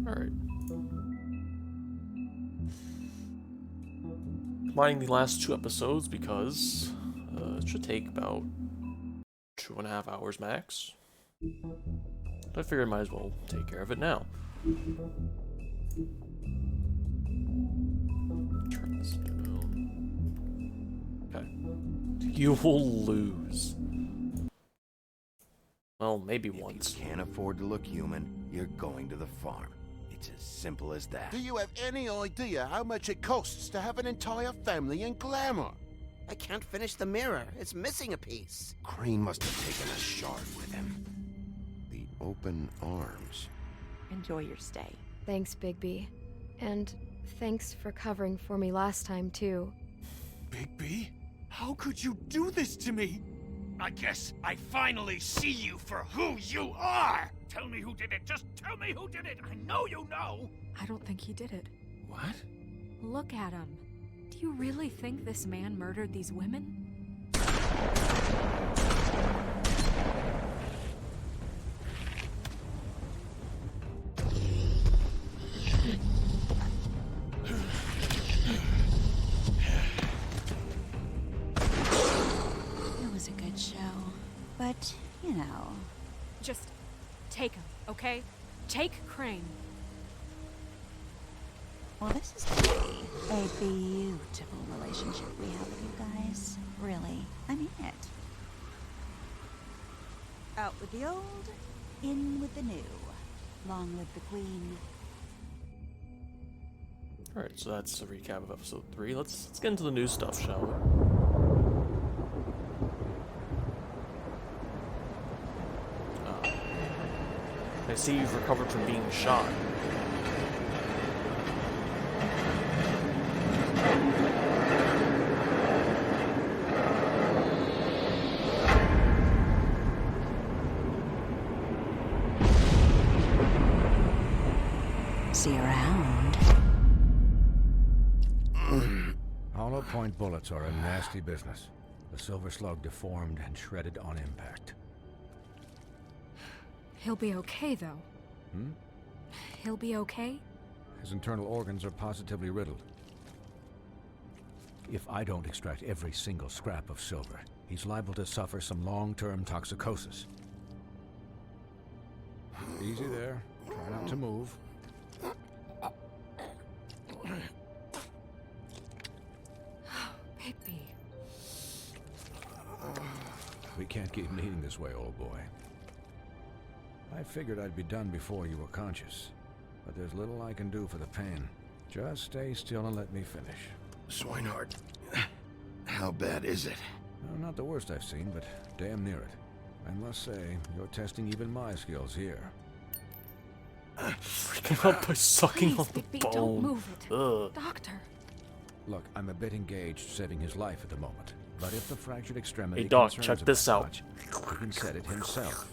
Alright. Combining the last 2 episodes because it should take about 2.5 hours max. I figured I might as well take care of it now. Turn this down. Okay. You will lose. Well, maybe once. If you can't afford to look human, you're going to the farm. It's as simple as that. Do you have any idea how much it costs to have an entire family in glamour? I can't finish the mirror. It's missing a piece. Crane must have taken a shard with him. The open arms. Enjoy your stay. Thanks, Bigby. And thanks for covering for me last time, too. Bigby? How could you do this to me? I guess I finally see you for who you are! Tell me who did it! Just tell me who did it! I know you know! I don't think he did it. What? Look at him. Do you really think this man murdered these women? It was a good show. But, you know... Just take him, okay? Take Crane. Well, this is gonna be a beautiful relationship we have with you guys. Really. I mean it. Out with the old, in with the new. Long live the queen. Alright, so that's a recap of episode 3. Let's get into the new stuff, shall we? I see you've recovered from being shot. See you around. Hollow point bullets are a nasty business. The Silver Slug deformed and shredded on impact. He'll be okay, though. Hmm? He'll be okay? His internal organs are positively riddled. If I don't extract every single scrap of silver, he's liable to suffer some long-term toxicosis. Easy there. Try not to move. Bigby. We can't keep bleeding this way, old boy. I figured I'd be done before you were conscious, but there's little I can do for the pain. Just stay still and let me finish. Swinehart, how bad is it? No, not the worst I've seen, but damn near it. I must say, you're testing even my skills here. Freaking out by sucking Please, on the Bigby, bone. don't move it. Ugh. Doctor. Look, I'm a bit engaged saving his life at the moment, but if the fractured extremity Hey, Doc, concerns check him this that out. much, he can set it himself.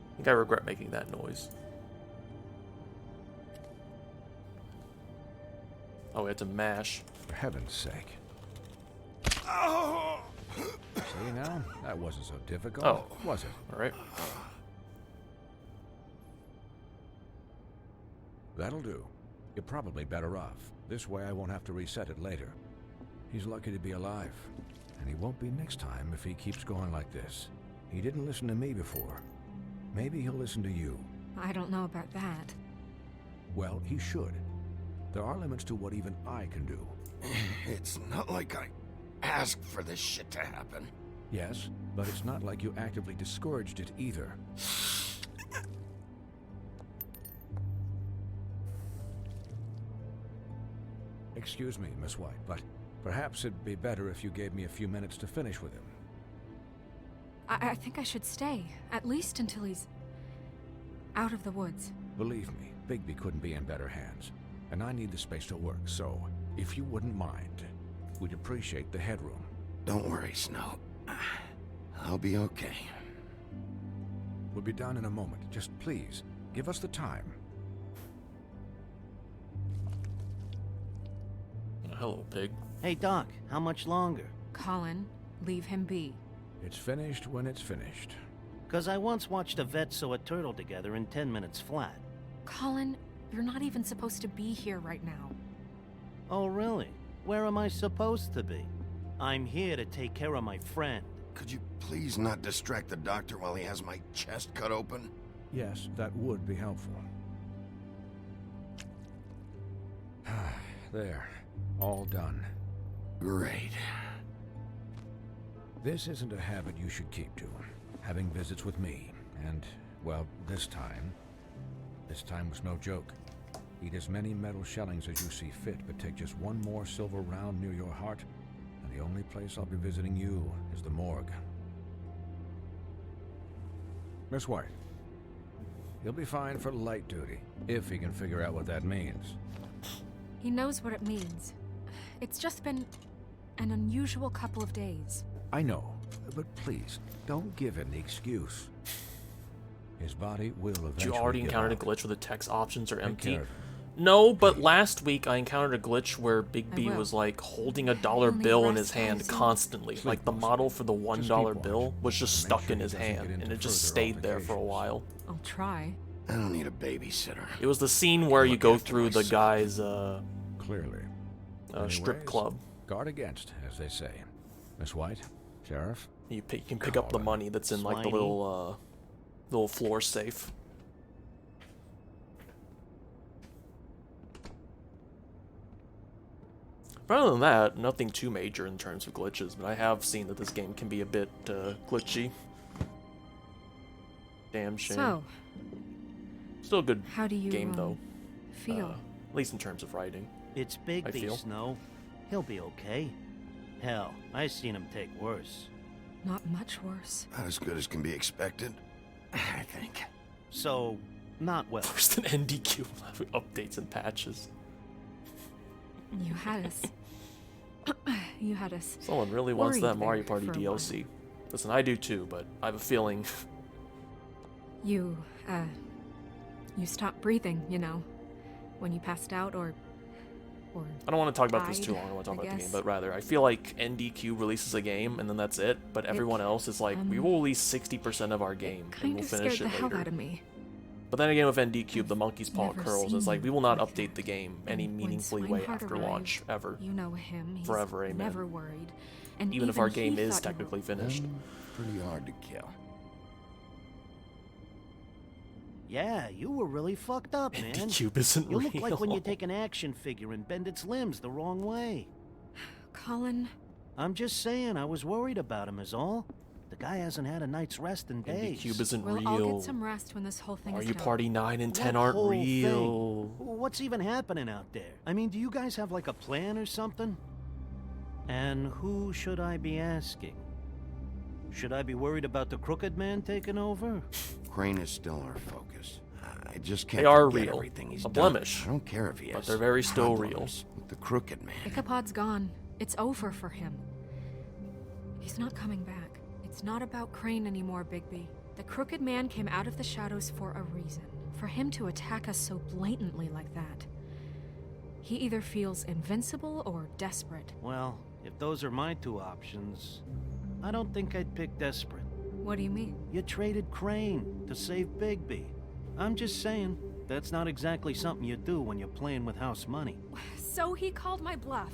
I think I regret making that noise. Oh, we had to mash. For heaven's sake. Oh! See now? That wasn't so difficult, Oh. was it? Alright. That'll do. You're probably better off. This way I won't have to reset it later. He's lucky to be alive. And he won't be next time if he keeps going like this. He didn't listen to me before. Maybe he'll listen to you. I don't know about that. Well, he should. There are limits to what even I can do. It's not like I asked for this shit to happen. Yes, but it's not like you actively discouraged it either. Excuse me, Miss White, but perhaps it'd be better if you gave me a few minutes to finish with him. I think I should stay, at least until he's out of the woods. Believe me, Bigby couldn't be in better hands, and I need the space to work, so if you wouldn't mind, we'd appreciate the headroom. Don't worry, Snow. I'll be okay. We'll be down in a moment. Just please, give us the time. Hello, pig. Hey, Doc, how much longer? Colin, leave him be. It's finished when it's finished. 'Cause I once watched a vet sew a turtle together in 10 minutes flat. Colin, you're not even supposed to be here right now. Oh, really? Where am I supposed to be? I'm here to take care of my friend. Could you please not distract the doctor while he has my chest cut open? Yes, that would be helpful. There. All done. Great. This isn't a habit you should keep to. Having visits with me. And, well, this time was no joke. Eat as many metal shellings as you see fit, but take just one more silver round near your heart, and the only place I'll be visiting you is the morgue. Miss White, he'll be fine for light duty, if he can figure out what that means. He knows what it means. It's just been an unusual couple of days. I know, but please, don't give him the excuse. His body will eventually Did you already give encountered a out. glitch where the text options are Take empty? care of him. No, but last week I encountered a glitch where Big B will. was like holding a dollar Only bill in rest his hand easy. constantly. Sleep Like the mostly. model for the Just $1 keep bill watch. was just And make stuck sure in he his doesn't get hand, and into it just further stayed there for a altercations. while. I'll try. I don't need a babysitter. It was the scene where you Look go after through the myself. guy's Clearly. strip Anyways, club. Guard against, as they say. Miss White, Sheriff, You can pick up the Colin. money that's in like the Swiney. little floor safe. But other than that, nothing too major in terms of glitches, but I have seen that this game can be a bit glitchy. Damn shame. So, Still a good how do you game though, feel? at least in terms of writing. It's I Bigby, feel. Snow. He'll be okay. Hell, I seen him take worse. Not much worse. About as good as can be expected, I think. So, not well. Worse than NDQ updates and patches. You had us. You had us. Someone really wants worried that Mario there Party for a DLC. Listen, I do too, but I have a feeling You stopped breathing, you know, when you passed out or I don't want to talk about this too died, long. I want to talk I about the game, guess. but rather, I feel like NDQ releases a game and then that's it. But everyone else is like, we will release 60% of our game and kind we'll of finish scared it the hell later. out of me. But then again, with NDQ, the monkey's paw Never curls. It's seen like we will not like update the that. game any And when meaningfully way Swinehart after arrived, launch ever. You know him. He's Forever, amen. never worried. And Even if our he game is thought you were- technically finished. Pretty hard to kill. Yeah, you were really fucked up, man. NDQ isn't You real. look like when you take an action figure and bend its limbs the wrong way. Colin, I'm just saying, I was worried about him is all. The guy hasn't had a night's rest in days. NDQ isn't well, real. I'll get some rest when this whole thing is Mario done. Party 9 and 10 What aren't whole real. thing? What's even happening out there? I mean, do you guys have like a plan or something? And who should I be asking? Should I be worried about the crooked man taking over? Crane is still our focus. I just can't They are forget real. everything he's A done. blemish. I don't care if he But has they're very still real. problems with the crooked man. Ichabod's gone. It's over for him. He's not coming back. It's not about Crane anymore, Bigby. The crooked man came out of the shadows for a reason. For him to attack us so blatantly like that. He either feels invincible or desperate. Well, if those are my two options, I don't think I'd pick desperate. What do you mean? You traded Crane to save Bigby. I'm just saying, that's not exactly something you do when you're playing with house money. So he called my bluff.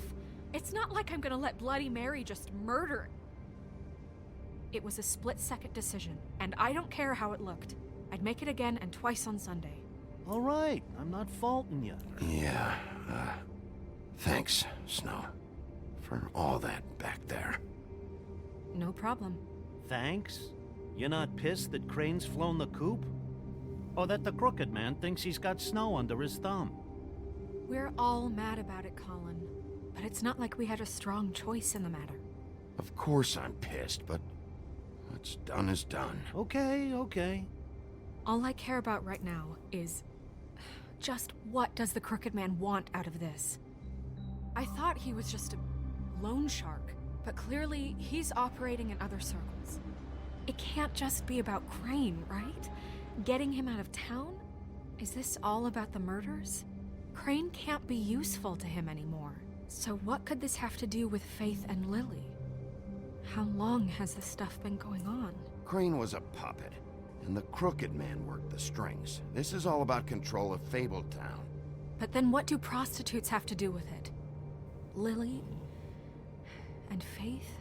It's not like I'm gonna let Bloody Mary just murder. It was a split-second decision, and I don't care how it looked. I'd make it again and twice on Sunday. All right, I'm not faulting you. Yeah, thanks, Snow, for all that back there. No problem. Thanks? You're not pissed that Crane's flown the coop? Or that the Crooked Man thinks he's got Snow under his thumb? We're all mad about it, Colin. But it's not like we had a strong choice in the matter. Of course I'm pissed, but what's done is done. Okay. All I care about right now is just what does the Crooked Man want out of this? I thought he was just a loan shark, but clearly he's operating in other circles. It can't just be about Crane, right? Getting him out of town? Is this all about the murders? Crane can't be useful to him anymore. So what could this have to do with Faith and Lily? How long has this stuff been going on? Crane was a puppet, and the Crooked Man worked the strings. This is all about control of Fabletown. But then what do prostitutes have to do with it? Lily? And Faith?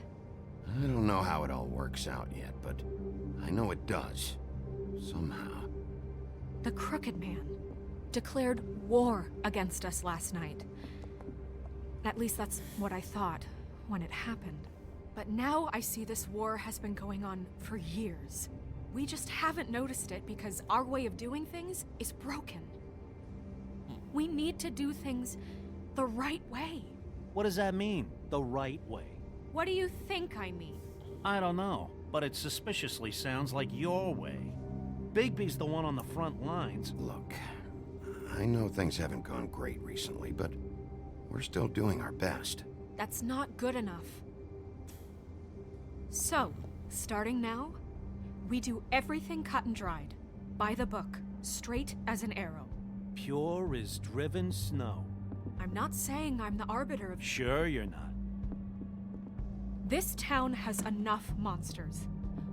I don't know how it all works out yet, but I know it does. Somehow. The Crooked Man declared war against us last night. At least that's what I thought when it happened. But now I see this war has been going on for years. We just haven't noticed it because our way of doing things is broken. We need to do things the right way. What does that mean, the right way? What do you think I mean? I don't know, but it suspiciously sounds like your way. Bigby's the one on the front lines. Look, I know things haven't gone great recently, but we're still doing our best. That's not good enough. So, starting now, we do everything cut and dried. By the book, straight as an arrow. Pure as driven snow. I'm not saying I'm the arbiter of... Sure you're not. This town has enough monsters.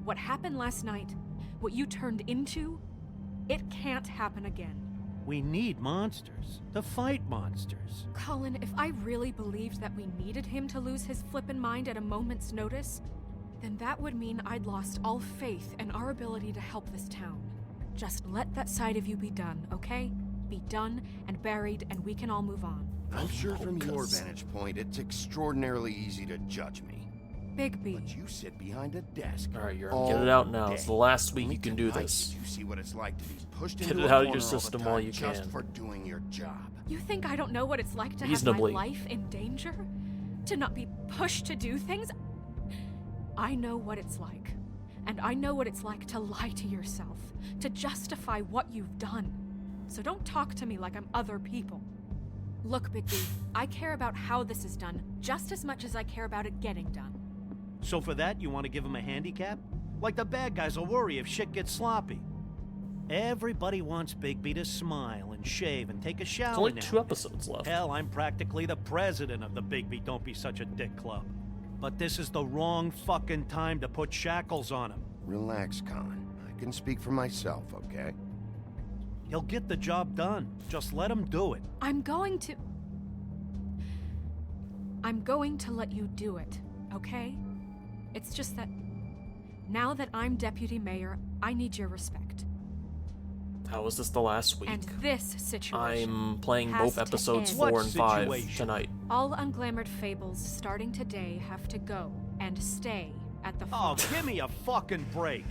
What happened last night, what you turned into, it can't happen again. We need monsters to fight monsters. Colin, if I really believed that we needed him to lose his flippin' mind at a moment's notice, then that would mean I'd lost all faith in our ability to help this town. Just let that side of you be done, okay? Be done and buried, and we can all move on. I'm sure from your vantage point, it's extraordinarily easy to judge me. Bigby. But you sit behind a desk. Alright, get it out now. It's the last week you can do this. You see what it's like to be pushed Get into it a out of your corner all the system time while you just can. for doing your job. You think I don't know what it's like to Reasonably. have my life in danger? To not be pushed to do things? I know what it's like. And I know what it's like to lie to yourself, to justify what you've done. So don't talk to me like I'm other people. Look, Bigby, I care about how this is done just as much as I care about it getting done. So for that, you want to give him a handicap? Like the bad guys will worry if shit gets sloppy. Everybody wants Bigby to smile and shave and take a shower. There's only now. 2 episodes left. Hell, I'm practically the president of the Bigby Don't Be Such a Dick Club. But this is the wrong fucking time to put shackles on him. Relax, Colin. I can speak for myself, okay? He'll get the job done. Just let him do it. I'm going to let you do it, okay? It's just that now that I'm deputy mayor, I need your respect. How was this the last week? And this situation I'm playing has both to episodes end. 4 and 5 situation? tonight. All unglamored fables starting today have to go and stay at the Oh, farm. give me a fucking break.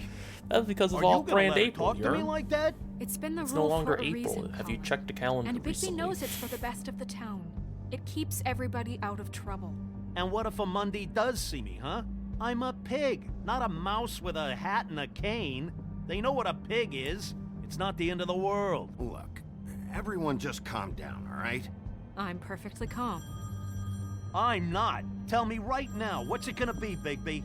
That's because it's Are all you gonna brand let her April. talk to me like that? It's been the It's rule no longer for a April. reason, Have you Colin. checked the calendar And Bigby recently? knows it's for the best of the town. It keeps everybody out of trouble. And what if a Monday does see me, huh? I'm a pig, not a mouse with a hat and a cane. They know what a pig is. It's not the end of the world. Look, everyone just calm down, all right? I'm perfectly calm. I'm not. Tell me right now, what's it gonna be, Bigby?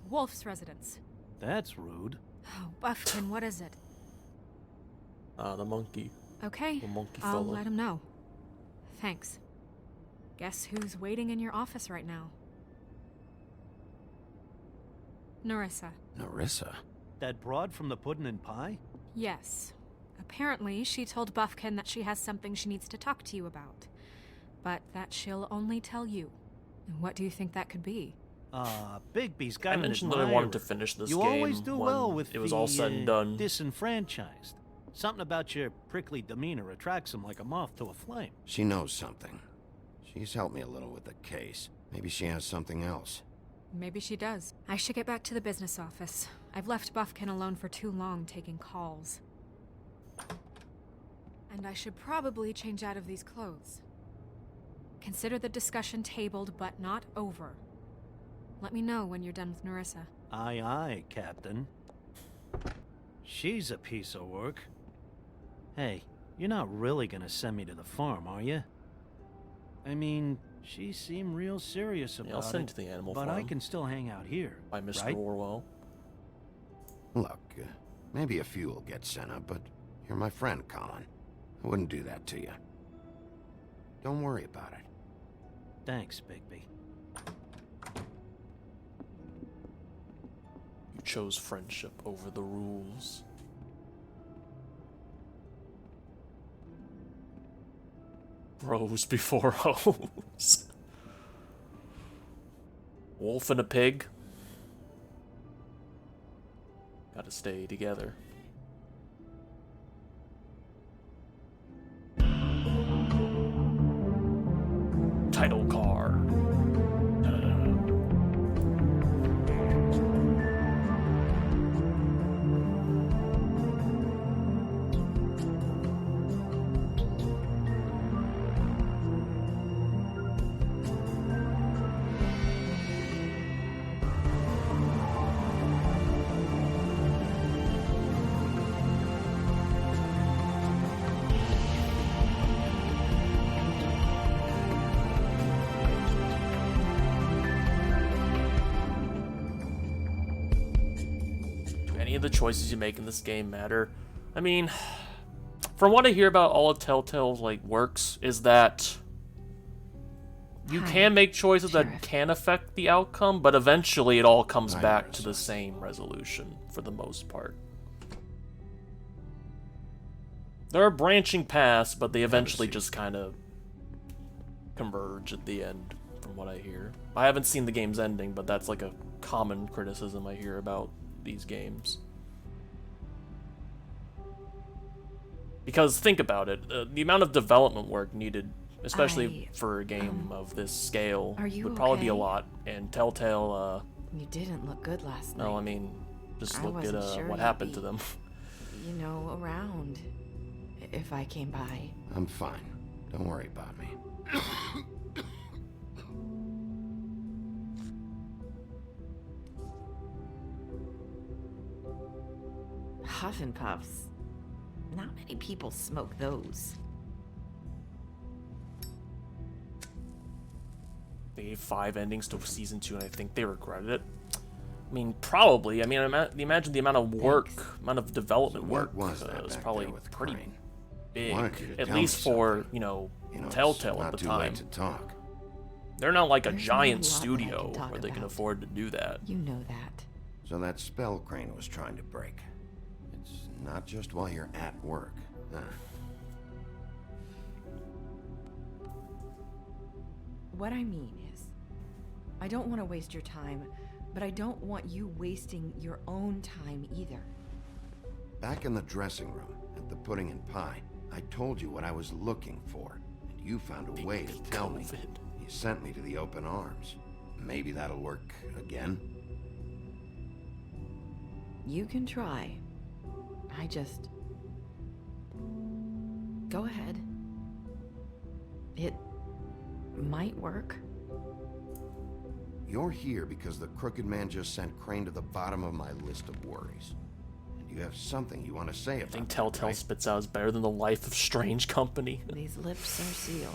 Wolf's residence. That's rude. Oh, Buffkin, what is it? The monkey. Okay, The monkey I'll fella. let him know. Thanks. Guess who's waiting in your office right now? Narissa. Narissa? That broad from the puddin' and pie? Yes. Apparently, she told Buffkin that she has something she needs to talk to you about. But that she'll only tell you. And what do you think that could be? Bigby's got I an mentioned that I admirer. wanted to finish this you game always do when well with it was the, all said and done. disenfranchised. Something about your prickly demeanor attracts him like a moth to a flame. She knows something. She's helped me a little with the case. Maybe she has something else. Maybe she does. I should get back to the business office. I've left Buffkin alone for too long taking calls. And I should probably change out of these clothes. Consider the discussion tabled, but not over. Let me know when you're done with Narissa. Aye, aye, Captain. She's a piece of work. Hey, you're not really gonna send me to the farm, are you? I mean, she seemed real serious about Yeah, I'll send it, you to the animal but farm. I can still hang out here, By Mr. right? Orwell. Look, maybe a few will get sent up, but you're my friend, Colin. I wouldn't do that to you. Don't worry about it. Thanks, Bigby. You chose friendship over the rules. Bros before hoes. Wolf and a pig. Gotta stay together. Title card. Any of the choices you make in this game matter? I mean, from what I hear about all of Telltale's works is that you can make choices that can affect the outcome, but eventually it all comes back to the same resolution for the most part. There are branching paths, but they eventually just kind of converge at the end, from what I hear. I haven't seen the game's ending, but that's like a common criticism I hear about these games. Because think about it, the amount of development work needed, especially for a game of this scale, would probably be a lot. And Telltale, You didn't look good last night. no, I mean, just I look at wasn't sure what you'd happened be, to them. You know, around. If I came by. I'm fine. Don't worry about me. Huff and Puffs. Not many people smoke those. They gave 5 endings to Season 2, and I think they regretted it. I mean, probably. I mean, imagine the amount of work, amount of development work was probably pretty big, Wanted you to at tell me least for, something. Telltale it's at not the too time. late to talk. They're not like a There's giant not a lot that I studio can talk where they can about. afford to do that. You know that. So that spell Crane was trying to break. It's not just while you're at work. Huh. What I mean is, I don't want to waste your time, but I don't want you wasting your own time either. Back in the dressing room, at the pudding and pie, I told you what I was looking for, and you found a way to tell me. You sent me to the open arms. Maybe that'll work again? You can try. I just... Go ahead. It might work. You're here because the Crooked Man just sent Crane to the bottom of my list of worries. And you have something you want to say about I think that, Telltale right? spits out is better than the Life of Strange company. These lips are sealed.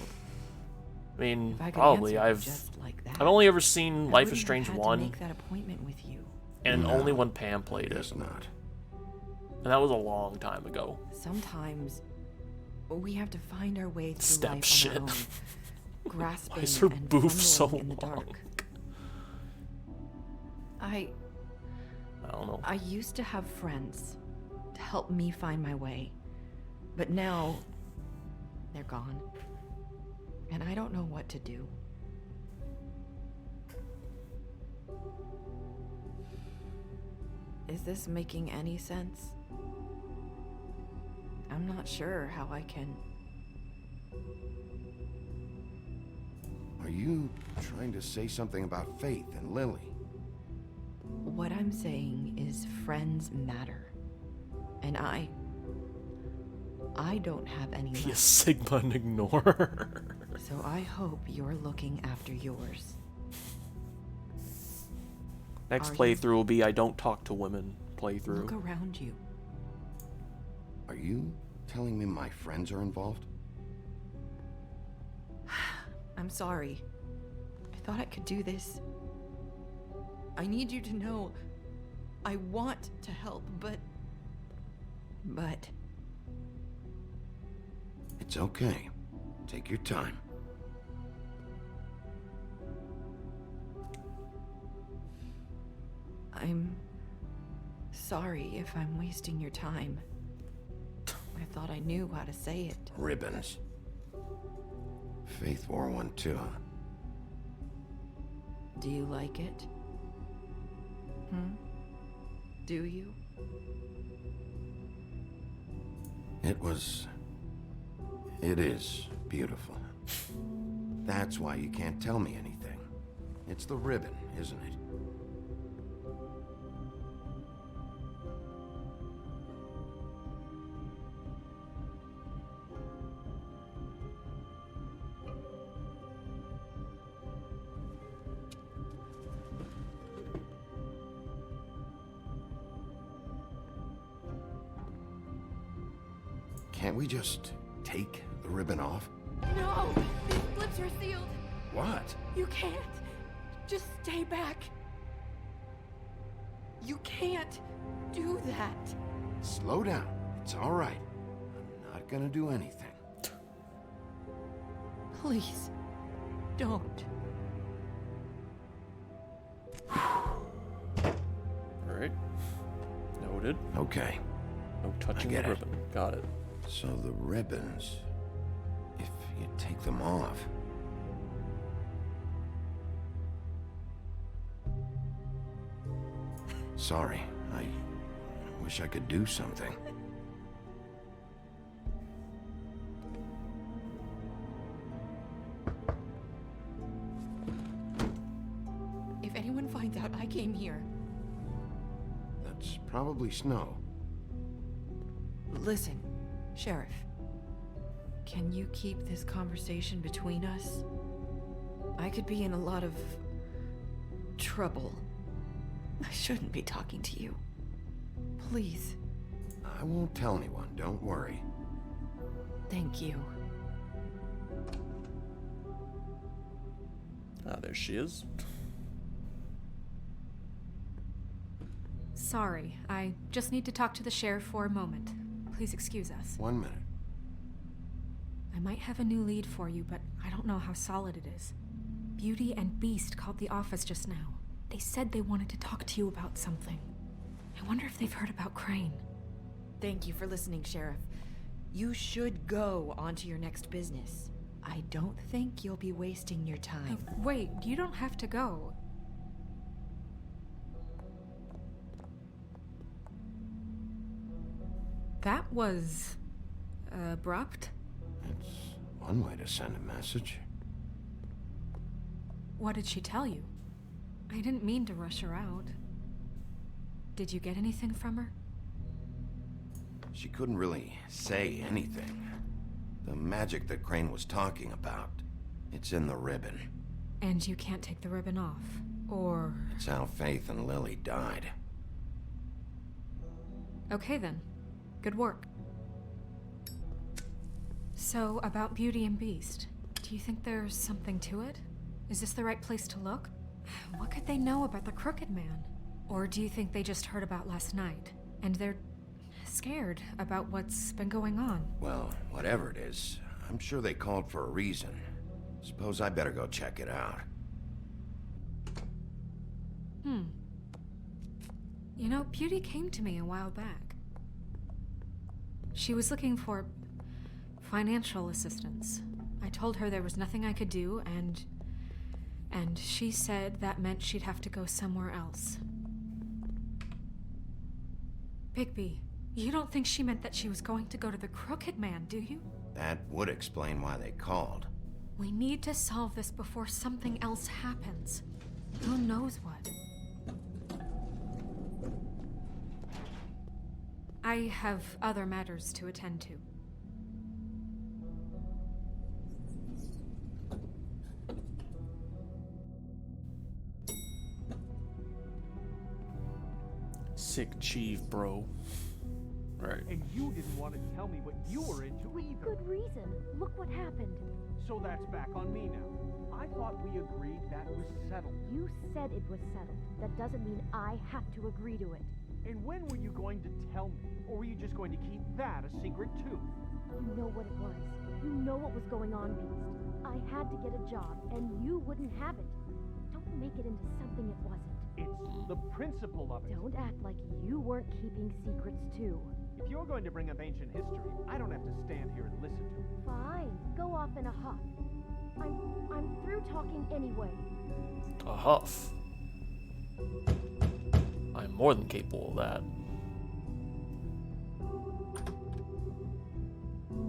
I mean, If I could probably. answer just like that, I've only ever seen I Life of wouldn't Strange have had to 1, make that appointment with you. and No, only when Pam played it. Guess not. And that was a long time ago. Sometimes we have to find our way through Step life shit. on our own, grasping Why is her and boob so fumbling in the long? dark. I don't know. I used to have friends to help me find my way, but now they're gone, and I don't know what to do. Is this making any sense? I'm not sure how I can. Are you trying to say something about Faith and Lily? What I'm saying is friends matter. And I don't have any Be a left. Sigma and ignore. So I hope you're looking after yours. Next Are you- playthrough will be I don't talk to women playthrough. Look around you. Are you telling me my friends are involved? I'm sorry. I thought I could do this. I need you to know I want to help, but... It's okay. Take your time. I'm sorry if I'm wasting your time. I thought I knew how to say it. Ribbons. Faith wore one too. Do you like it? Do you? It is beautiful. That's why you can't tell me anything. It's the ribbon, isn't it? Can't we just take the ribbon off? No! These lips are sealed! What? You can't! Just stay back! You can't do that! Slow down. It's all right. I'm not gonna do anything. Please, don't. Alright. Noted. Okay. No touching the get it. ribbon. Got it. So the ribbons, if you take them off... Sorry, I wish I could do something. If anyone finds out I came here, That's probably snow. listen, Sheriff. Can you keep this conversation between us? I could be in a lot of trouble. I shouldn't be talking to you. Please. I won't tell anyone, don't worry. Thank you. Ah, there she is. Sorry, I just need to talk to the sheriff for a moment. Please excuse us. 1 minute. I might have a new lead for you, but I don't know how solid it is. Beauty and Beast called the office just now. They said they wanted to talk to you about something. I wonder if they've heard about Crane. Thank you for listening, Sheriff. You should go on to your next business. I don't think you'll be wasting your time. Wait, you don't have to go. That was... abrupt? It's one way to send a message. What did she tell you? I didn't mean to rush her out. Did you get anything from her? She couldn't really say anything. The magic that Crane was talking about, it's in the ribbon. And you can't take the ribbon off, or... It's how Faith and Lily died. Okay then. Good work. So, about Beauty and Beast, do you think there's something to it? Is this the right place to look? What could they know about the Crooked Man? Or do you think they just heard about last night, and they're scared about what's been going on. Well, whatever it is, I'm sure they called for a reason. Suppose I better go check it out. You know, Beauty came to me a while back. She was looking for financial assistance. I told her there was nothing I could do, and she said that meant she'd have to go somewhere else. Bigby, you don't think she meant that she was going to go to the Crooked Man, do you? That would explain why they called. We need to solve this before something else happens. Who knows what? I have other matters to attend to. Sick chief, bro. Right. And you didn't want to tell me what you were into either. Good reason. Look what happened. So that's back on me now. I thought we agreed that was settled. You said it was settled. That doesn't mean I have to agree to it. And when were you going to tell me? Or were you just going to keep that a secret too? You know what it was. You know what was going on, Beast. I had to get a job, and you wouldn't have it. Don't make it into something it wasn't. It's the principle of it. Don't act like you weren't keeping secrets too. If you're going to bring up ancient history, I don't have to stand here and listen to it. Fine. Go off in a huff. I'm through talking anyway. A huff. I'm more than capable of that.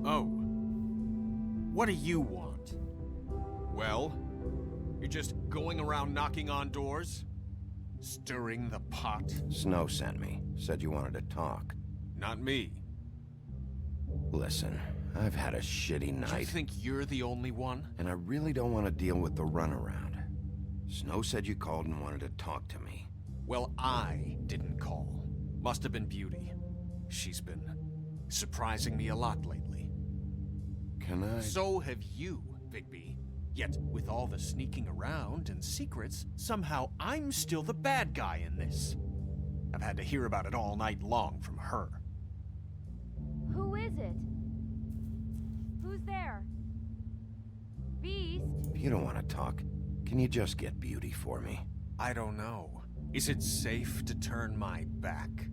Oh. What do you want? Well, you're just going around knocking on doors? Stirring the pot? Snow sent me. Said you wanted to talk. Not me. Listen, I've had a shitty night. You think you're the only one? And I really don't want to deal with the runaround. Snow said you called and wanted to talk to me. Well, I didn't call. Must have been Beauty. She's been surprising me a lot lately. Can I? So have you, Bigby. Yet, with all the sneaking around and secrets, somehow I'm still the bad guy in this. I've had to hear about it all night long from her. Who is it? Who's there? Beast? If you don't want to talk, can you just get Beauty for me? I don't know. Is it safe to turn my back?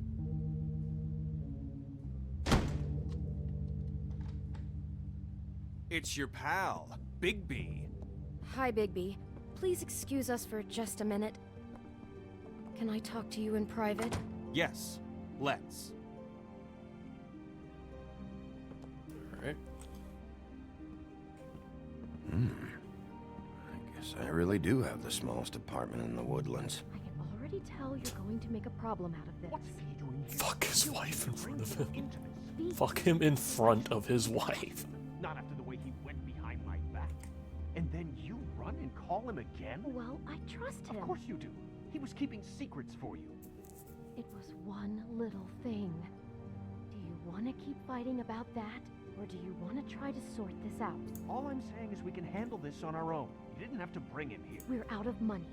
It's your pal, Bigby. Hi, Bigby. Please excuse us for just a minute. Can I talk to you in private? Yes, let's. Alright. I guess I really do have the smallest apartment in the woodlands. I can already tell you're going to make a problem out of this. What's he doing here? Fuck his wife in front of him. Intimacy. Fuck him in front of his wife. Not after the way he went behind my back. And then you run and call him again? Well, I trust him. Of course you do. He was keeping secrets for you. It was one little thing. Do you want to keep fighting about that? Or do you want to try to sort this out? All I'm saying is we can handle this on our own. You didn't have to bring him here. We're out of money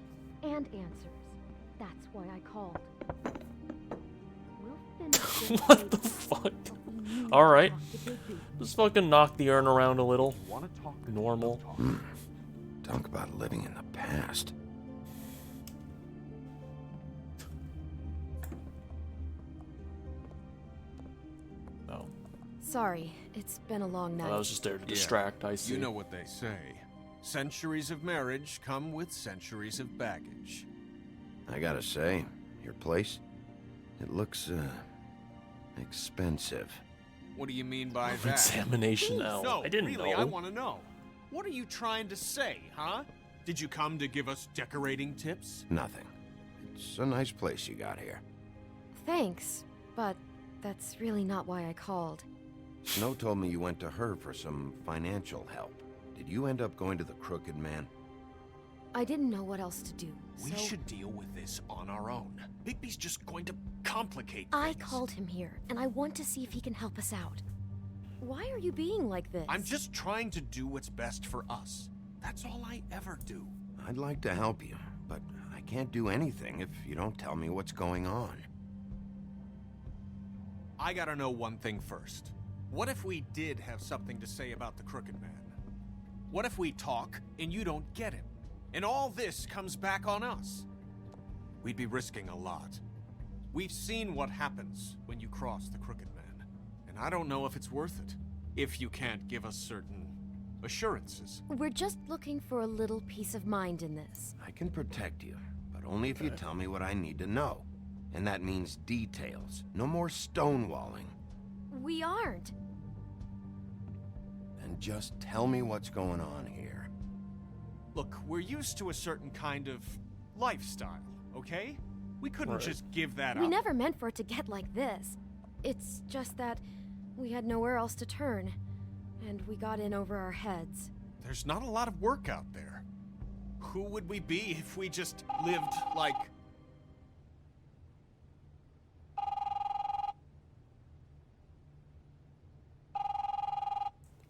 and answers. That's why I called. We'll finish this What the later, fuck? but we need to Alright. talk to Bigby. Just fucking knock the urn around a little. Want to talk? Normal. Talk about living in the past. Oh. Sorry, it's been a long night. I was just there to distract, I see. You know what they say. Centuries of marriage come with centuries of baggage. I gotta say, your place, it looks, expensive. What do you mean by that? Examination L. No, I didn't really, know. I want to know. What are you trying to say, huh? Did you come to give us decorating tips? Nothing. It's a nice place you got here. Thanks, but that's really not why I called. Snow told me you went to her for some financial help. Did you end up going to the Crooked Man? I didn't know what else to do, We so should deal with this on our own. Bigby's just going to complicate I things. called him here, and I want to see if he can help us out. Why are you being like this? I'm just trying to do what's best for us. That's all I ever do. I'd like to help you, but I can't do anything if you don't tell me what's going on. I gotta know one thing first. What if we did have something to say about the Crooked Man? What if we talk and you don't get him? And all this comes back on us? We'd be risking a lot. We've seen what happens when you cross the Crooked Man. And I don't know if it's worth it. If you can't give us certain assurances. We're just looking for a little peace of mind in this. I can protect you, but only if you tell me what I need to know. And that means details. No more stonewalling. We aren't. Then just tell me what's going on here. Look, we're used to a certain kind of lifestyle, okay? We couldn't just give that up. We never meant for it to get like this. It's just that we had nowhere else to turn, and we got in over our heads. There's not a lot of work out there. Who would we be if we just lived like...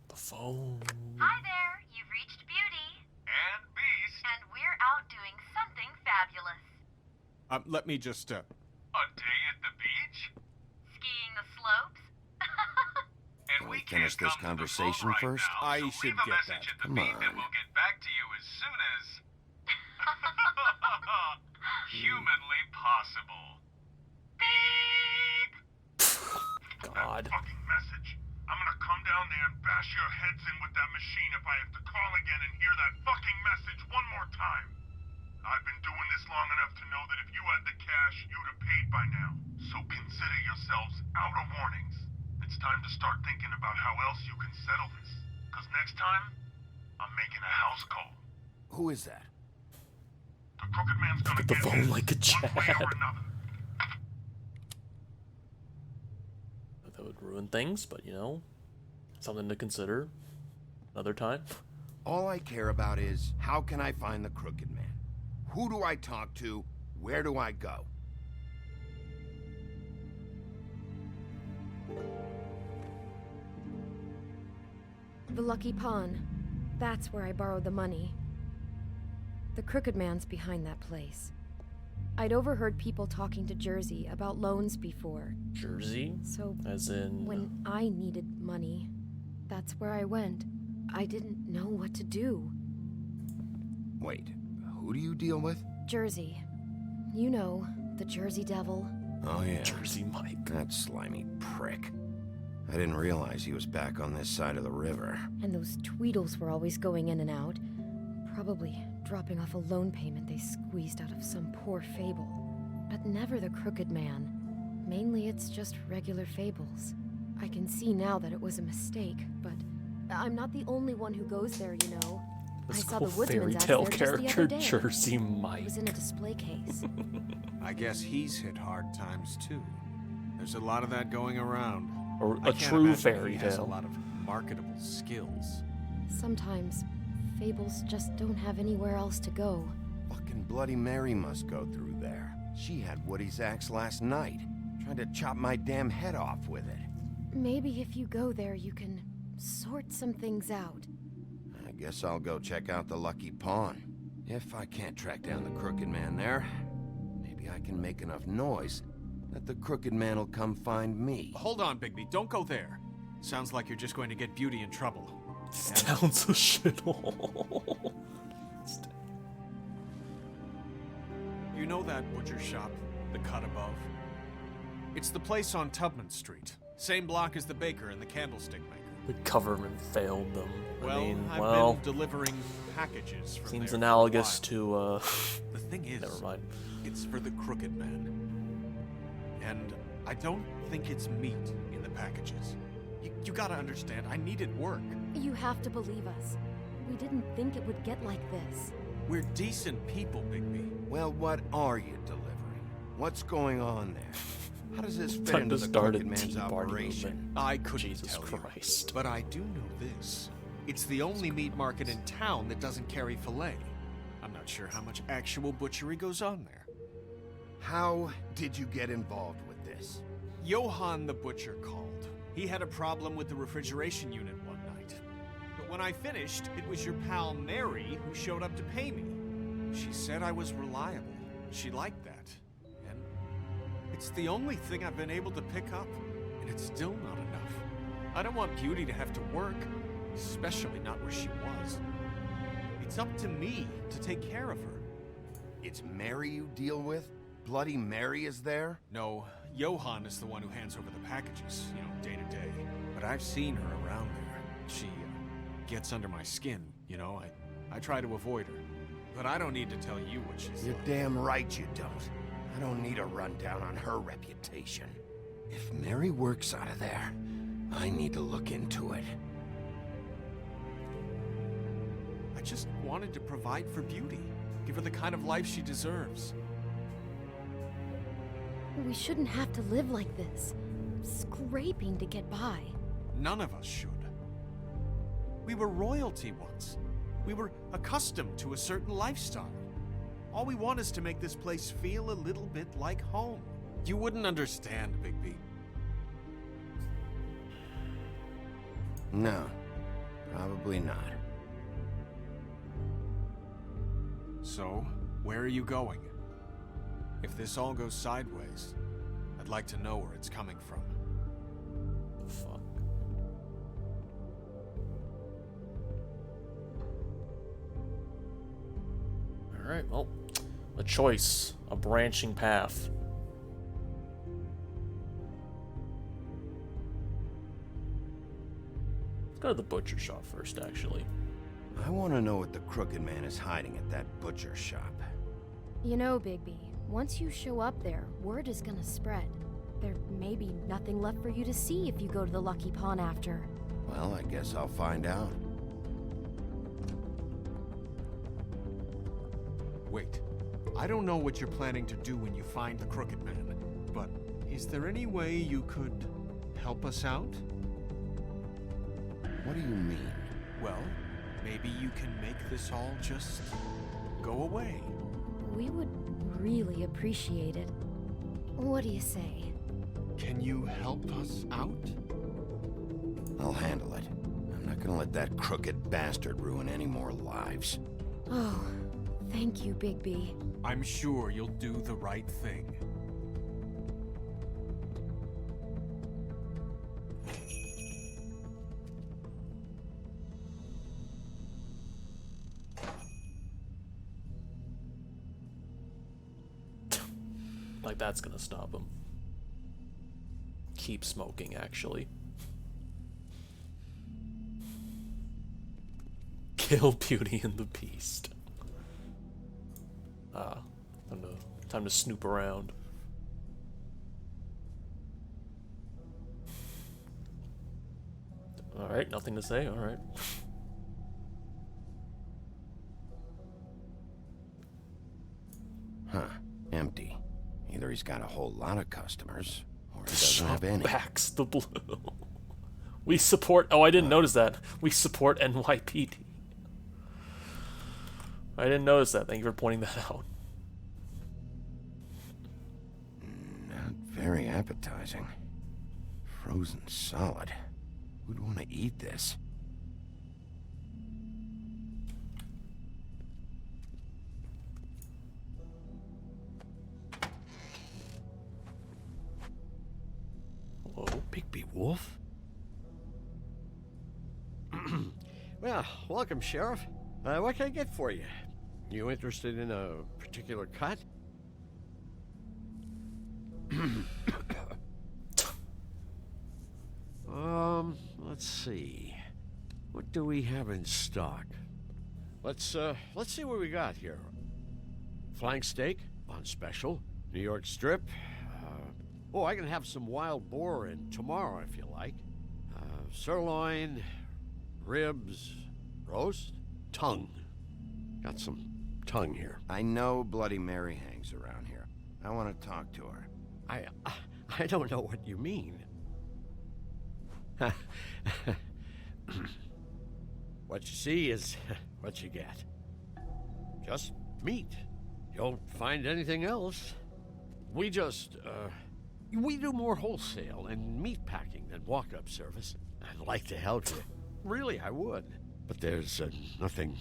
The phone. Hi there, you've reached Beauty. And Beast. And we're out doing something fabulous. Let me just, A day at the beach? Skiing the slopes? Can we finish this conversation first? I should get that. Come on. We'll get back to you as soon as... humanly possible. Beep! God. Fucking message. I'm gonna come down there and bash your heads in with that machine if I have to call again and hear that fucking message one more time. I've been doing this long enough to know that if you had the cash, you'd have paid by now. So consider yourselves out of warnings. It's time to start thinking about how else you can settle this. Because next time, I'm making a house call. Who is that? The Crooked Man's gonna Pick up the get phone his like a one way or Chad. another. That would ruin things, but you know, something to consider another time. All I care about is, how can I find the Crooked Man? Who do I talk to? Where do I go? The Lucky Pawn. That's where I borrowed the money. The Crooked Man's behind that place. I'd overheard people talking to Jersey about loans before. Jersey? So, as in... when I needed money, that's where I went. I didn't know what to do. Wait, who do you deal with? Jersey. You know, the Jersey Devil. Oh yeah. Jersey Mike. That slimy prick. I didn't realize he was back on this side of the river. And those Tweedles were always going in and out. Probably dropping off a loan payment they squeezed out of some poor Fable. But never the Crooked Man. Mainly it's just regular fables. I can see now that it was a mistake, but I'm not the only one who goes there, you know. This I saw cool the fairy Woodsman's ads tale there just the character, other day. Jersey It Mike. was in a display case. I guess he's hit hard times too. There's a lot of that going around. Or I a can't true imagine fairy he has a tale. lot of marketable skills. Sometimes, fables just don't have anywhere else to go. Fucking Bloody Mary must go through there. She had Woody's axe last night. Tried to chop my damn head off with it. Maybe if you go there, you can sort some things out. I guess I'll go check out the Lucky Pawn. If I can't track down the Crooked Man there, maybe I can make enough noise that the Crooked Man will come find me. Hold on, Bigby. Don't go there. Sounds like you're just going to get Beauty in trouble. Sounds a shithole. You know that butcher shop, the cut above? It's the place on Tubman Street. Same block as the baker and the candlestick maker. The government failed them. Well, I mean, I've well, been delivering packages from seems there for a analogous while. to, The thing is, never mind. it's for the Crooked Man. And I don't think it's meat in the packages. You gotta understand, I needed work. You have to believe us. We didn't think it would get like this. We're decent people, Bigby. Well, what are you delivering? What's going on there? How does this fit Time into to the start a Crooked Man's Tea Party operation? movement. I couldn't Jesus tell Christ. you, but I do know this. It's the only meat market in town that doesn't carry filet. I'm not sure how much actual butchery goes on there. How did you get involved with this? Johann the butcher called. He had a problem with the refrigeration unit one night. But when I finished, it was your pal Mary who showed up to pay me. She said I was reliable. She liked that. And it's the only thing I've been able to pick up. and it's still not enough. I don't want Beauty to have to work, especially not where she was. It's up to me to take care of her. It's Mary you deal with? Bloody Mary is there? No, Johan is the one who hands over the packages, day to day. But I've seen her around there. She gets under my skin, I try to avoid her. But I don't need to tell you what she's You're like. damn right you don't. I don't need a rundown on her reputation. If Mary works out of there, I need to look into it. I just wanted to provide for Beauty. Give her the kind of life she deserves. We shouldn't have to live like this, scraping to get by. None of us should. We were royalty once. We were accustomed to a certain lifestyle. All we want is to make this place feel a little bit like home. You wouldn't understand, Bigby. No, probably not. So, where are you going? If this all goes sideways, I'd like to know where it's coming from. Fuck. Alright, well, a choice, a branching path. Let's go to the butcher shop first, actually. I want to know what the Crooked Man is hiding at that butcher shop. You know, Bigby, once you show up there, word is gonna spread. There may be nothing left for you to see if you go to the Lucky Pawn after. Well, I guess I'll find out. Wait, I don't know what you're planning to do when you find the Crooked Man, but is there any way you could help us out? What do you mean? Well, maybe you can make this all just go away. We would really appreciate it. What do you say? Can you help us out? I'll handle it. I'm not gonna let that crooked bastard ruin any more lives. Oh, thank you, Bigby. I'm sure you'll do the right thing. Like that's gonna stop him. Keep smoking, actually. Kill Beauty and the Beast. Time to snoop around. Alright, nothing to say, alright. Huh, empty. Either he's got a whole lot of customers, or he doesn't have any. Backs the blue. We support... Oh, I didn't notice that. We support NYPD. I didn't notice that. Thank you for pointing that out. Not very appetizing. Frozen solid. Who'd want to eat this? Whoa. Bigby Wolf? Well, welcome, Sheriff. What can I get for you? You interested in a particular cut? Let's see. What do we have in stock? Let's see what we got here. Flank steak on special. New York strip. Oh, I can have some wild boar in tomorrow if you like. Sirloin, ribs, roast, tongue. Got some tongue here. I know Bloody Mary hangs around here. I want to talk to her. I don't know what you mean. What you see is what you get. Just meat. You don't find anything else. We just, we do more wholesale and meat packing than walk-up service. I'd like to help you. Really, I would. But there's nothing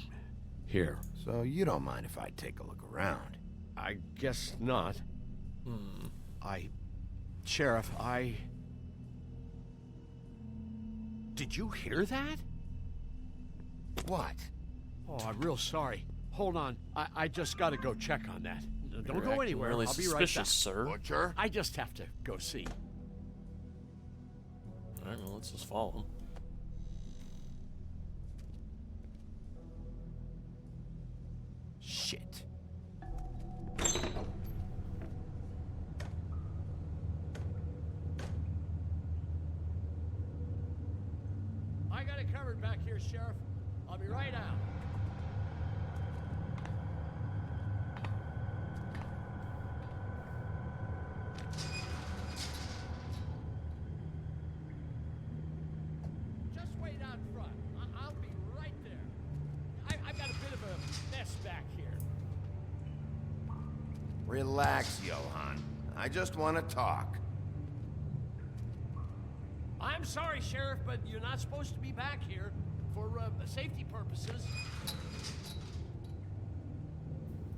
here. So you don't mind if I take a look around? I guess not. Sheriff, Did you hear that? What? Oh, I'm real sorry. Hold on. I just gotta go check on that. Don't You're go acting anywhere. really I'll be right back. suspicious, sir. Butcher? I just have to go see. Alright, well, let's just follow him. Shit. I got it covered back here, Sheriff. I'll be right out. Just wait out front. I'll be right there. I've got a bit of a mess back here. Relax, Johann. I just want to talk. I'm sorry, Sheriff, but you're not supposed to be back here for safety purposes.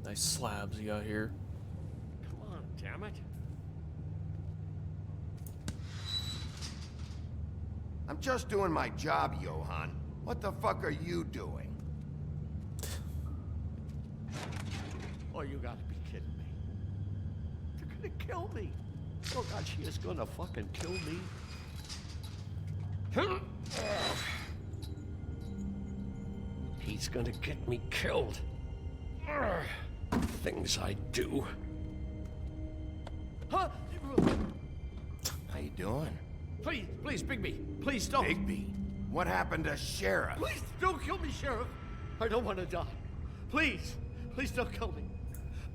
Nice slabs you got here. Come on, damn it. I'm just doing my job, Johann. What the fuck are you doing? Oh, you gotta be kidding me. They're gonna kill me. Oh, God, she is gonna fucking kill me. He's gonna get me killed. Things I do. Huh? How you doing? Please, please, Bigby. Please don't. Bigby? What happened to Sheriff? Please don't kill me, Sheriff. I don't want to die. Please, please don't kill me.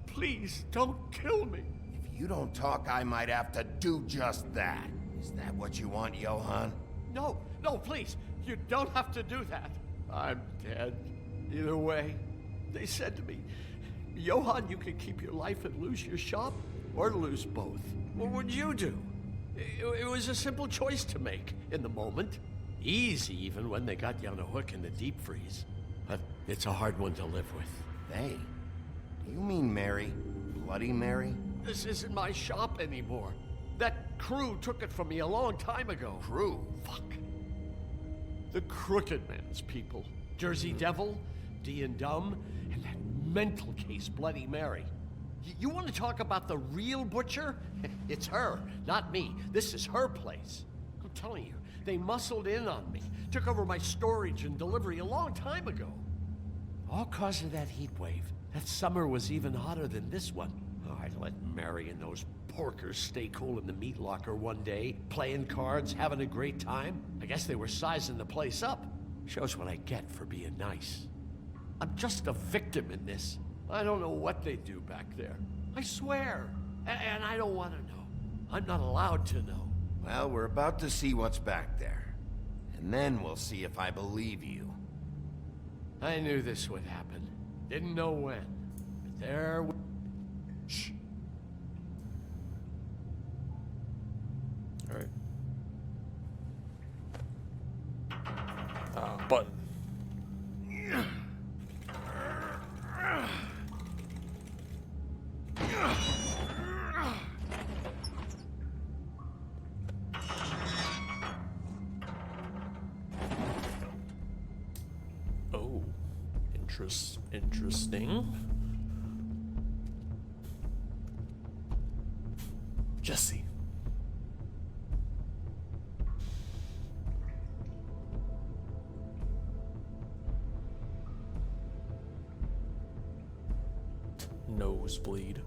Please don't kill me. If you don't talk, I might have to do just that. Is that what you want, Johann? No, no, please. You don't have to do that. I'm dead. Either way, they said to me, Johann, you can keep your life and lose your shop, or lose both. What would you do? It was a simple choice to make in the moment. Easy, even when they got you on a hook in the deep freeze. But it's a hard one to live with. They? Do you mean Mary? Bloody Mary? This isn't my shop anymore. That crew took it from me a long time ago. Crew? Fuck. The Crooked Man's people. Jersey Devil, D and Dumb, and that mental case, Bloody Mary. You want to talk about the real butcher? It's her, not me. This is her place. I'm telling you, they muscled in on me, took over my storage and delivery a long time ago. All cause of that heat wave. That summer was even hotter than this one. Oh, I let Mary and those porkers stay cool in the meat locker one day, playing cards, having a great time. I guess they were sizing the place up. Shows what I get for being nice. I'm just a victim in this. I don't know what they do back there. I swear. And I don't want to know. I'm not allowed to know. Well, we're about to see what's back there. And then we'll see if I believe you. I knew this would happen. Didn't know when. But there... Shh. Alright. Button. Oh, interesting. Jesse. Nosebleed.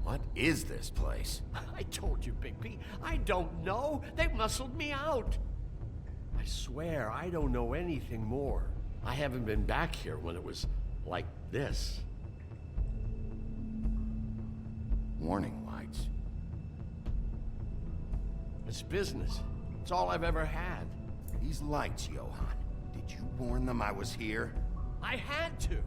What is this place? I told you, Bigby. I don't know. They muscled me out. I swear, I don't know anything more. I haven't been back here when it was like this. Warning lights. It's business. It's all I've ever had. These lights, Johann. Did you warn them I was here? I had to.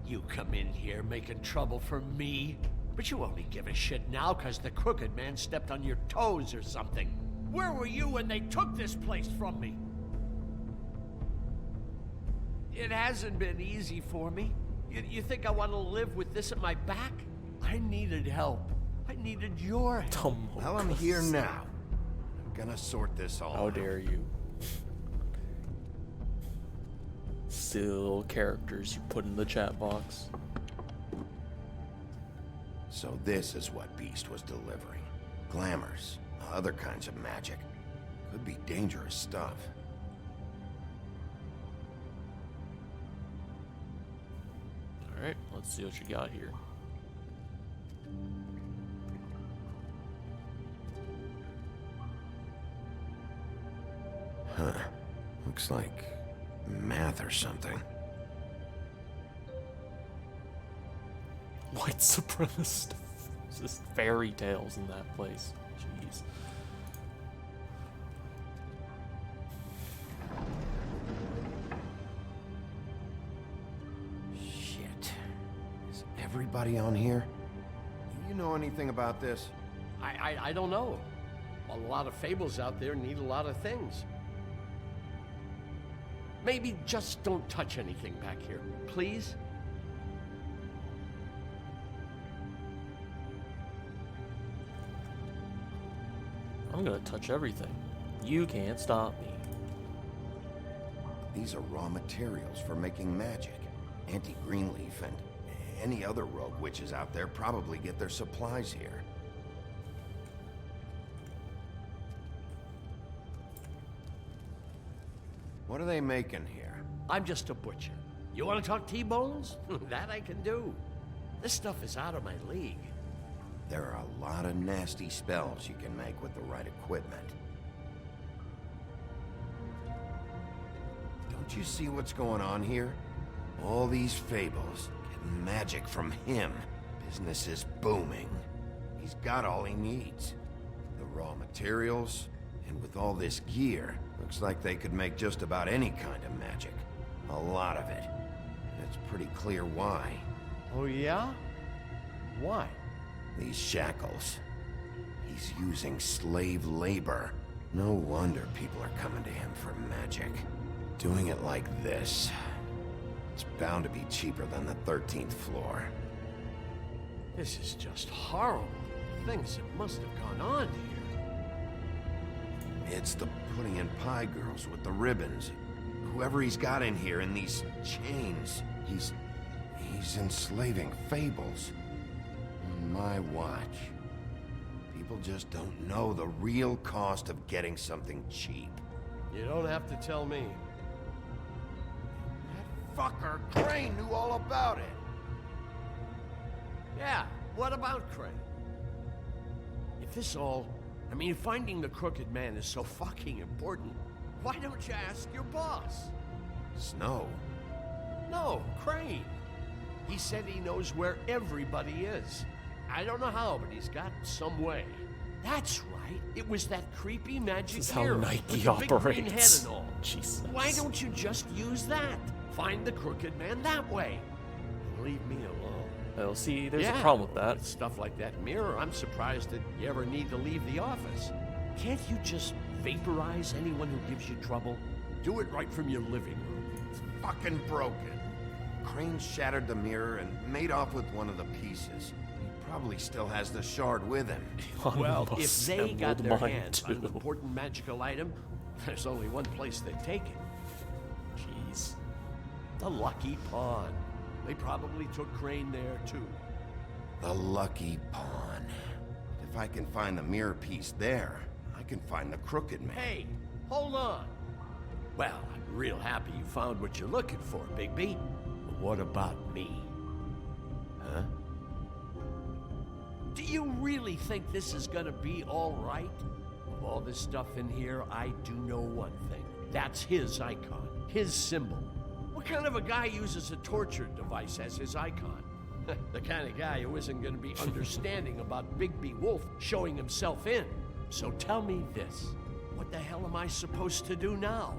You come in here making trouble for me, but you only give a shit now because the Crooked Man stepped on your toes or something. Where were you when they took this place from me? It hasn't been easy for me. You think I want to live with this at my back? I needed help. I needed your help. Well, I'm here now. I'm gonna sort this all How out. dare you? Silly little characters you put in the chat box. So this is what Beast was delivering. Glamours, other kinds of magic. Could be dangerous stuff. Alright, let's see what you got here. Huh. Looks like math or something. White supremacist. It's just fairy tales in that place. Jeez. Shit. Is everybody on here? Do you know anything about this? I don't know. A lot of fables out there need a lot of things. Maybe just don't touch anything back here, please? I'm gonna touch everything. You can't stop me. These are raw materials for making magic. Auntie Greenleaf and any other rogue witches out there probably get their supplies here. What are they making here? I'm just a butcher. You want to talk T-bones? That I can do. This stuff is out of my league. There are a lot of nasty spells you can make with the right equipment. Don't you see what's going on here? All these fables, getting magic from him. Business is booming. He's got all he needs. The raw materials, and with all this gear, looks like they could make just about any kind of magic. A lot of it. And it's pretty clear why. Oh yeah? Why? These shackles. He's using slave labor. No wonder people are coming to him for magic. Doing it like this. It's bound to be cheaper than the 13th floor. This is just horrible. Things that must have gone on here. It's the pudding and pie girls with the ribbons. Whoever he's got in here in these chains. He's enslaving fables. On my watch. People just don't know the real cost of getting something cheap. You don't have to tell me. Fucker, Crane knew all about it. Yeah, what about Crane? If this all... I mean, finding the Crooked Man is so fucking important, why don't you ask your boss? Snow? No, Crane. He said he knows where everybody is. I don't know how, but he's got some way. That's right. It was that creepy magic This is how mirror Nike with the big green head operates. and all. Jesus. Why don't you just use that? Find the Crooked Man that way. Leave me alone. Well, see, there's a problem with that. With stuff like that mirror, I'm surprised that you ever need to leave the office. Can't you just vaporize anyone who gives you trouble? Do it right from your living room. It's fucking broken. Crane shattered the mirror and made off with one of the pieces. He probably still has the shard with him. Well, if they got their mine hands on an too. important magical item, there's only one place they'd take it. Jeez. The Lucky Pawn. They probably took Crane there, too. The Lucky Pawn. If I can find the mirror piece there, I can find the Crooked Man. Hey, hold on. Well, I'm real happy you found what you're looking for, Bigby. But what about me? Huh? Do you really think this is gonna be all right? Of all this stuff in here, I do know one thing. That's his icon, his symbol. What kind of a guy uses a torture device as his icon? The kind of guy who isn't going to be understanding about Bigby Wolf showing himself in. So tell me this. What the hell am I supposed to do now?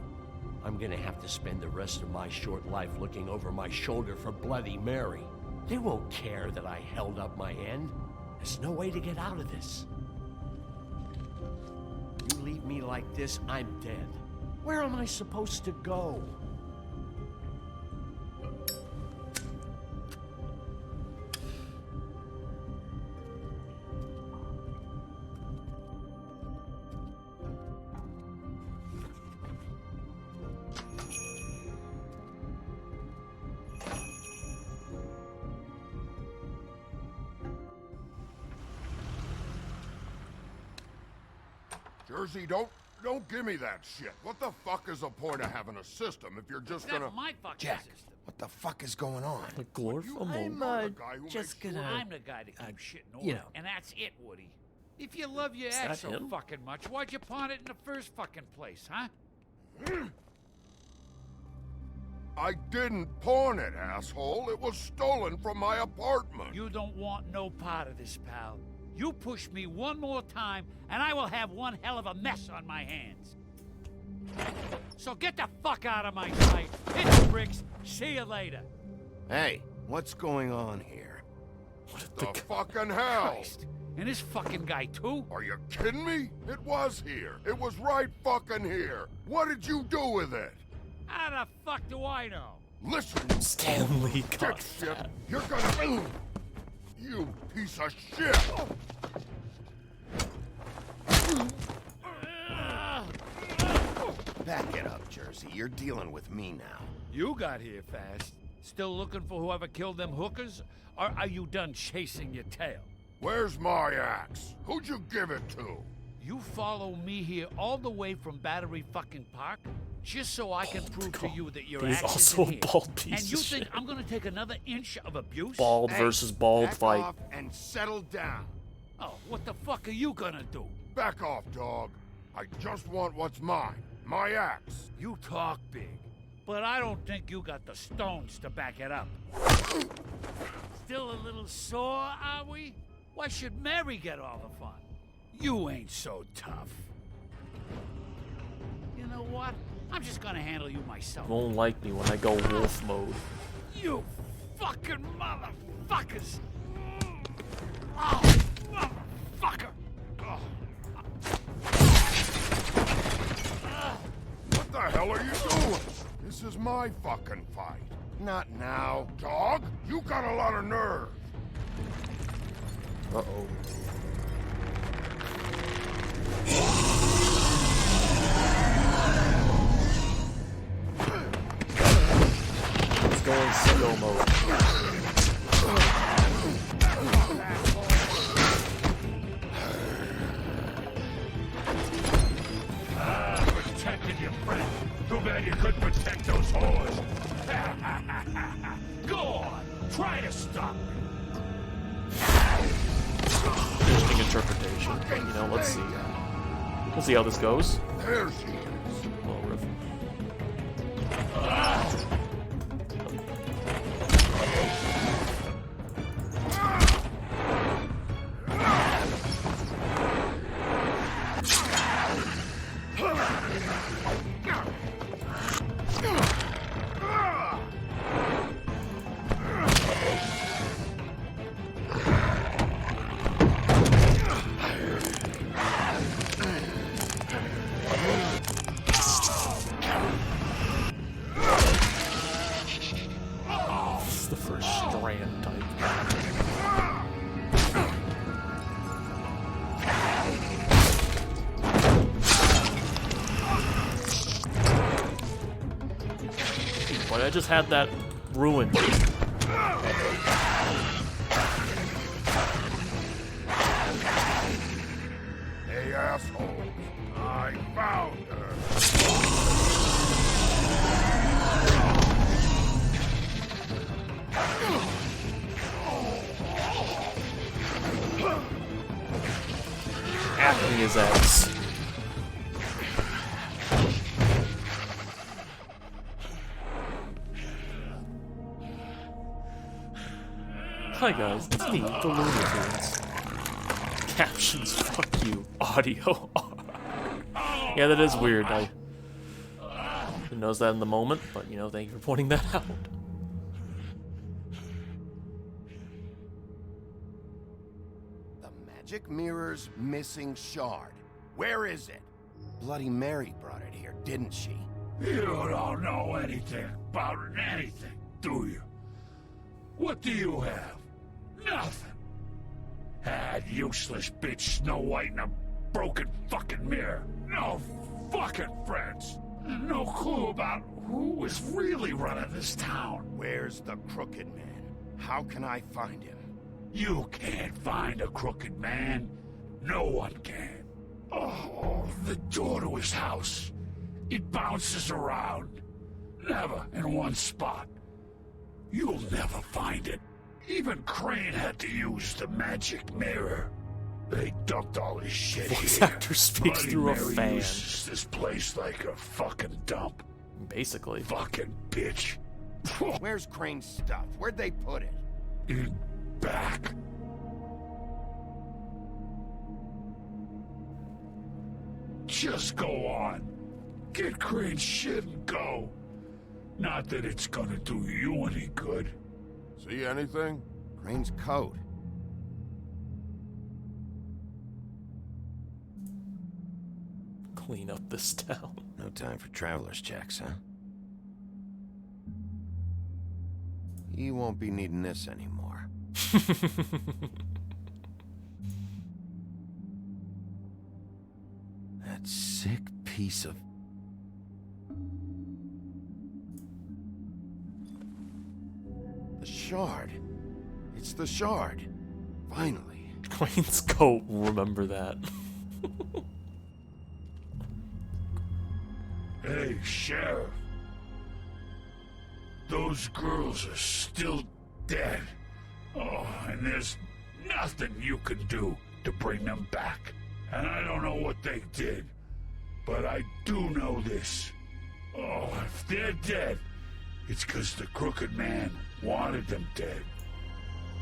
I'm going to have to spend the rest of my short life looking over my shoulder for Bloody Mary. They won't care that I held up my end. There's no way to get out of this. You leave me like this, I'm dead. Where am I supposed to go? Jersey, don't give me that shit. What the fuck is the point of having a system if you're just gonna... That's my fucking Jack, system. what the fuck is going on? Like glorify I'm just gonna. I'm the guy that keeps shit in order. you know. And that's it, Woody. If you love your Is ex that so him? fucking much, why'd you pawn it in the first fucking place, huh? I didn't pawn it, asshole. It was stolen from my apartment. You don't want no part of this, pal. You push me one more time, and I will have one hell of a mess on my hands. So get the fuck out of my sight. Hit the bricks. See you later. Hey, what's going on here? What the fucking hell? Christ. And this fucking guy, too? Are you kidding me? It was here. It was right fucking here. What did you do with it? How the fuck do I know? Listen, you Stanley got dipshit. that. You're gonna... You piece of shit! Back it up, Jersey. You're dealing with me now. You got here fast. Still looking for whoever killed them hookers? Or are you done chasing your tail? Where's my axe? Who'd you give it to? You follow me here all the way from Battery fucking Park just so I can prove to you that your He's axe also isn't a here. bald piece And you of think shit. I'm gonna take another inch of abuse? Bald versus bald back fight. off and settle down. Oh, what the fuck are you gonna do? Back off, dog. I just want what's mine. My axe. You talk big, but I don't think you got the stones to back it up. Still a little sore, are we? Why should Mary get all the fun? You ain't so tough. You know what? I'm just gonna handle you myself. Won't like me when I go wolf mode. You fucking motherfuckers! Oh, motherfucker! Oh. What the hell are you doing? This is my fucking fight. Not now. Dog, you got a lot of nerve. Uh-oh. Let's go in slow mode. Protected your friend. Too bad you couldn't protect those whores. Go on, try to stop me. Interesting interpretation. But, you know, let's see. We'll see how this goes. There she is. Little riff. This is the first strand type. But I just had that ruined. Hey, asshole. I found her. Acting his ass. Hi guys, it's me, the Looney Tunes. Captions, fuck you. Audio. Yeah, that is weird. Who knows that in the moment, but you know, thank you for pointing that out. The magic mirror's missing shard. Where is it? Bloody Mary brought it here, didn't she? You don't know anything about anything, do you? What do you have? Nothing. That useless bitch Snow White in a broken fucking mirror. No fucking friends. No clue about who was really running this town. Where's the Crooked Man? How can I find him? You can't find a crooked man. No one can. Oh, his house. It bounces around, never in one spot. You'll never find it. Even Crane had to use the magic mirror. They dumped all his shit Voice here. actor speaks Bloody through a Mary fan. uses this place like a fucking dump. Basically. Fucking bitch. Where's Crane's stuff? Where'd they put it? In back. Just go on. Get Crane's shit and go. Not that it's gonna do you any good. See anything? Crane's coat. Clean up this town. No time for traveler's checks, huh? You won't be needing this anymore. That sick piece of... The shard. It's the shard. Finally. Crane's coat will remember that. Hey, Sheriff. Those girls are still dead. Oh, and there's nothing you can do to bring them back. And I don't know what they did, but I do know this. Oh, if they're dead, it's 'cause the Crooked Man wanted them dead.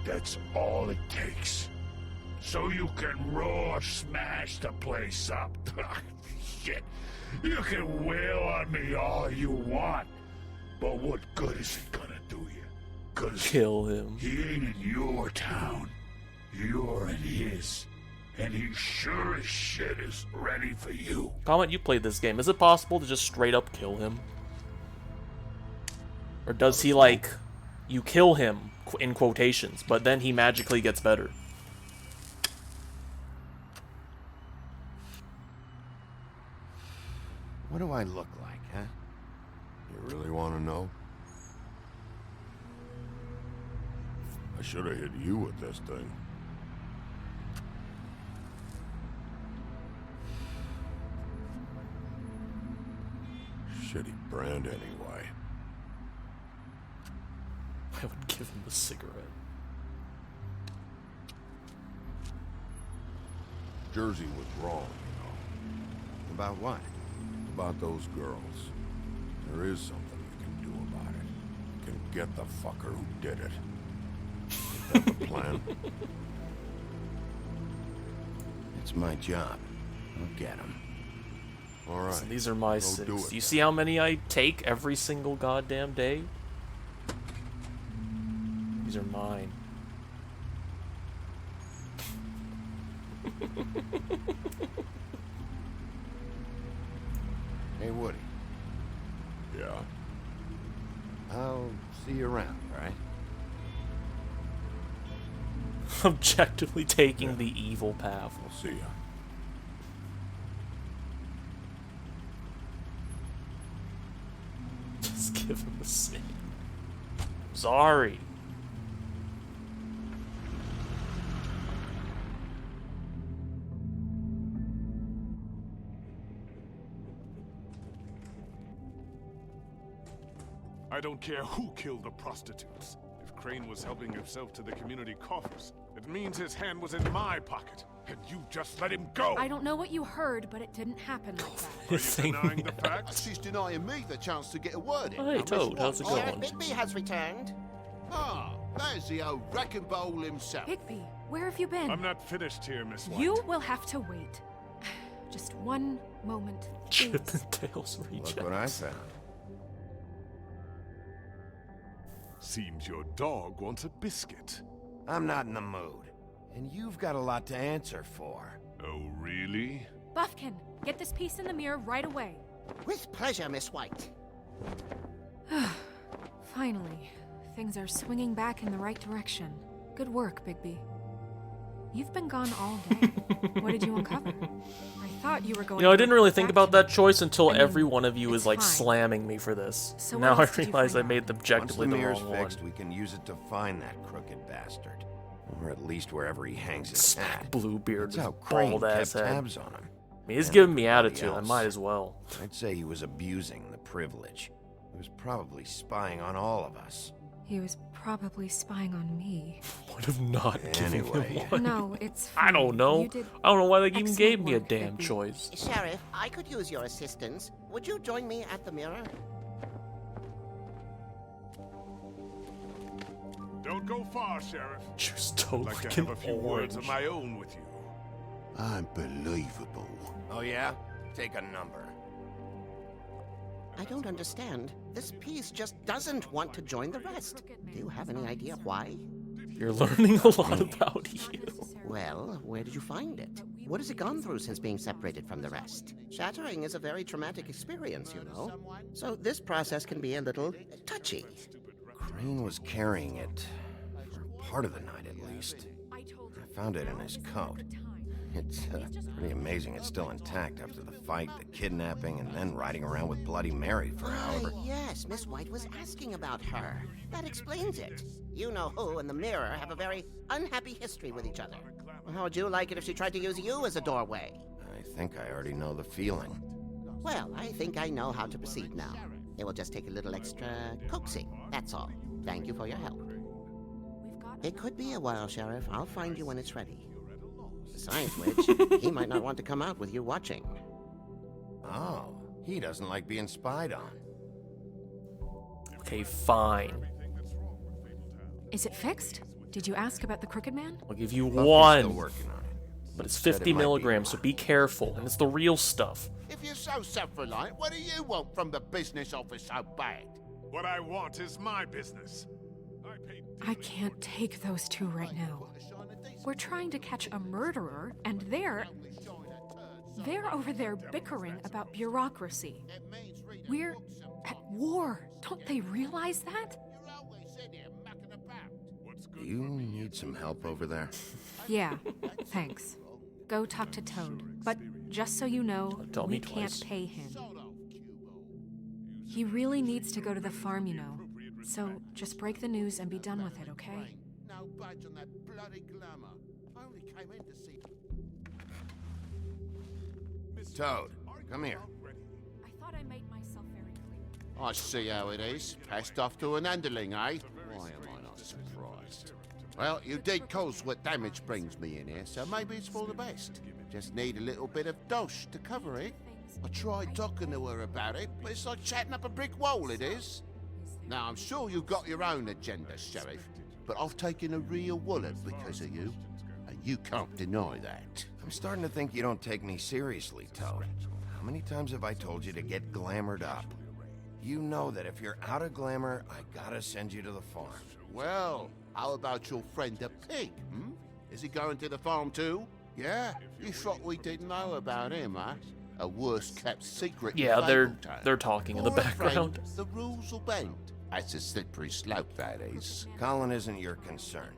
That's all it takes. So you can raw smash the place up. Shit. You can wail on me all you want, but what good is it gonna do you? 'Cause kill him. He ain't in your town. You're in his. And he sure as shit is ready for you. Comment, you played this game. Is it possible to just straight up kill him? Or does he, like, you kill him, in quotations, but then he magically gets better? What do I look like, huh? You really want to know? I should have hit you with this thing. Shitty brand anyway. I would give him a cigarette. Jersey was wrong, you know. About what? About those girls. There is something you can do about it. You can get the fucker who did it. Is that the plan? It's my job. I'll get him. All right. Listen, these are my Go six. do it You see how many I take every single goddamn day? These are mine. Hey, Woody. Yeah. I'll see you around, all right? Objectively taking the evil path. I'll see ya. Just give him a cig. Sorry. I don't care who killed the prostitutes. If Crane was helping himself to the community coffers, it means his hand was in my pocket, and you just let him go! I don't know what you heard, but it didn't happen like that. Are you denying the facts? She's denying me the chance to get a word in. Hey, Now, Miss Toad, how's it Watson- going? Bigby has returned. Ah, there's the old wrecking bowl himself. Bigby, where have you been? I'm not finished here, Miss White. You will have to wait. Just one moment, Chip please. and Dale's rejects. Look what I found. Seems your dog wants a biscuit. I'm not in the mood. And you've got a lot to answer for. Oh, really? Buffkin, get this piece in the mirror right away. With pleasure, Miss White. Finally, things are swinging back in the right direction. Good work, Bigby. You've been gone all day. What did you uncover? I thought you were going. You know, I didn't really think back about to- that choice until I mean, every one of you is it's like fine. slamming me for this. So now what I else did you realize I find made the Once the objectively the mirror's wrong fixed, one. we can use it to find that crooked bastard. Or at least wherever he hangs his hat. Bluebeard, That's how with Crane bald kept ass head. tabs on him. I mean, he's and giving me everybody attitude. I else. might as well. I'd say he was abusing the privilege. He was probably spying on all of us. He was probably spying on me. Would have not given him Anyway. one. No, it's I fine. don't know. You did I don't know why they even excellent gave me a work, damn Bigby. choice. Sheriff, I could use your assistance. Would you join me at the mirror? Don't go far, Sheriff. Just Toad I'd like to looking have a few words of orange. my own with you. Unbelievable. Oh yeah? Take a number. I don't understand. This piece just doesn't want to join the rest. Do you have any idea why? You're learning a lot about you. Well, where did you find it? What has it gone through since being separated from the rest? Shattering is a very traumatic experience, you know. So this process can be a little touchy. Crane was carrying it for part of the night at least. I found it in his coat. It's pretty amazing it's still intact after the fight, the kidnapping, and then riding around with Bloody Mary for however... Yes, Miss White was asking about her. That explains it. You know who and the mirror have a very unhappy history with each other. How would you like it if she tried to use you as a doorway? I think I already know the feeling. Well, I think I know how to proceed now. It will just take a little extra coaxing, that's all. Thank you for your help. It could be a while, Sheriff. I'll find you when it's ready. Besides which, he might not want to come out with you watching. Oh, he doesn't like being spied on. Okay, fine. Is it fixed? Did you ask about the Crooked Man? I'll give you Buffy's one. still working on it. But it's Said it 50 might be milligrams, so be careful. And it's the real stuff. If you're so self-reliant, what do you want from the business office so bad? What I want is my business. I can't take those two right now. We're trying to catch a murderer, and they're over there bickering about bureaucracy. We're at war. Don't they realize that? Do you need some help over there? Yeah, thanks. Go talk to Toad. But just so you know, Tell me we can't twice. pay him. He really needs to go to the farm, you know. So just break the news and be done with it, okay? No budge on that bloody glamour. I only came in to see... Toad, come here. I thought I made myself very clear. I see how it is. Passed off to an underling, eh? Why am I not surprised? Well, you did cause what damage brings me in here, so maybe it's for the best. Just need a little bit of dosh to cover it. I tried talking to her about it, but it's like chatting up a brick wall, it is. Now, I'm sure you've got your own agenda, Sheriff, but I've taken a real wallet because of you, and you can't deny that. I'm starting to think you don't take me seriously, Toad. How many times have I told you to get glamored up? You know that if you're out of glamour, I gotta send you to the farm. Well, how about your friend the pig, hmm? Is he going to the farm too? Yeah? You thought we didn't know about him, huh? A worst-kept secret. Yeah, in they're Fabletown. talking in the Poor friend, background. the rules will bend. That's a slippery slope, that is. Colin isn't your concern.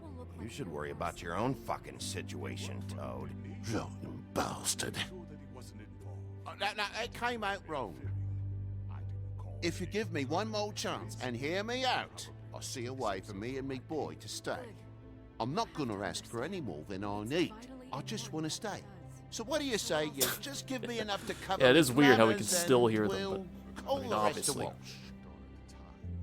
You should worry about your own fucking situation, Toad. Rotten bastard. No, it came out wrong. If you give me one more chance and hear me out, I'll see a way for me and me boy to stay. I'm not gonna ask for any more than I need. I just want to stay. So what do you say? You just give me enough to cover. Yeah, it is the weird how we can glamours still and hear them, we'll but call I mean, the rest a obviously. wash.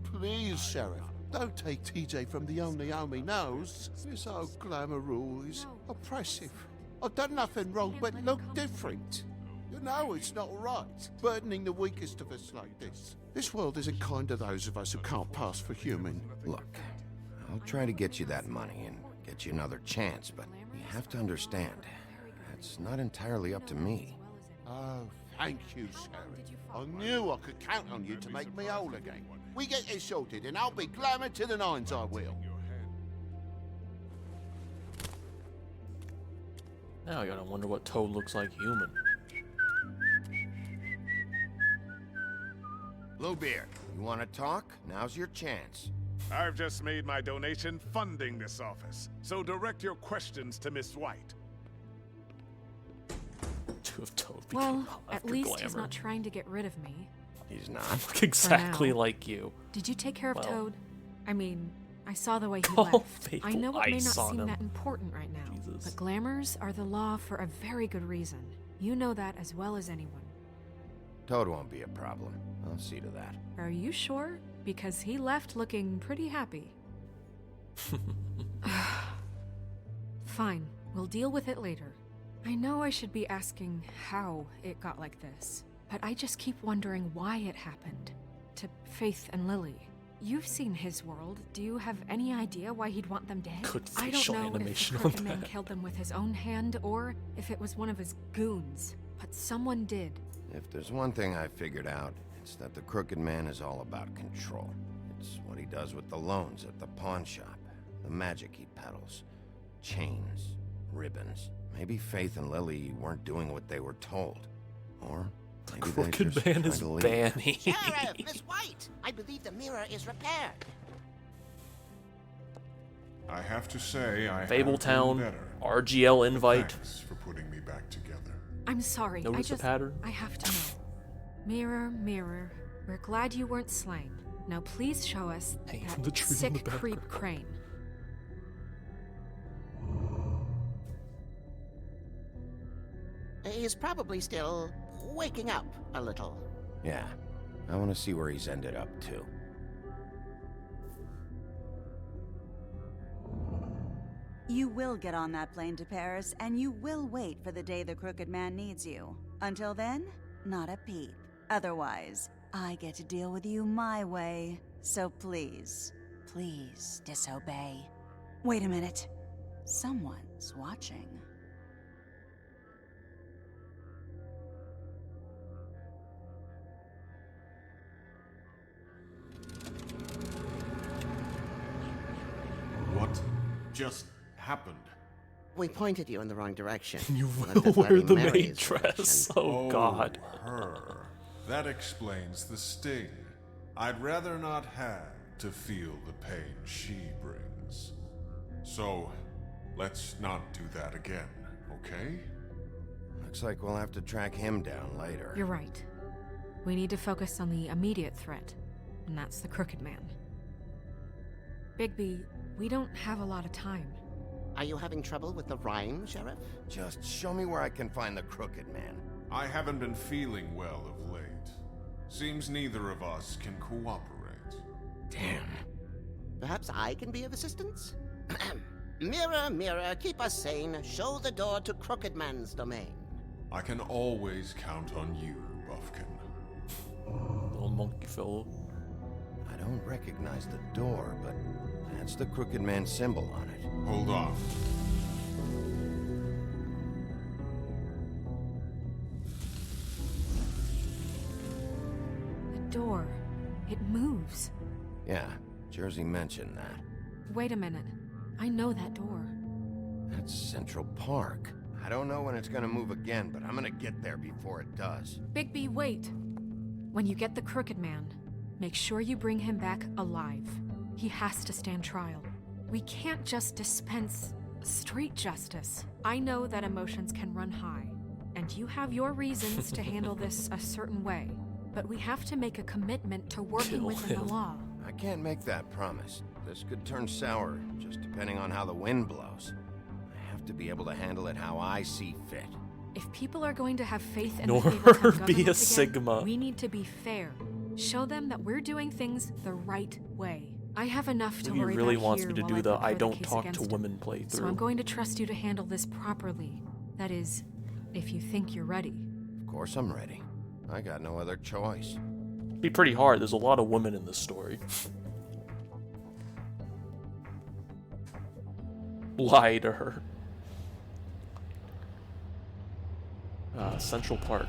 Please, Sheriff, don't take TJ from the only home he knows. This old glamour rule is oppressive. I've done nothing wrong but look different. You know it's not right, burdening the weakest of us like this. This world isn't kind to those of us who can't pass for human. Look, I'll try to get you that money and get you another chance, but you have to understand, it's not entirely up to me. Oh, thank you, Sheriff. I knew I could count on you to make me whole again. We get this sorted and I'll be glamour to the nines, I will. Now I gotta wonder what Toad looks like human. Bluebeard, you want to talk? Now's your chance. I've just made my donation funding this office, so direct your questions to Miss White. To have Toad Well, become at after least glamour. he's not trying to get rid of me. He's not. Look exactly now. like you. Did you take care of Well. Toad? I mean, I saw the way he Oh, left. I faithful know it may not ice on seem him. that important right now, Jesus. but glamours are the law for a very good reason. You know that as well as anyone. Toad won't be a problem. I'll see to that. Are you sure? Because he left looking pretty happy. Fine, we'll deal with it later. I know I should be asking how it got like this, but I just keep wondering why it happened. To Faith and Lily. You've seen his world. Do you have any idea why he'd want them dead? Good I don't facial know animation if the on Crooked Man that. killed them with his own hand or if it was one of his goons, but someone did. If there's one thing I figured out, it's that the Crooked Man is all about control. It's what he does with the loans at the pawn shop, the magic he peddles, chains, ribbons. Maybe Faith and Lily weren't doing what they were told. Or maybe they Crooked just Man tried is to leave. Banny. Sheriff, Miss White, I believe the mirror is repaired. I have to say, I Fabletown, have been better. RGL invite. Thanks for putting me back together. I'm sorry. Notice the pattern? I have to know. Mirror, mirror, we're glad you weren't slain. Now please show us Hanging from the that tree in the sick creep Crane. He's probably still waking up a little. Yeah, I want to see where he's ended up, too. You will get on that plane to Paris, and you will wait for the day the Crooked Man needs you. Until then, not a peep. Otherwise, I get to deal with you my way. So please, please disobey. Wait a minute. Someone's watching. What just happened? We pointed you in the wrong direction. You Looked will at wear Bloody the Mary's maid dress. direction. Oh, God. Her. That explains the sting. I'd rather not have to feel the pain she brings. So, let's not do that again, okay? Looks like we'll have to track him down later. You're right. We need to focus on the immediate threat, and that's the Crooked Man. Bigby, we don't have a lot of time. Are you having trouble with the rhyme, Sheriff? Just show me where I can find the Crooked Man. I haven't been feeling well of late. Seems neither of us can cooperate. Damn. Perhaps I can be of assistance? Mirror, mirror, keep us sane. Show the door to Crooked Man's domain. I can always count on you, Buffkin. Little monkey fellow. I don't recognize the door, but that's the Crooked Man symbol on it. Hold on. The door. It moves. Yeah, Jersey mentioned that. Wait a minute. I know that door. That's Central Park. I don't know when it's gonna move again, but I'm gonna get there before it does. Bigby, wait. When you get the Crooked Man, make sure you bring him back alive. He has to stand trial. We can't just dispense street justice. I know that emotions can run high, and you have your reasons to handle this a certain way, but we have to make a commitment to working Kill within him. the law. I can't make that promise. This could turn sour, just depending on how the wind blows. I have to be able to handle it how I see fit. If people are going to have faith in Nor the Fabletown be a government again, Sigma. we need to be fair. Show them that we're doing things the right way. I have enough to He worry really about wants here me to while do I the prepare I don't case talk to against him. women playthrough. So I'm going to trust you to handle this properly. That is, if you think you're ready. Of course I'm ready. I got no other choice. Be pretty hard. There's a lot of women in this story. Lie to her. Central Park.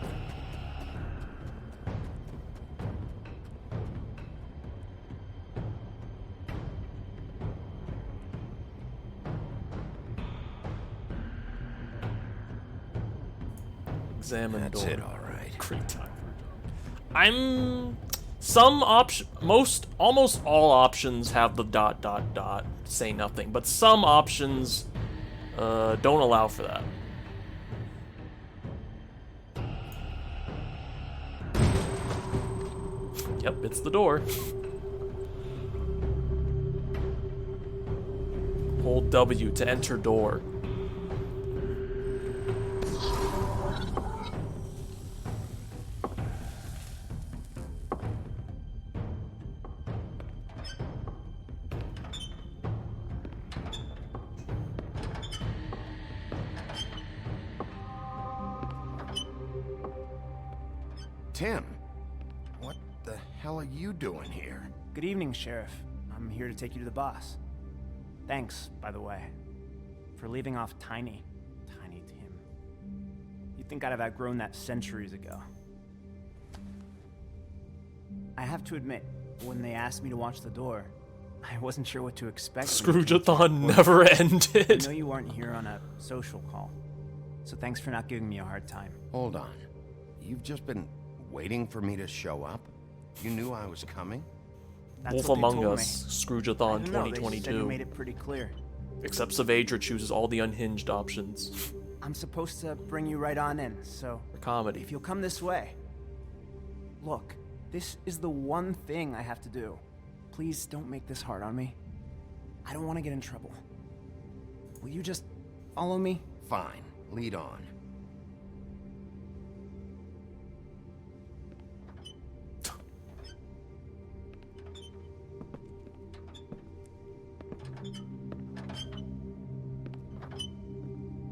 Examine That's door. it, all right. Great time. I'm some option. Almost all options have the ... say nothing, but some options don't allow for that. Yep, it's the door. Hold W to enter door. Tim, what the hell are you doing here? Good evening, Sheriff. I'm here to take you to the boss. Thanks, by the way, for leaving off Tiny Tim. You'd think I'd have outgrown that centuries ago. I have to admit, when they asked me to watch the door, I wasn't sure what to expect. Scrooge-a-thon never ended. I know you weren't here on a social call, so thanks for not giving me a hard time. Hold on. You've just been waiting for me to show up? You knew I was coming? Wolf Among Us, Scrooge-a-thon They said you 2022. made it pretty clear. Except Savadra chooses all the unhinged options. I'm supposed to bring you right on in, so... For comedy. If you'll come this way. Look, this is the one thing I have to do. Please don't make this hard on me. I don't want to get in trouble. Will you just follow me? Fine. Lead on.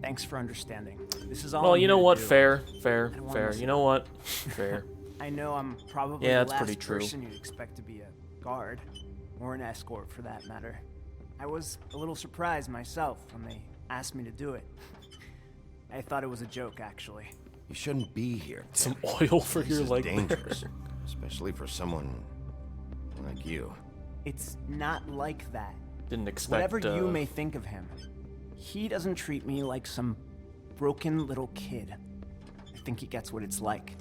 Thanks for understanding. This is all. Well, I'm you know here to what? do. Fair. I don't wanna mess You it know up. what? Fair. I know I'm probably Yeah, the that's last pretty true. person you'd expect to be a guard, or an escort for that matter. I was a little surprised myself when they asked me to do it. I thought it was a joke, actually. You shouldn't be here. Some oil for This your is leg there. dangerous, especially for someone like you. It's not like that. Didn't expect. Whatever you may think of him, he doesn't treat me like some broken little kid. I think he gets what it's like.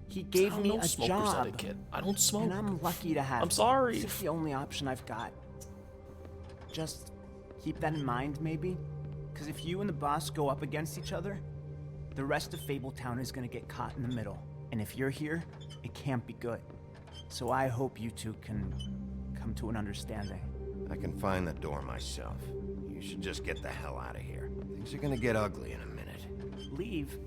He gave I don't me know a smoker's job. etiquette. I don't smoke. And I'm lucky to have I'm it. sorry. This is the only option I've got. Just keep that in mind, maybe? Because if you and the boss go up against each other, the rest of Fabletown is going to get caught in the middle. And if you're here, it can't be good. So I hope you two can come to an understanding. I can find the door myself. You should just get the hell out of here. Things are gonna get ugly in a minute. Leave?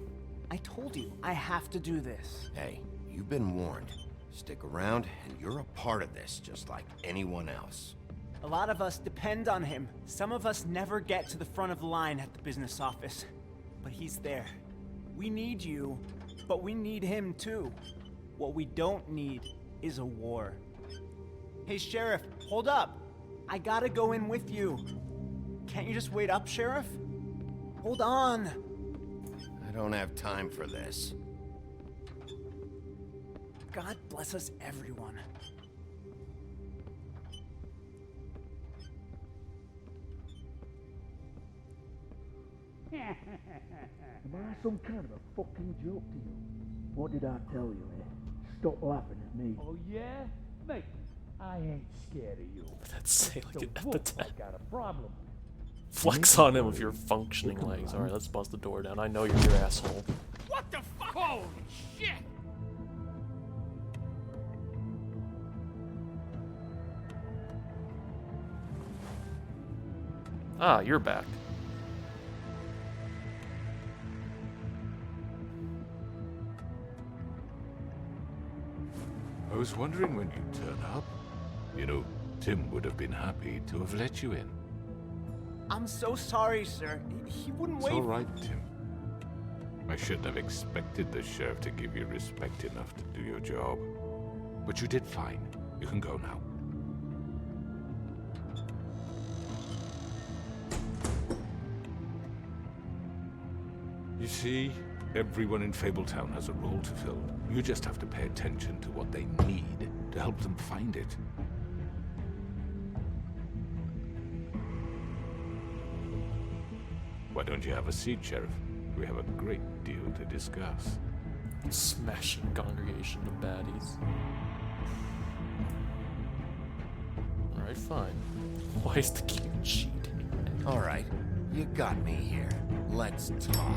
I told you, I have to do this. Hey, you've been warned. Stick around, and you're a part of this, just like anyone else. A lot of us depend on him. Some of us never get to the front of the line at the business office. But he's there. We need you, but we need him too. What we don't need is a war. Hey, Sheriff, hold up. I gotta go in with you. Can't you just wait up, Sheriff? Hold on. I don't have time for this. God bless us, everyone. Am I some kind of a fucking joke to you? What did I tell you, eh? Stop laughing at me. Oh, yeah? Mate, I ain't scared of you. That's say like an The wolf epithet. I got a problem. Flex on him with your functioning legs. Alright, let's bust the door down. I know you're your asshole. What the fuck? Holy shit! Ah, you're back. I was wondering when you'd turn up. You know, Tim would have been happy to have let you in. I'm so sorry, sir. He wouldn't It's wait. all right, Tim. I shouldn't have expected the sheriff to give you respect enough to do your job. But you did fine. You can go now. You see, everyone in Fabletown has a role to fill. You just have to pay attention to what they need to help them find it. Why don't you have a seat, Sheriff? We have a great deal to discuss. Smashing congregation of baddies. Alright, fine. Why is the key cheating? All right, you got me here. Let's talk.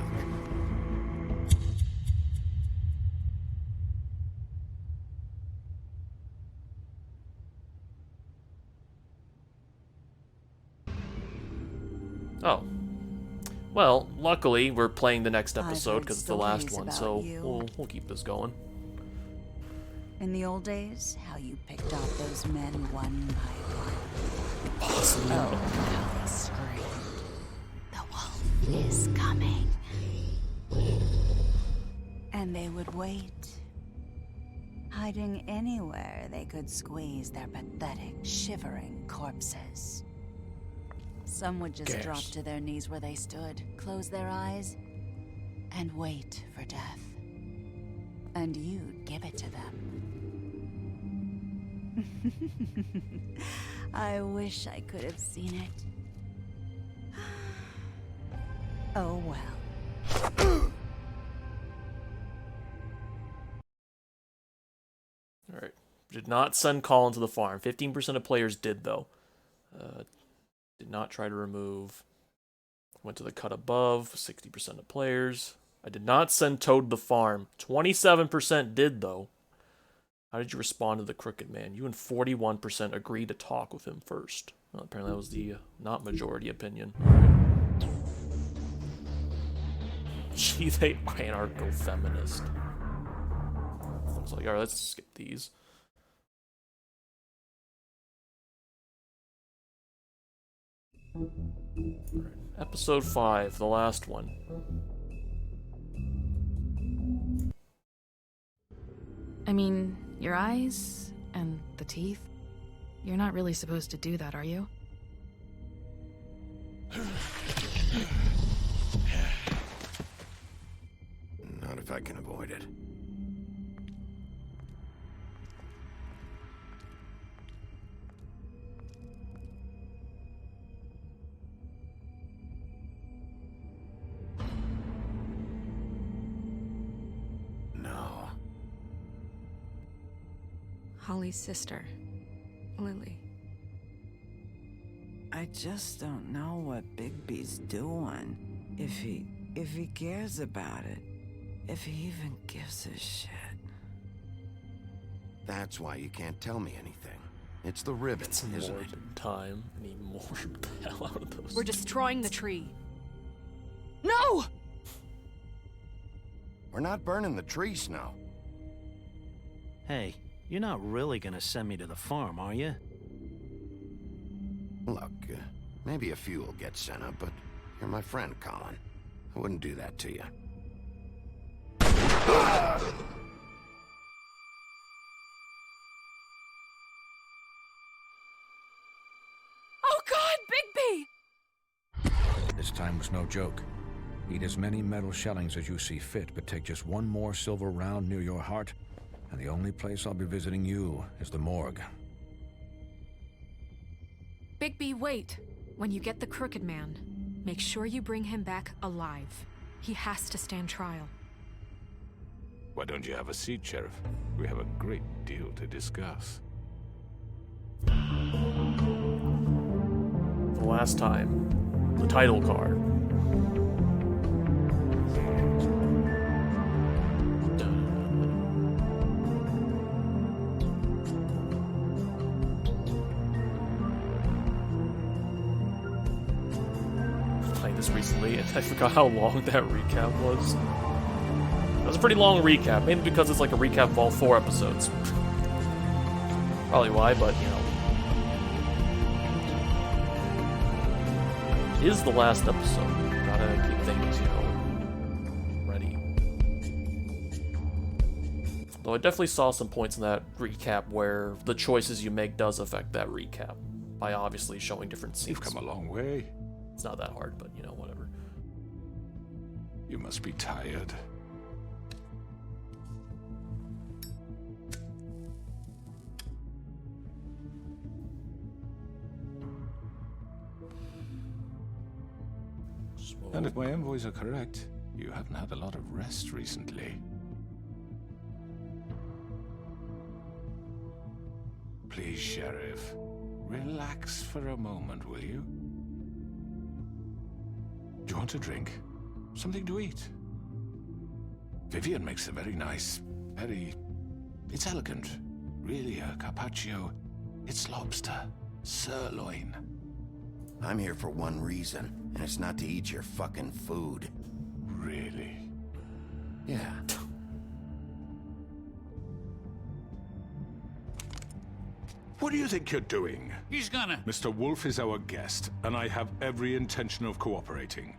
Oh. Well, luckily we're playing the next episode heard because it's the last stories one, about so you. we'll keep this going. In the old days, how you picked off those men one by one. Possibly. Oh, how they screamed. The wolf is coming. And they would wait hiding anywhere they could squeeze their pathetic, shivering corpses. Some would just drop to their knees where they stood, close their eyes, and wait for death. And you'd give it to them. I wish I could have seen it. Oh well. Alright. Did not send Colin to the farm. 15% of players did, though. Did not try to remove. Went to the cut above. 60% of players. I did not send Toad to the farm. 27% did, though. How did you respond to the Crooked Man? You and 41% agreed to talk with him first. Well, apparently that was the not majority opinion. She's a anarcho-feminist. I was like, alright, let's skip these. Alright, episode 5, the last one. I mean, your eyes and the teeth. You're not really supposed to do that, are you? Not if I can avoid it. No. Holly's sister, Lily. I just don't know what Bigby's doing. If he cares about it. If he even gives a shit. That's why you can't tell me anything. It's the ribbon, isn't more it? Time. I need more the hell out of those. We're destroying the tree. No! We're not burning the tree, Snow. Hey, you're not really gonna send me to the farm, are you? Look, maybe a few will get sent up, but you're my friend, Colin. I wouldn't do that to you. Oh God, Bigby! This time was no joke. Eat as many metal shellings as you see fit, but take just one more silver round near your heart, and the only place I'll be visiting you is the morgue. Bigby, wait. When you get the Crooked Man, make sure you bring him back alive. He has to stand trial. Why don't you have a seat, Sheriff? We have a great deal to discuss. The last time. The title card. Played this recently and I forgot how long that recap was. It was a pretty long recap, mainly because it's like a recap of all 4 episodes. Probably why, but you know. It is the last episode. Gotta keep things, you know, ready. Though I definitely saw some points in that recap where the choices you make does affect that recap. By obviously showing different scenes. You've come a long way. It's not that hard, but you know, whatever. You must be tired. And if my envoys are correct, you haven't had a lot of rest recently. Please, Sheriff, relax for a moment, will you? Do you want a drink? Something to eat? Vivian makes a very nice, it's elegant. Really, a carpaccio. It's lobster, sirloin. I'm here for one reason, and it's not to eat your fucking food. Really? Yeah. What do you think you're doing? He's gonna... Mr. Wolf is our guest, and I have every intention of cooperating.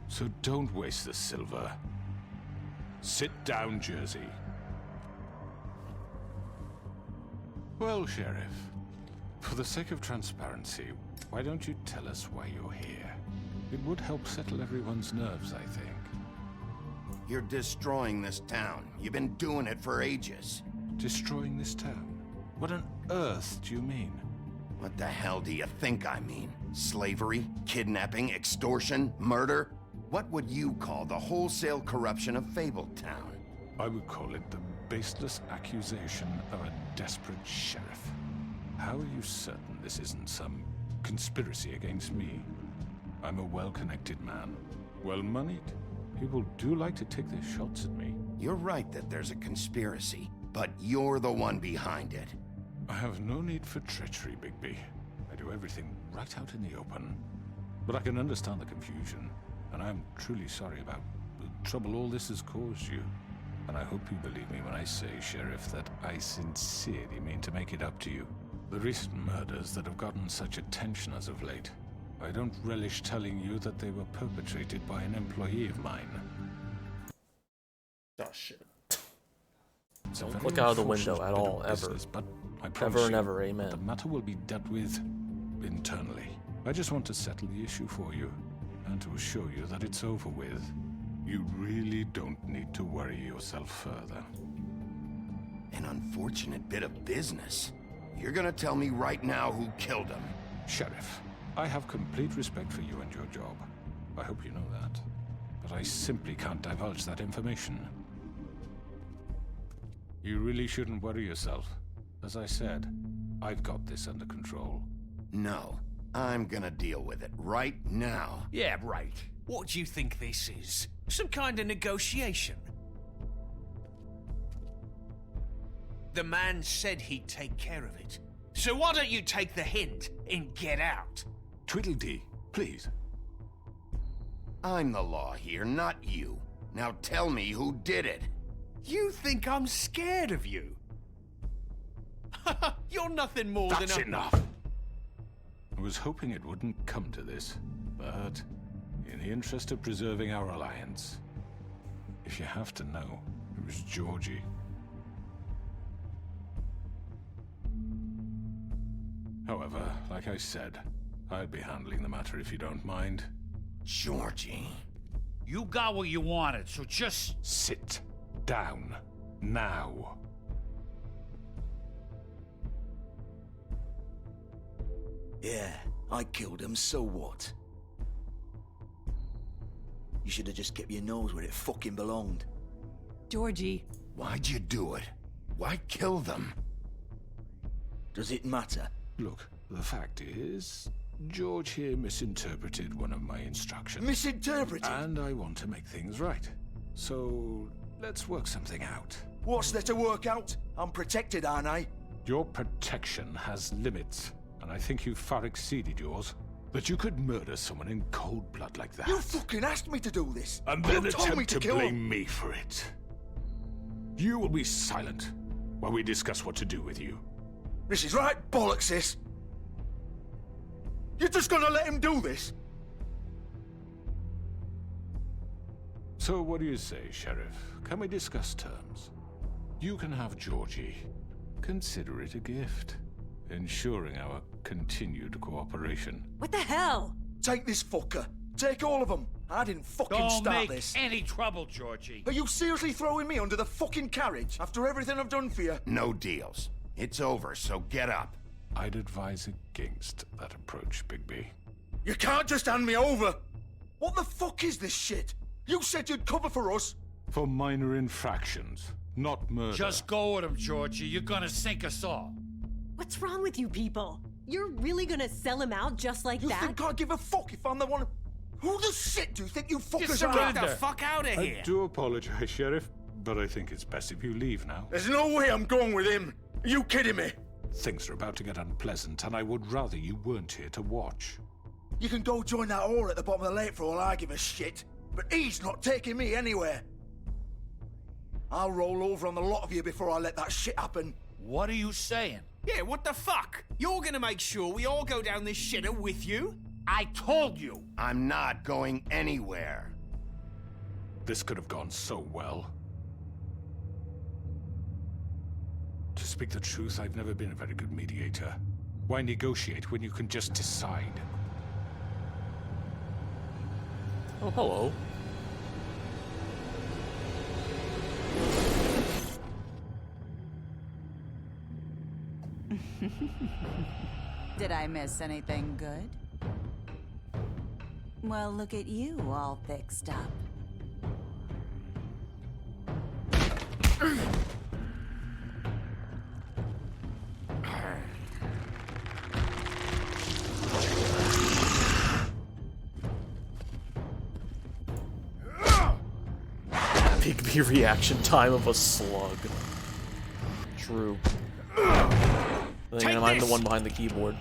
So don't waste the silver. Sit down, Jersey. Well, Sheriff, for the sake of transparency, why don't you tell us why you're here? It would help settle everyone's nerves, I think. You're destroying this town. You've been doing it for ages. Destroying this town? What on earth do you mean? What the hell do you think I mean? Slavery? Kidnapping? Extortion? Murder? What would you call the wholesale corruption of Fabletown? I would call it the baseless accusation of a desperate sheriff. How are you certain this isn't some conspiracy against me? I'm a well-connected man, well-moneyed. People do like to take their shots at me. You're right that there's a conspiracy, but you're the one behind it. I have no need for treachery, Bigby. I do everything right out in the open. But I can understand the confusion, and I am truly sorry about the trouble all this has caused you. And I hope you believe me when I say, Sheriff, that I sincerely mean to make it up to you. The recent murders that have gotten such attention as of late, I don't relish telling you that they were perpetrated by an employee of mine. Oh shit. Don't look out of the window at all, ever. But I Ever and ever, amen. The matter will be dealt with internally. I just want to settle the issue for you, and to assure you that it's over with. You really don't need to worry yourself further. An unfortunate bit of business. You're gonna tell me right now who killed him? Sheriff, I have complete respect for you and your job. I hope you know that. But I simply can't divulge that information. You really shouldn't worry yourself. As I said, I've got this under control. No, I'm gonna deal with it right now. Yeah, right. What do you think this is? Some kind of negotiation? The man said he'd take care of it. So why don't you take the hint and get out? Tweedledee, please. I'm the law here, not you. Now tell me who did it. You think I'm scared of you? You're nothing more than a... That's enough! I was hoping it wouldn't come to this, but in the interest of preserving our alliance, if you have to know, it was Georgie. However, like I said, I'll be handling the matter if you don't mind. Georgie. You got what you wanted, so just... Sit down. Now. Yeah, I killed him, so what? You should have just kept your nose where it fucking belonged. Georgie. Why'd you do it? Why kill them? Does it matter? Look, the fact is, George here misinterpreted one of my instructions. Misinterpreted? And I want to make things right. So, let's work something out. What's there to work out? I'm protected, aren't I? Your protection has limits, and I think you've far exceeded yours. That you could murder someone in cold blood like that. You fucking asked me to do this! And then you told me attempt to kill blame him. me for it. You will be silent while we discuss what to do with you. This is right bollocks, this! You're just gonna let him do this? So what do you say, Sheriff? Can we discuss terms? You can have Georgie. Consider it a gift, ensuring our continued cooperation. What the hell? Take this fucker. Take all of them. I didn't fucking Don't start make this. any trouble, Georgie. Are you seriously throwing me under the fucking carriage after everything I've done for you? No deals. It's over, so get up. I'd advise against that approach, Bigby. You can't just hand me over! What the fuck is this shit? You said you'd cover for us! For minor infractions, not murder. Just go with him, Georgie. You're gonna sink us all. What's wrong with you people? You're really gonna sell him out just like You that? think I give a fuck if I'm the one... Who the shit do you think you fuckers Get are? the fuck out of here! I do apologize, Sheriff, but I think it's best if you leave now. There's no way I'm going with him. Are you kidding me? Things are about to get unpleasant, and I would rather you weren't here to watch. You can go join that whore at the bottom of the lake for all I give a shit. But he's not taking me anywhere. I'll roll over on the lot of you before I let that shit happen. What are you saying? Yeah, what the fuck? You're gonna make sure we all go down this shitter with you? I told you! I'm not going anywhere. This could have gone so well. To speak the truth, I've never been a very good mediator. Why negotiate when you can just decide? Oh, hello. Did I miss anything good? Well, look at you, all fixed up. Bigby reaction time of a slug. True. Then I'm the one behind the keyboard.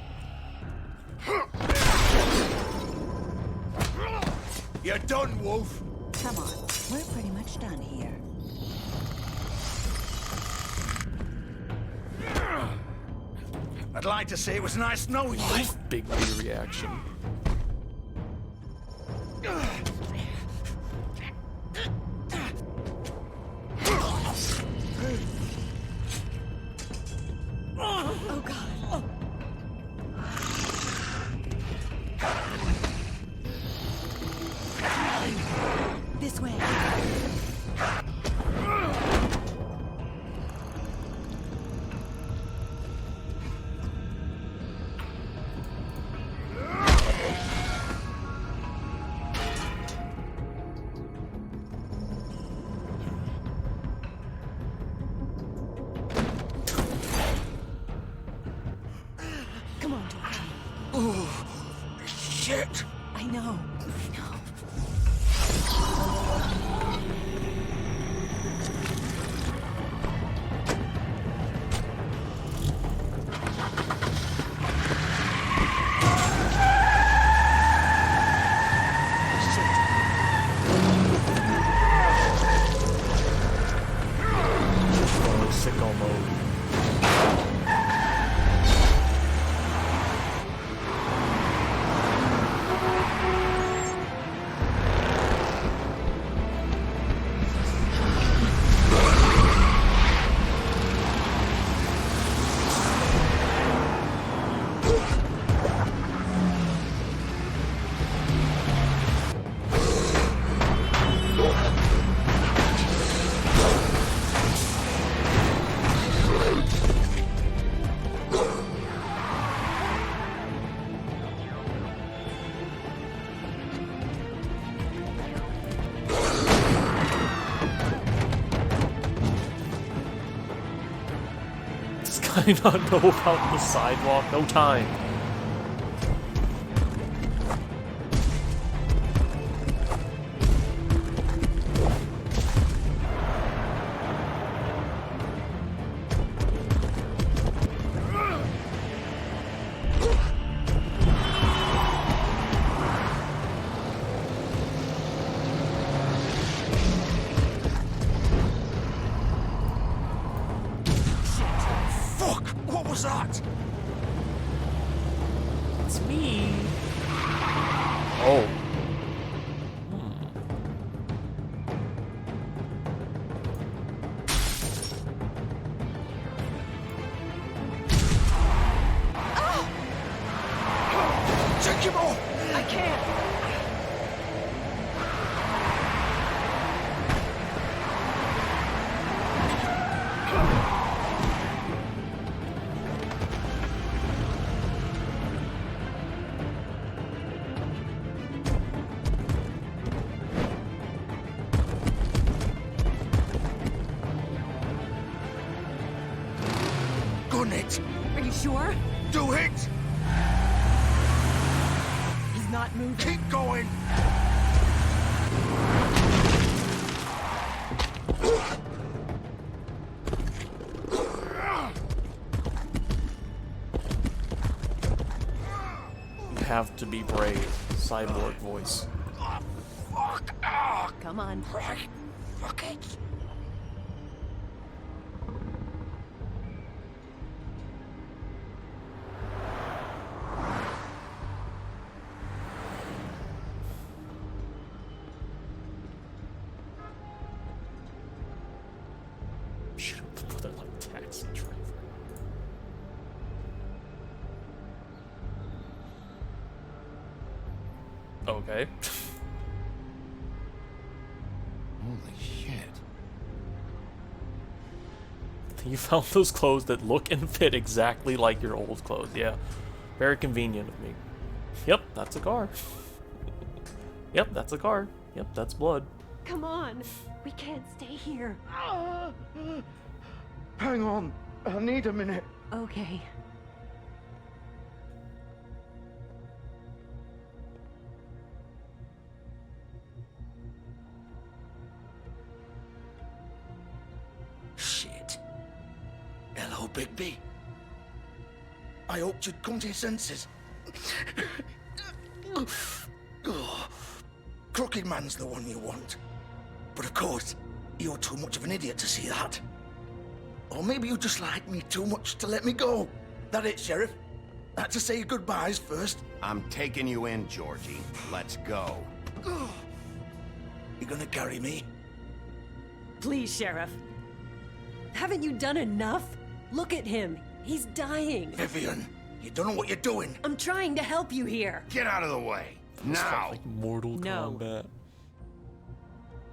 You're done, Wolf. Come on, we're pretty much done here. I'd like to say it was nice knowing you. Bigby reaction. Oh, God. Oh. This way. Come on, George. Oh, shit. I know. Sicko mode. Does guy not know about the sidewalk? No time. Fuck! What was that? It's me. Oh. Take him off! I can't. Gun it! Are you sure? Do it! He's not moving. Keep going! You have to be brave. Cyborg voice. Fuck! Come on. Right! Fuck it! Should have put it like taxi driver. Okay. Holy shit. You found those clothes that look and fit exactly like your old clothes. Yeah. Very convenient of me. Yep, that's a car. Yep, that's a car. Yep, that's blood. Come on. We can't stay here. Hang on. I need a minute. Okay. Shit. Hello, Bigby. I hoped you'd come to your senses. Oh, Crooked Man's the one you want. But of course, you're too much of an idiot to see that. Or maybe you just like me too much to let me go. That it, Sheriff? Had to say your goodbyes first. I'm taking you in, Georgie. Let's go. You gonna carry me? Please, Sheriff. Haven't you done enough? Look at him. He's dying. Vivian, you don't know what you're doing. I'm trying to help you here. Get out of the way. Now. Like Mortal No. Kombat.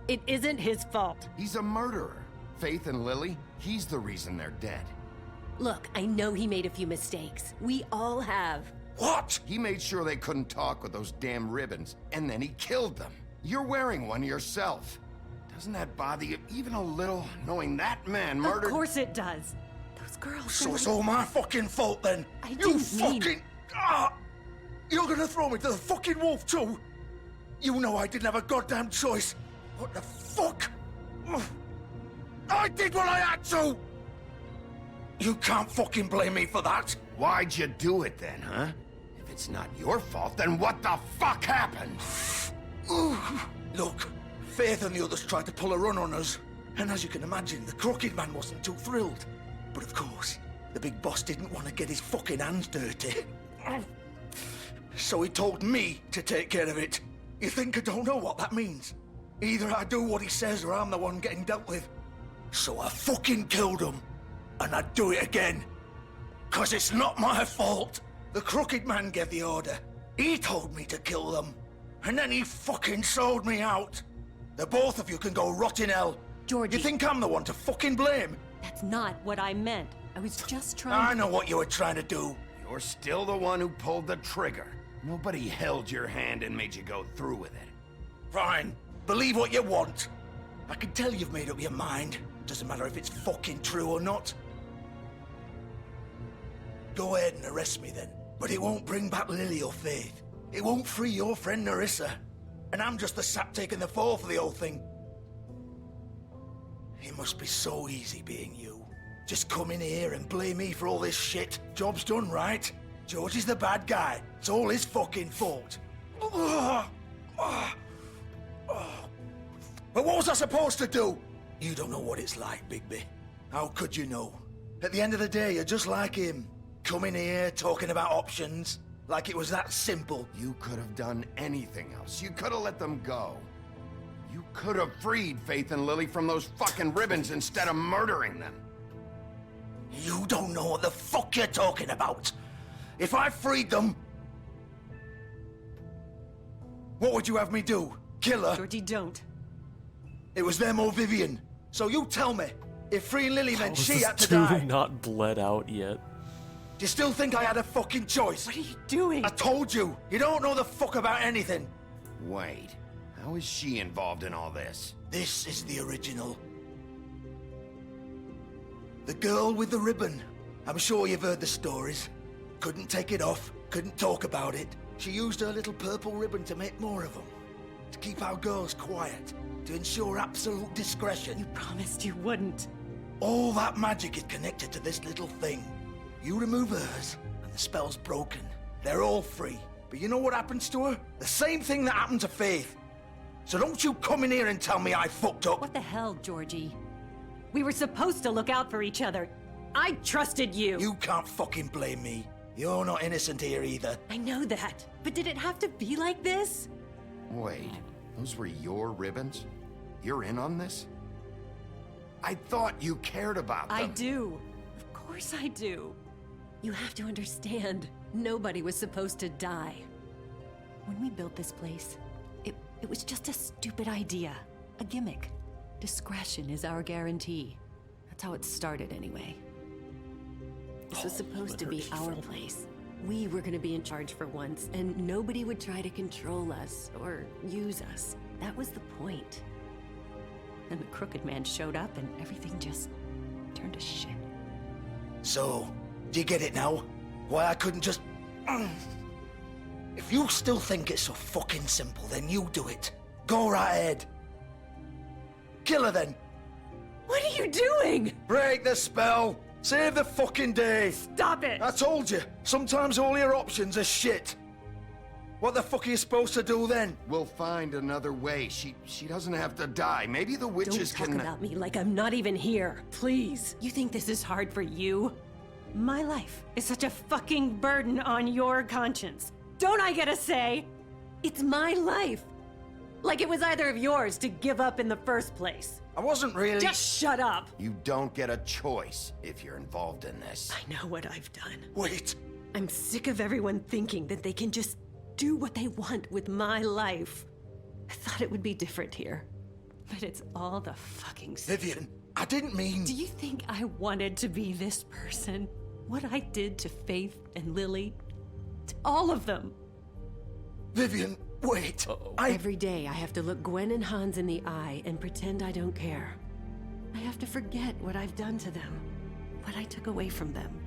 It isn't his fault. He's a murderer. Faith and Lily, he's the reason they're dead. Look, I know he made a few mistakes. We all have. What? He made sure they couldn't talk with those damn ribbons, and then he killed them. You're wearing one yourself. Doesn't that bother you even a little, knowing that man murdered... Of course it does. Those girls... So it's all my fucking fault then? I didn't mean... You're gonna throw me to the fucking wolf too? You know I didn't have a goddamn choice. What the fuck? I did what I had to! You can't fucking blame me for that. Why'd you do it then, huh? If it's not your fault, then what the fuck happened? Look, Faith and the others tried to pull a run on us. And as you can imagine, the Crooked Man wasn't too thrilled. But of course, the big boss didn't want to get his fucking hands dirty. So he told me to take care of it. You think I don't know what that means? Either I do what he says or I'm the one getting dealt with. So I fucking killed him. And I'd do it again. 'Cause it's not my fault. The Crooked Man gave the order. He told me to kill them. And then he fucking sold me out. The both of you can go rot in hell. Georgie. You think I'm the one to fucking blame? That's not what I meant. I was just trying I know what you were trying to do. You're still the one who pulled the trigger. Nobody held your hand and made you go through with it. Fine. Believe what you want. I can tell you've made up your mind. Doesn't matter if it's fucking true or not. Go ahead and arrest me then. But it won't bring back Lily or Faith. It won't free your friend Nerissa. And I'm just the sap taking the fall for the whole thing. It must be so easy being you. Just come in here and blame me for all this shit. Job's done, right? George is the bad guy. It's all his fucking fault. But what was I supposed to do? You don't know what it's like, Bigby. How could you know? At the end of the day, you're just like him. Coming here, talking about options. Like it was that simple. You could have done anything else. You could have let them go. You could have freed Faith and Lily from those fucking ribbons instead of murdering them. You don't know what the fuck you're talking about. If I freed them... What would you have me do? Kill her? Georgie, don't. It was them or Vivian. So you tell me, if freeing Lily meant she had to dude die... not bled out yet. Do you still think I had a fucking choice? What are you doing? I told you. You don't know the fuck about anything. Wait, how is she involved in all this? This is the original. The girl with the ribbon. I'm sure you've heard the stories. Couldn't take it off, couldn't talk about it. She used her little purple ribbon to make more of them. To keep our girls quiet. To ensure absolute discretion. You promised you wouldn't. All that magic is connected to this little thing. You remove hers, and the spell's broken. They're all free. But you know what happens to her? The same thing that happened to Faith. So don't you come in here and tell me I fucked up. What the hell, Georgie? We were supposed to look out for each other. I trusted you. You can't fucking blame me. You're not innocent here either. I know that. But did it have to be like this? Wait, those were your ribbons? You're in on this? I thought you cared about them. I do. Of course I do. You have to understand, nobody was supposed to die. When we built this place, it was just a stupid idea. A gimmick. Discretion is our guarantee. That's how it started anyway. This was supposed to be our place. We were gonna be in charge for once, and nobody would try to control us or use us. That was the point. Then the Crooked Man showed up and everything just turned to shit. So, do you get it now? Why I couldn't just... If you still think it's so fucking simple, then you do it. Go right ahead. Kill her then. What are you doing? Break the spell. Save the fucking day. Stop it. I told you, sometimes all your options are shit. What the fuck are you supposed to do then? We'll find another way. She doesn't have to die. Maybe the witches Don't can... talk about me like I'm not even here, please. You think this is hard for you? My life is such a fucking burden on your conscience. Don't I get a say? It's my life. Like it was either of yours to give up in the first place. I wasn't really... Just shut up. You don't get a choice if you're involved in this. I know what I've done. Wait. I'm sick of everyone thinking that they can just do what they want with my life. I thought it would be different here. But it's all the fucking same. Vivian, I didn't mean... Do you think I wanted to be this person? What I did to Faith and Lily? To all of them. Vivian, wait. Every day I have to look Gwen and Hans in the eye and pretend I don't care. I have to forget what I've done to them. What I took away from them.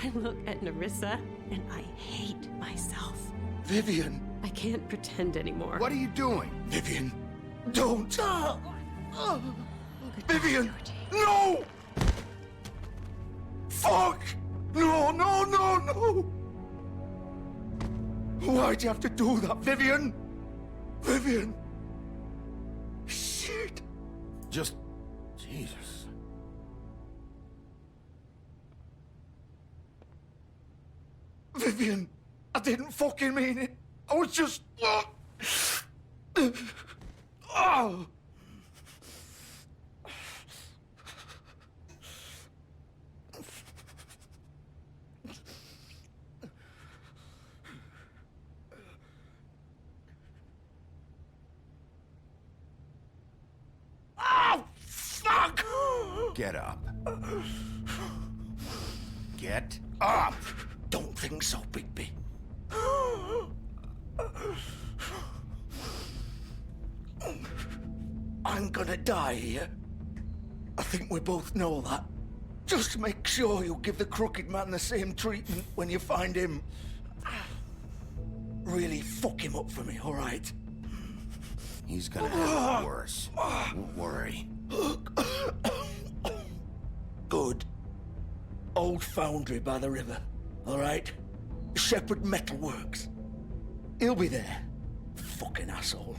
I look at Nerissa and I hate myself. Vivian. I can't pretend anymore. What are you doing? Vivian, don't. Vivian, no! Fuck! No, no, no, no! Why'd you have to do that, Vivian? Vivian! Shit! Just... Jesus. Vivian, I didn't fucking mean it. I was just... Oh! Fuck! Get up. Get up! Don't think so, Bigby. I'm gonna die here. I think we both know that. Just make sure you give the Crooked Man the same treatment when you find him. Really fuck him up for me, all right? He's gonna have it worse. Don't worry. Good. Old foundry by the river, all right? Shepherd Metalworks. He'll be there. Fucking asshole.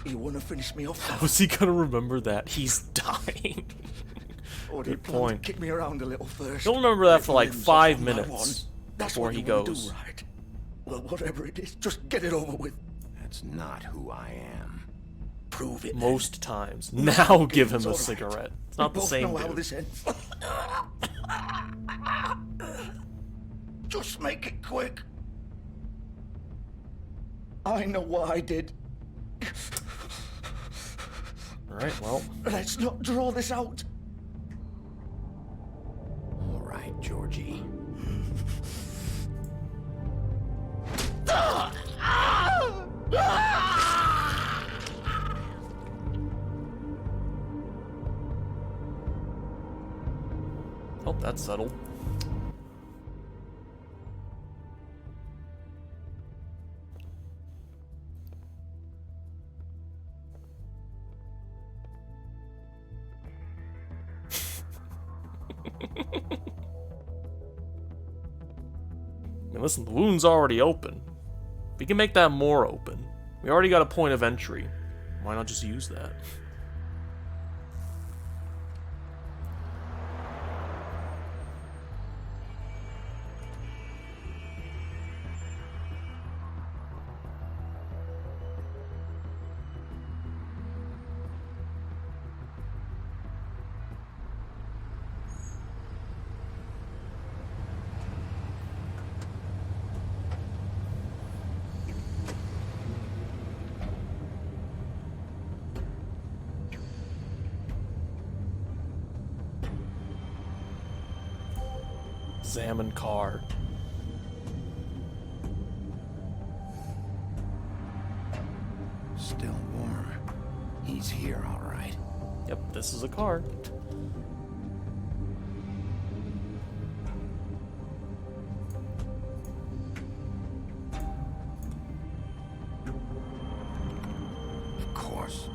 You wanna finish me off? How is he gonna remember that? He's dying. Good point. Kick me around a little first. He'll remember that for like 5 minutes That's before what he you wanna goes. Do, right? Well, whatever it is, just get it over with. That's not who I am. Prove it. Most times. Now give him It's a all right. cigarette. It's not We the both same know how dude. this ends. Just make it quick. I know what I did. Alright, well. Let's not draw this out. All right, Georgie. Oh, that's settled. I mean, listen, the wound's already open. We can make that more open. We already got a point of entry. Why not just use that? examine car. Still warm. He's here, all right. Yep, this is a car. Of course.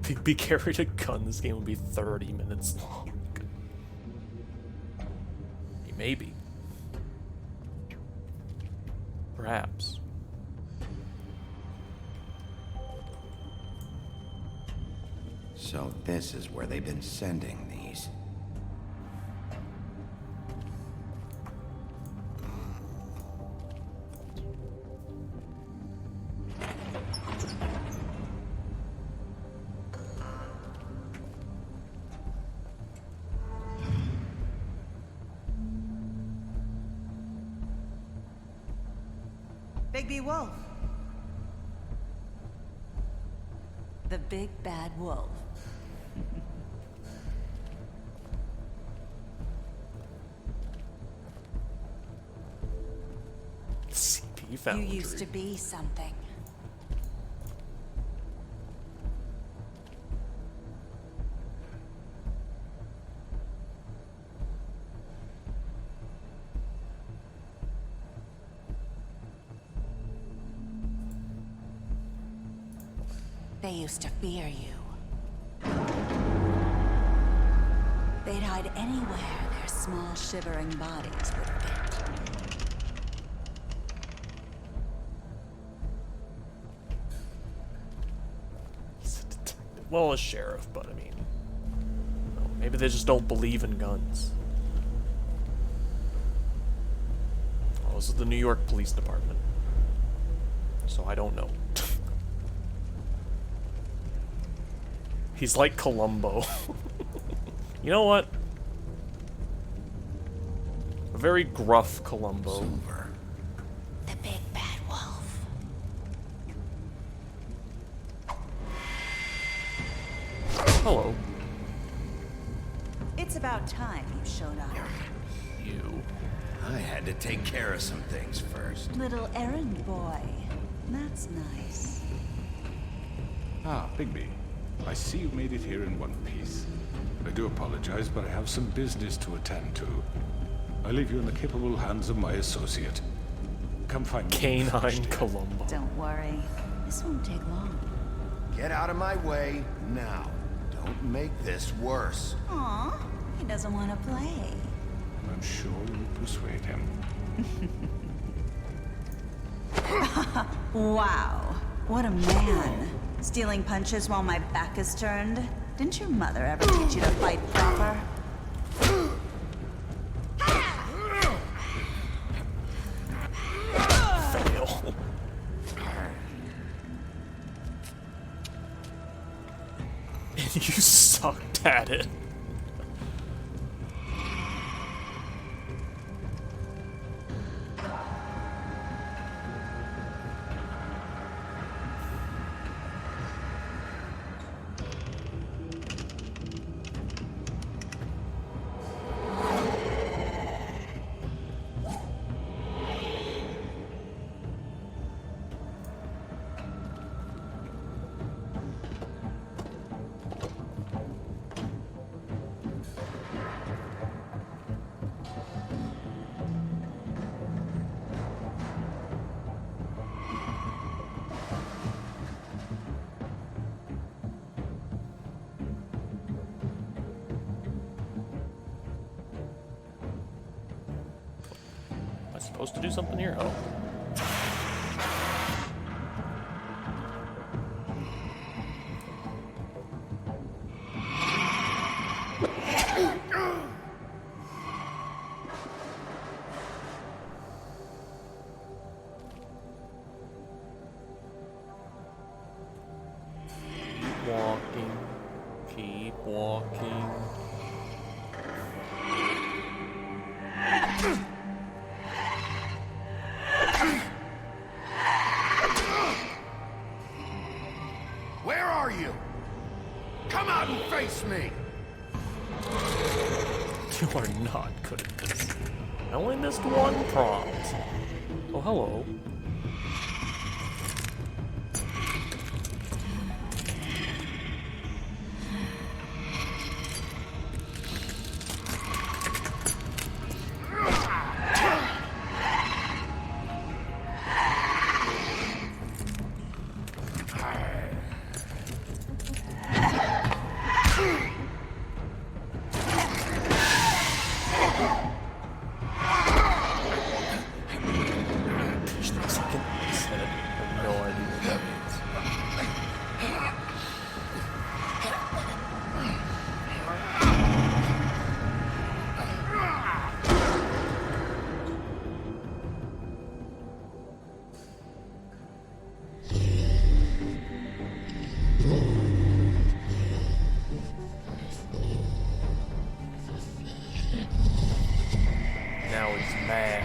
If he carried a gun, this game would be 30 minutes long. Maybe. Perhaps. So this is where they've been sending these. Bigby Wolf. The big bad wolf. CP Foundry. You used to be something. They used to fear you. They'd hide anywhere their small, shivering bodies would fit. Well, a sheriff, but I mean, maybe they just don't believe in guns. Well, this is the New York Police Department, so I don't know. He's like Columbo. You know what? A very gruff Columbo. Silver. The big bad wolf. Hello. It's about time you showed up. You. I had to take care of some things first. Little errand boy. That's nice. Ah, Bigby. I see you made it here in one piece. I do apologize, but I have some business to attend to. I leave you in the capable hands of my associate. Come find me. Canine Columbo. Don't worry. This won't take long. Get out of my way now. Don't make this worse. Aw, he doesn't want to play. I'm sure you'll persuade him. Wow, what a man. Stealing punches while my back is turned? Didn't your mother ever teach you to fight proper? Fail. And you sucked at it. Am I supposed to do something here? Oh. Keep walking. Keep walking. You are not good at this. I only missed one prompt. Oh, hello. Now he's mad.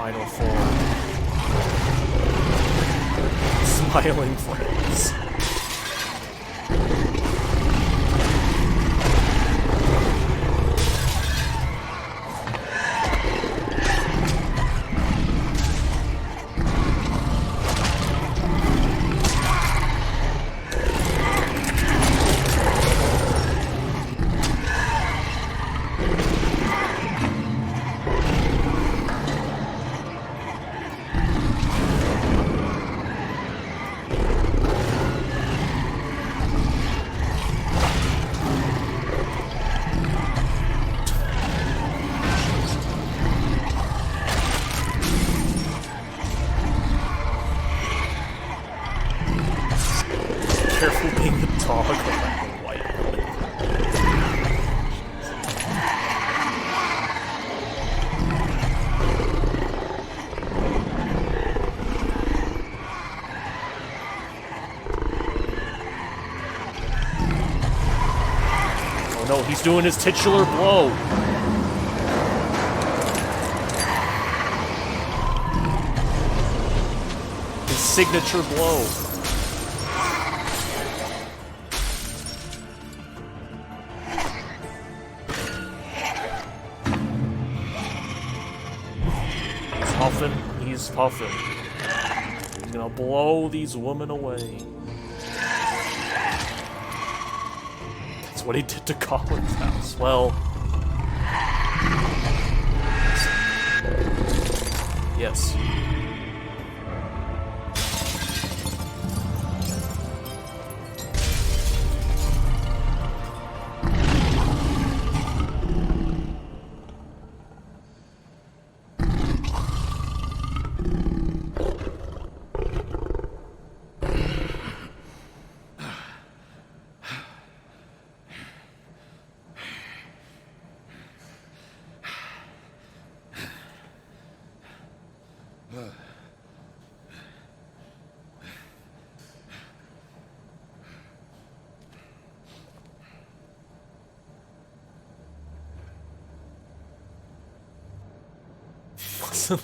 Final form. Smiling friends. Careful being the dog around the white woman. Oh no, he's doing his titular blow. His signature blow. He's puffing. He's gonna blow these women away. That's what he did to Colin's house. Well... Yes.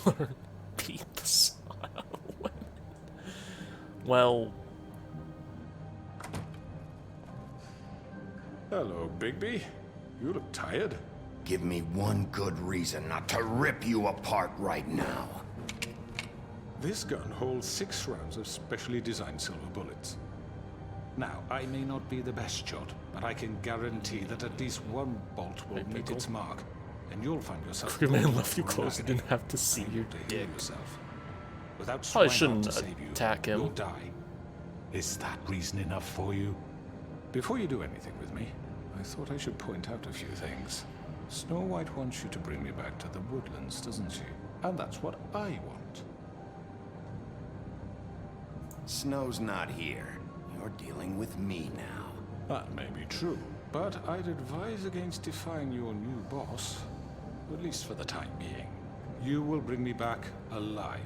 Learn beat the smile. Well, Hello, Bigby. You look tired. Give me one good reason not to rip you apart right now. This gun holds 6 rounds of specially designed silver bullets. Now, I may not be the best shot, but I can guarantee that at least one bolt will meet its mark, and you'll find yourself. Crooked Man left you close and didn't have to see your dick. Without Probably swine shouldn't to save you, attack him. you'll die. Is that reason enough for you? Before you do anything with me, I thought I should point out a few things. Snow White wants you to bring me back to the woodlands, doesn't she? And that's what I want. Snow's not here. You're dealing with me now. That may be true, but I'd advise against defying your new boss, at least for the time being. You will bring me back alive.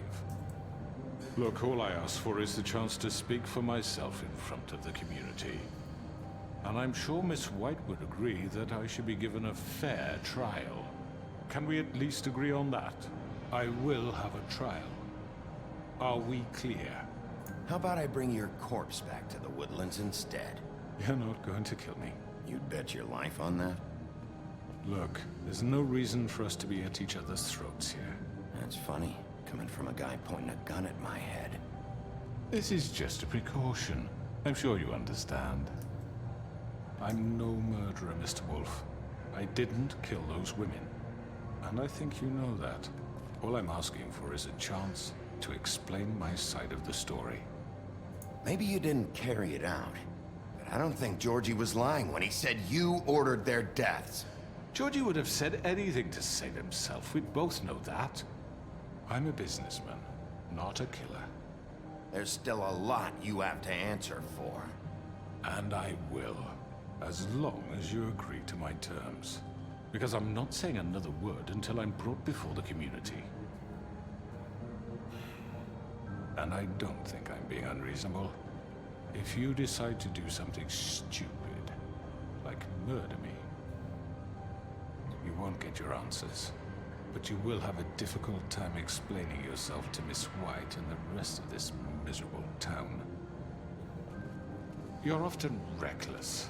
Look, all I ask for is the chance to speak for myself in front of the community. And I'm sure Miss White would agree that I should be given a fair trial. Can we at least agree on that? I will have a trial. Are we clear? How about I bring your corpse back to the woodlands instead? You're not going to kill me. You'd bet your life on that? Look, there's no reason for us to be at each other's throats here. That's funny, coming from a guy pointing a gun at my head. This is just a precaution. I'm sure you understand. I'm no murderer, Mr. Wolf. I didn't kill those women. And I think you know that. All I'm asking for is a chance to explain my side of the story. Maybe you didn't carry it out, but I don't think Georgie was lying when he said you ordered their deaths. Georgie would have said anything to save himself. We both know that. I'm a businessman, not a killer. There's still a lot you have to answer for. And I will, as long as you agree to my terms. Because I'm not saying another word until I'm brought before the community. And I don't think I'm being unreasonable. If you decide to do something stupid, like murder me, you won't get your answers. But you will have a difficult time explaining yourself to Miss White and the rest of this miserable town. You're often reckless,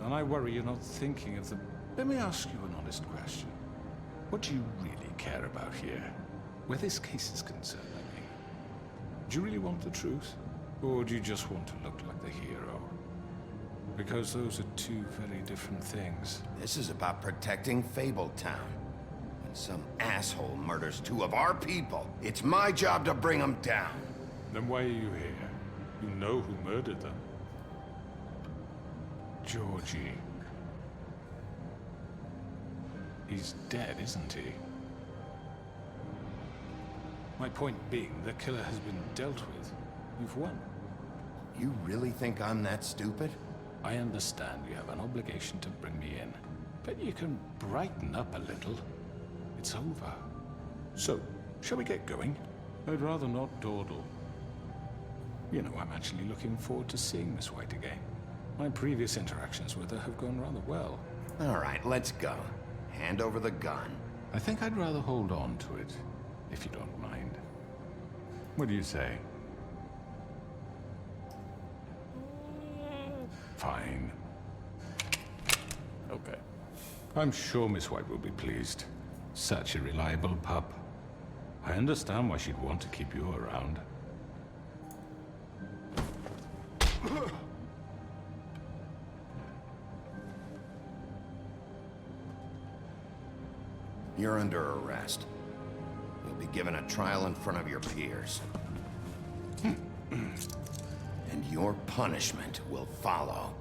and I worry you're not thinking of the... Let me ask you an honest question. What do you really care about here? Where this case is concerned, I mean. Do you really want the truth? Or do you just want to look like the hero? Because those are two very different things. This is about protecting Fabletown. When some asshole murders 2 of our people, it's my job to bring them down. Then why are you here? You know who murdered them. Georgie. He's dead, isn't he? My point being, the killer has been dealt with. You've won. You really think I'm that stupid? I understand you have an obligation to bring me in, but you can brighten up a little. It's over. So, shall we get going? I'd rather not dawdle. You know, I'm actually looking forward to seeing Miss White again. My previous interactions with her have gone rather well. All right, let's go. Hand over the gun. I think I'd rather hold on to it, if you don't mind. What do you say? Fine. Okay. I'm sure Miss White will be pleased. Such a reliable pup. I understand why she'd want to keep you around. You're under arrest. You'll be given a trial in front of your peers. And your punishment will follow.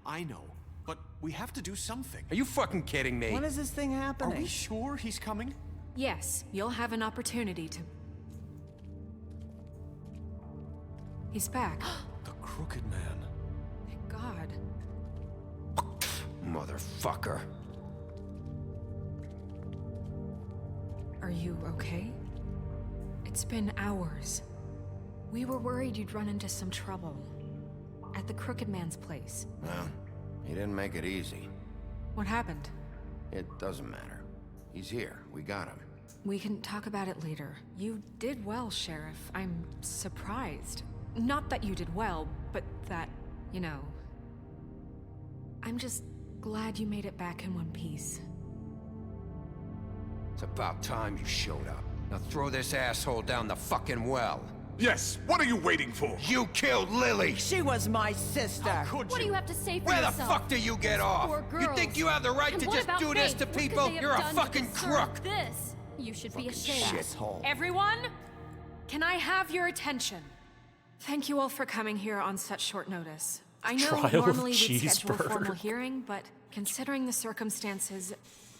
I know. But we have to do something. Are you fucking kidding me? When is this thing happening? Are we sure he's coming? Yes, you'll have an opportunity to... He's back. The Crooked Man. Thank God. Motherfucker. Are you okay? It's been hours. We were worried you'd run into some trouble. At the Crooked Man's place. Well, he didn't make it easy. What happened? It doesn't matter. He's here. We got him. We can talk about it later. You did well, Sheriff. I'm surprised. Not that you did well, but that, you know... I'm just glad you made it back in one piece. It's about time you showed up. Now throw this asshole down the fucking well. Yes, what are you waiting for? You killed Lily! She was my sister. What do you have to say for Where yourself? the fuck do you get off? Poor You girls. think you have the right And to what just about do this Faith? to What could people? they have You're a done to fucking deserve crook! This. You should be ashamed. Shithole. Everyone, can I have your attention? Thank you all for coming here on such short notice. I know Trial of normally we'd schedule a cheeseburger. formal hearing, but considering the circumstances,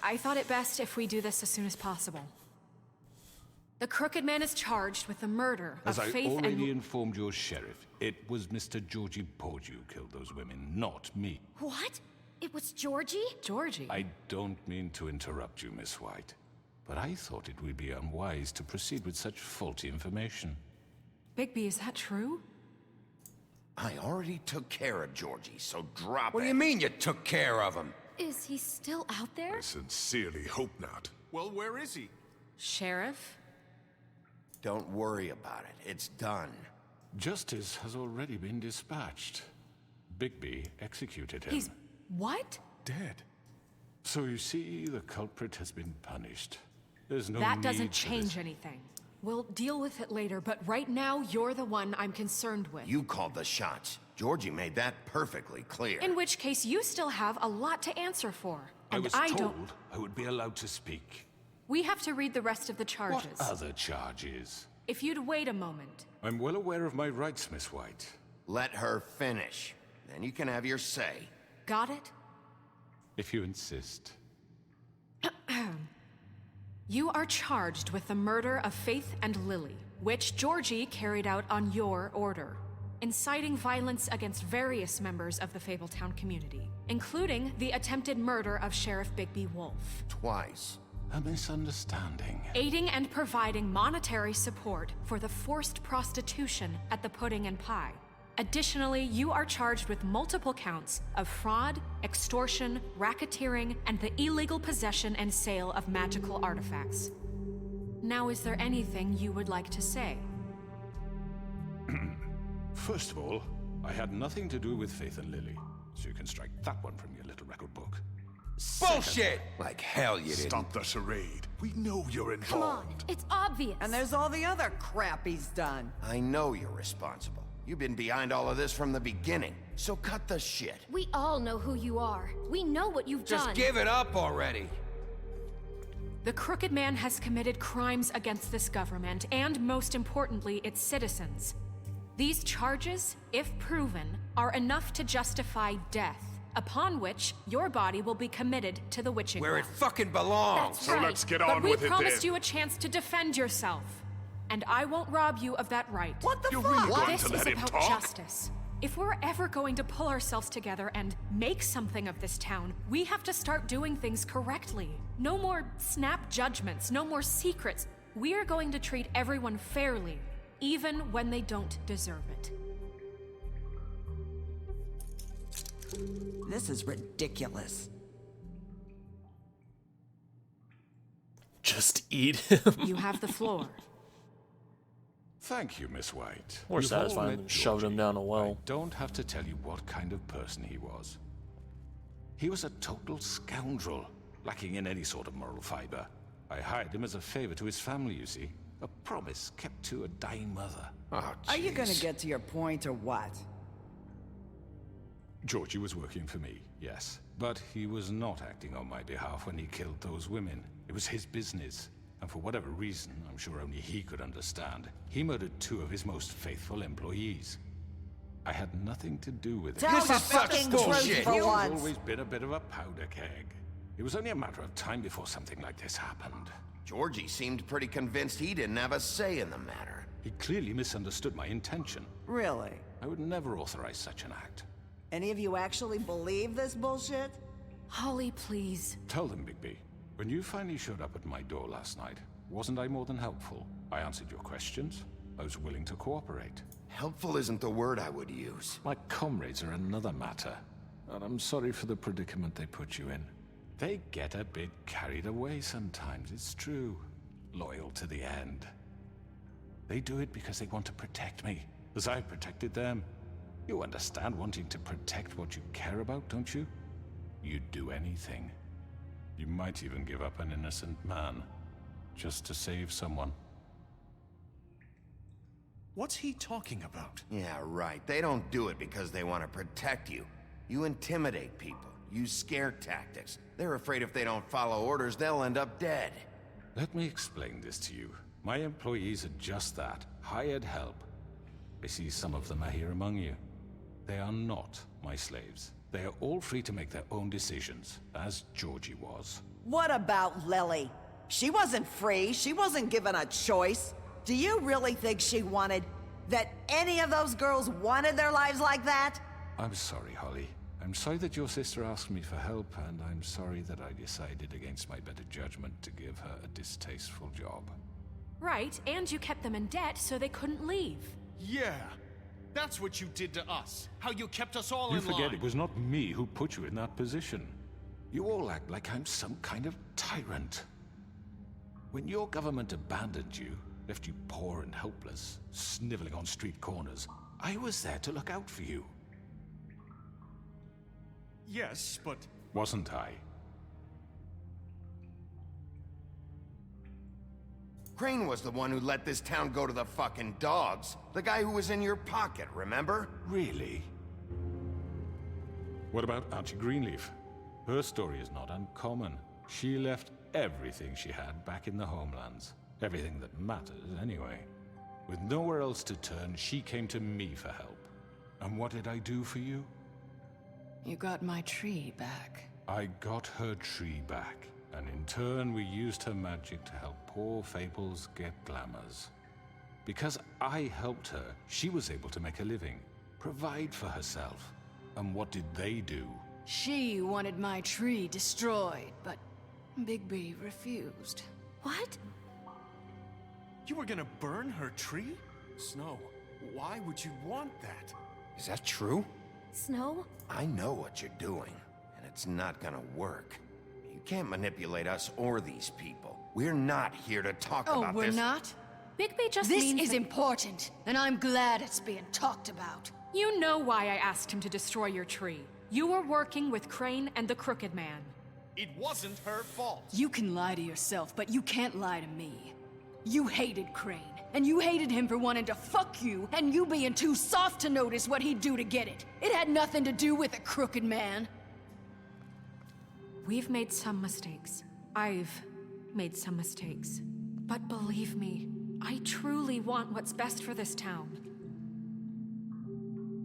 I thought it best if we do this as soon as possible. The Crooked Man is charged with the murder As of I Faith already and... informed your sheriff, it was Mr. Georgie Porgy who killed those women, not me. What? It was Georgie? Georgie? I don't mean to interrupt you, Miss White, but I thought it would be unwise to proceed with such faulty information. Bigby, is that true? I already took care of Georgie, so drop it. What do you mean you took care of him? Is he still out there? I sincerely hope not. Well, where is he? Sheriff? Don't worry about it. It's done. Justice has already been dispatched. Bigby executed him. He's... what? Dead. So you see, the culprit has been punished. There's no That need doesn't for this. change anything. We'll deal with it later, but right now, you're the one I'm concerned with. You called the shots. Georgie made that perfectly clear. In which case, you still have a lot to answer for. I And was I told don't... I would be allowed to speak. We have to read the rest of the charges. What other charges? If you'd wait a moment. I'm well aware of my rights, Miss White. Let her finish. Then you can have your say. Got it? If you insist. You are charged with the murder of Faith and Lily, which Georgie carried out on your order, inciting violence against various members of the Fabletown community, including the attempted murder of Sheriff Bigby Wolf. Twice. A misunderstanding. Aiding and providing monetary support for the forced prostitution at the Pudding and Pie. Additionally, you are charged with multiple counts of fraud, extortion, racketeering, and the illegal possession and sale of magical artifacts. Now, is there anything you would like to say? First of all, I had nothing to do with Faith and Lily, so you can strike that one from your little record book. Bullshit! Like hell you didn't. Stop the charade. We know you're involved. Come on, it's obvious. And there's all the other crap he's done. I know you're responsible. You've been behind all of this from the beginning, so cut the shit. We all know who you are. We know what you've done. Just give it up already. The Crooked Man has committed crimes against this government and, most importantly, its citizens. These charges, if proven, are enough to justify death, upon which your body will be committed to the witching Where it well. fucking belongs. That's So right. let's get But on we with it promised then. you a chance to defend yourself, and I won't rob you of that right. What the You're fuck? really going This to is let him about talk? justice. If we're ever going to pull ourselves together and make something of this town, we have to start doing things correctly. No more snap judgments, no more secrets. We are going to treat everyone fairly, even when they don't deserve it. This is ridiculous. Just eat him. You have the floor. Thank you, Miss White. More You've all satisfying met than shoved him Georgie. down a well. I don't have to tell you what kind of person he was. He was a total scoundrel, lacking in any sort of moral fiber. I hired him as a favor to his family, you see. A promise kept to a dying mother. Oh, Are you gonna jeez. get to your point or what? Georgie was working for me, yes. But he was not acting on my behalf when he killed those women. It was his business. And for whatever reason, I'm sure only he could understand, he murdered 2 of his most faithful employees. I had nothing to do with it. Tell This the is such fucking bullshit. truth for He's once. always been a bit of a powder keg. It was only a matter of time before something like this happened. Georgie seemed pretty convinced he didn't have a say in the matter. He clearly misunderstood my intention. Really? I would never authorize such an act. Any of you actually believe this bullshit? Holly, please. Tell them, Bigby. When you finally showed up at my door last night, wasn't I more than helpful? I answered your questions. I was willing to cooperate. Helpful isn't the word I would use. My comrades are another matter. And I'm sorry for the predicament they put you in. They get a bit carried away sometimes, it's true. Loyal to the end. They do it because they want to protect me, as I protected them. You understand wanting to protect what you care about, don't you? You'd do anything. You might even give up an innocent man, just to save someone. What's he talking about? Yeah, right. They don't do it because they want to protect you. You intimidate people, use scare tactics. They're afraid if they don't follow orders, they'll end up dead. Let me explain this to you. My employees are just that, hired help. I see some of them are here among you. They are not my slaves. They are all free to make their own decisions, as Georgie was. What about Lily? She wasn't free. She wasn't given a choice. Do you really think she wanted... that any of those girls wanted their lives like that? I'm sorry, Holly. I'm sorry that your sister asked me for help, and I'm sorry that I decided against my better judgment to give her a distasteful job. Right, and you kept them in debt so they couldn't leave. Yeah, that's what you did to us. How you kept us all You in line. forget it was not me who put you in that position. You all act like I'm some kind of tyrant. When your government abandoned you, left you poor and helpless, sniveling on street corners, I was there to look out for you. Yes, but... Wasn't I? Crane was the one who let this town go to the fucking dogs. The guy who was in your pocket, remember? Really? What about Archie Greenleaf? Her story is not uncommon. She left everything she had back in the homelands. Everything that matters, anyway. With nowhere else to turn, she came to me for help. And what did I do for you? You got my tree back. I got her tree back, and in turn we used her magic to help poor Fables get glamours. Because I helped her, she was able to make a living, provide for herself. And what did they do? She wanted my tree destroyed, but Bigby refused. What? You were gonna burn her tree? Snow, why would you want that? Is that true? Snow? I know what you're doing, and it's not gonna work. You can't manipulate us or these people. We're not here to talk about this. Oh, we're not? Bigby just This means is that... important, and I'm glad it's being talked about. You know why I asked him to destroy your tree. You were working with Crane and the Crooked Man. It wasn't her fault. You can lie to yourself, but you can't lie to me. You hated Crane, and you hated him for wanting to fuck you, and you being too soft to notice what he'd do to get it. It had nothing to do with a Crooked Man. We've made some mistakes. I've made some mistakes. But believe me, I truly want what's best for this town.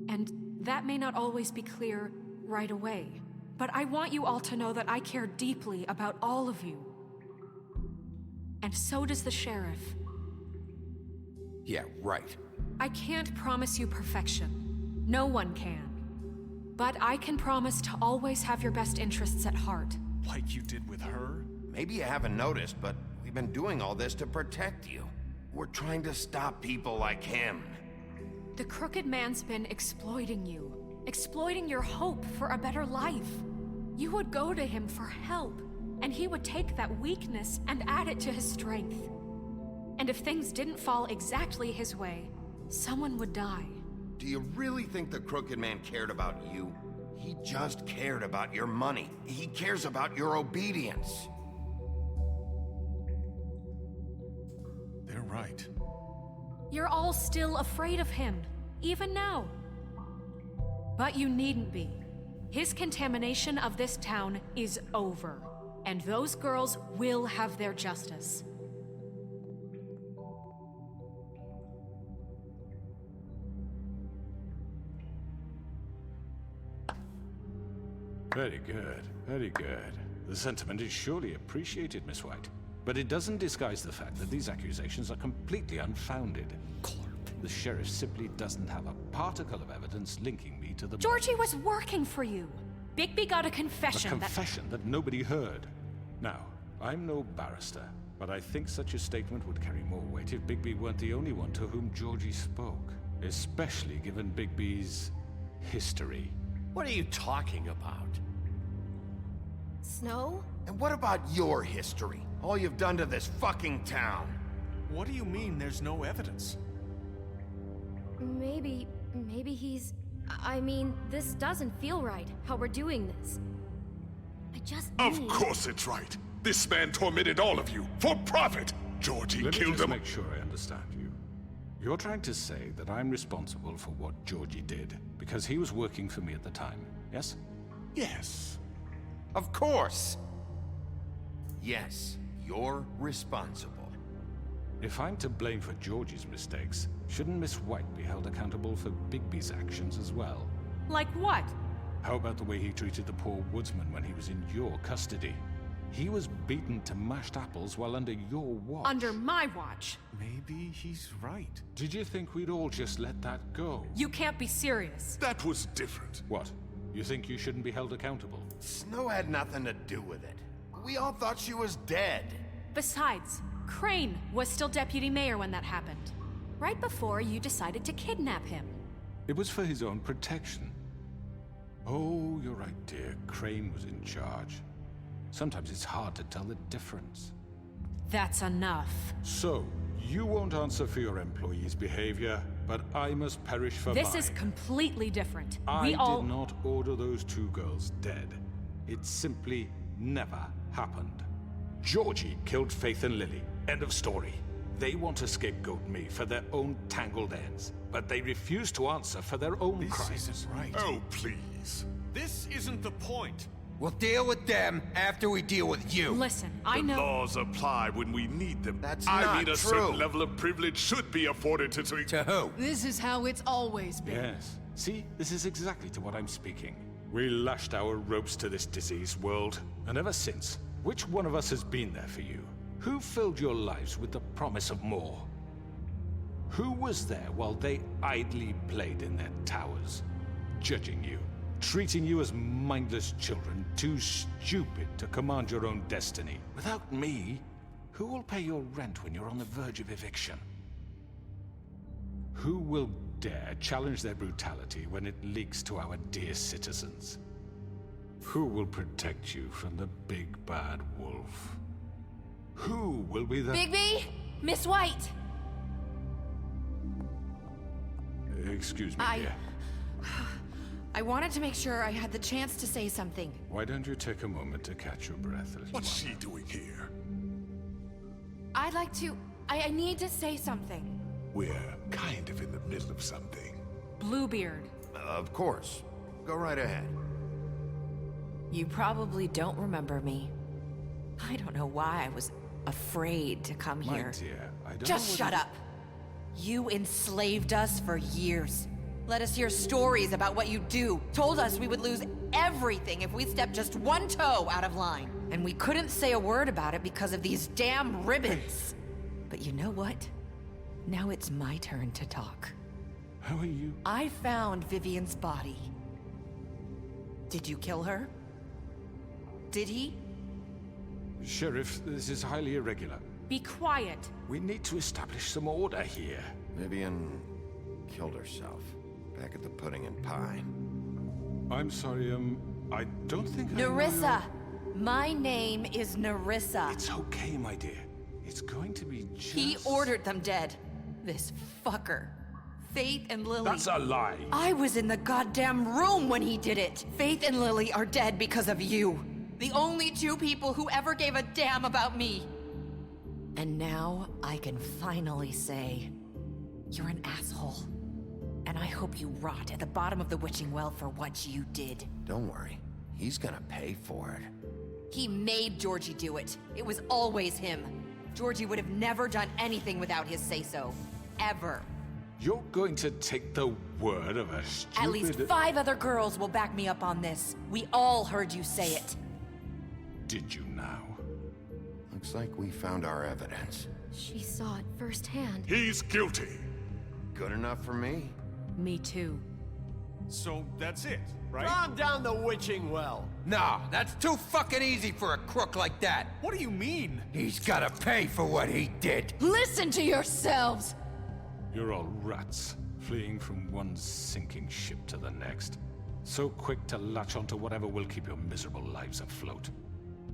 And that may not always be clear right away, but I want you all to know that I care deeply about all of you. And so does the sheriff. Yeah, right. I can't promise you perfection. No one can. But I can promise to always have your best interests at heart. Like you did with her? Maybe you haven't noticed, but we've been doing all this to protect you. We're trying to stop people like him. The Crooked Man's been exploiting you. Exploiting your hope for a better life. You would go to him for help, and he would take that weakness and add it to his strength. And if things didn't fall exactly his way, someone would die. Do you really think the Crooked Man cared about you? He just cared about your money. He cares about your obedience. They're right. You're all still afraid of him, even now. But you needn't be. His contamination of this town is over, and those girls will have their justice. Very good, very good. The sentiment is surely appreciated, Miss White. But it doesn't disguise the fact that these accusations are completely unfounded. The sheriff simply doesn't have a particle of evidence linking me to the... Georgie was working for you. Bigby got a confession. A confession that nobody heard. Now, I'm no barrister, but I think such a statement would carry more weight if Bigby weren't the only one to whom Georgie spoke. Especially given Bigby's history. What are you talking about? Snow? And what about your history? All you've done to this fucking town? What do you mean there's no evidence? Maybe he's... I mean, this doesn't feel right, how we're doing this. I just Of course it's right. This man tormented all of you, for profit! Georgie Let me killed just him. make sure I understand you. You're trying to say that I'm responsible for what Georgie did, because he was working for me at the time, yes? Yes. Of course! Yes, you're responsible. If I'm to blame for Georgie's mistakes, shouldn't Miss White be held accountable for Bigby's actions as well? Like what? How about the way he treated the poor woodsman when he was in your custody? He was beaten to mashed apples while under your watch. Under my watch. Maybe he's right. Did you think we'd all just let that go? You can't be serious. That was different. What? You think you shouldn't be held accountable? Snow had nothing to do with it. We all thought she was dead. Besides, Crane was still deputy mayor when that happened. Right before you decided to kidnap him. It was for his own protection. Oh, you're right, dear. Crane was in charge. Sometimes it's hard to tell the difference. That's enough. So, you won't answer for your employees' behavior, but I must perish for mine. This is completely different. I did not order those two girls dead. It simply never happened. Georgie killed Faith and Lily. End of story. They want to scapegoat me for their own tangled ends, but they refuse to answer for their own crimes. This isn't right. Oh, please. This isn't the point. We'll deal with them after we deal with you. Listen, I The know... laws apply when we need them. That's I not mean, a true. certain level of privilege should be afforded to... To who? This is how it's always been. Yes. See, this is exactly to what I'm speaking. We lashed our ropes to this diseased world, and ever since, which one of us has been there for you? Who filled your lives with the promise of more? Who was there while they idly played in their towers, judging you, treating you as mindless children, too stupid to command your own destiny? Without me, who will pay your rent when you're on the verge of eviction? Who will dare challenge their brutality when it leaks to our dear citizens? Who will protect you from the big bad wolf? Who will be the... Bigby! Miss White! Excuse me, dear. I wanted to make sure I had the chance to say something. Why don't you take a moment to catch your breath, little What's one? she doing here? I'd like to... I need to say something. We're kind of in the middle of something. Bluebeard. Of course. Go right ahead. You probably don't remember me. I don't know why I was afraid to come My here. dear, I don't Just know shut up. You enslaved us for years. Let us hear stories about what you do. Told us we would lose everything if we stepped just one toe out of line. And we couldn't say a word about it because of these damn ribbons. But you know what? Now it's my turn to talk. How are you? I found Vivian's body. Did you kill her? Did he? Sheriff, this is highly irregular. Be quiet. We need to establish some order here. Vivian killed herself back at the Pudding and Pie. I'm sorry, I don't think Nerissa! My name is Nerissa. It's okay, my dear. It's going to be just... He ordered them dead. This fucker. Faith and Lily. That's a lie. I was in the goddamn room when he did it. Faith and Lily are dead because of you. The only two people who ever gave a damn about me. And now I can finally say, you're an asshole. And I hope you rot at the bottom of the witching well for what you did. Don't worry. He's gonna pay for it. He made Georgie do it. It was always him. Georgie would have never done anything without his say-so. Ever. You're going to take the word of a stupid... At least 5 other girls will back me up on this. We all heard you say it. Did you now? Looks like we found our evidence. She saw it firsthand. He's guilty. Good enough for me. Me too. So that's it, right? Calm down the witching well. Nah, that's too fucking easy for a crook like that. What do you mean? He's gotta pay for what he did. Listen to yourselves! You're all rats, fleeing from one sinking ship to the next. So quick to latch onto whatever will keep your miserable lives afloat.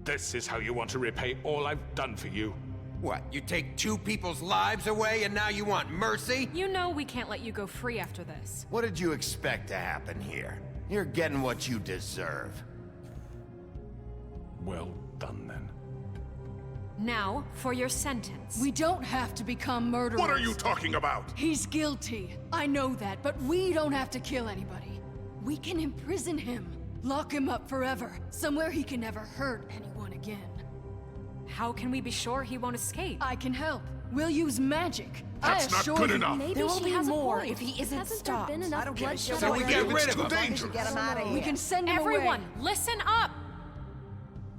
This is how you want to repay all I've done for you? What, you take 2 people's lives away and now you want mercy? You know we can't let you go free after this. What did you expect to happen here? You're getting what you deserve. Well done, then. Now, for your sentence. We don't have to become murderers. What are you talking about? He's guilty. I know that, but we don't have to kill anybody. We can imprison him. Lock him up forever. Somewhere he can never hurt anyone again. How can we be sure he won't escape? I can help. We'll use magic. That's not good enough. Maybe There will she be has more a point. if he isn't Hasn't stopped. there been enough I don't give a bloodshed shit. So we already? get rid of too him. dangerous. Get him out of here. We can send him Everyone, away. listen up!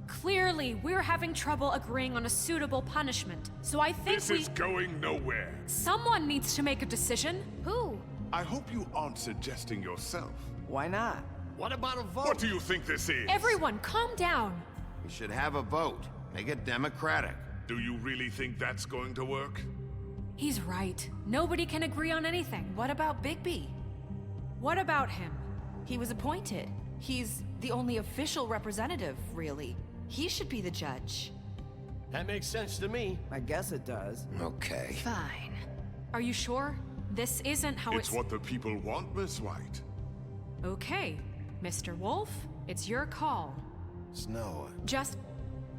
Clearly, we're having trouble agreeing on a suitable punishment, so I think This is going nowhere. someone needs to make a decision. Who? I hope you aren't suggesting yourself. Why not? What about a vote? What do you think this is? Everyone, calm down. We should have a vote. Make it democratic. Do you really think that's going to work? He's right. Nobody can agree on anything. What about Bigby? What about him? He was appointed. He's the only official representative, really. He should be the judge. That makes sense to me. I guess it does. Okay. Fine. Are you sure? This isn't how It's what the people want, Miss White. Okay, Mr. Wolf, it's your call. Snow. Just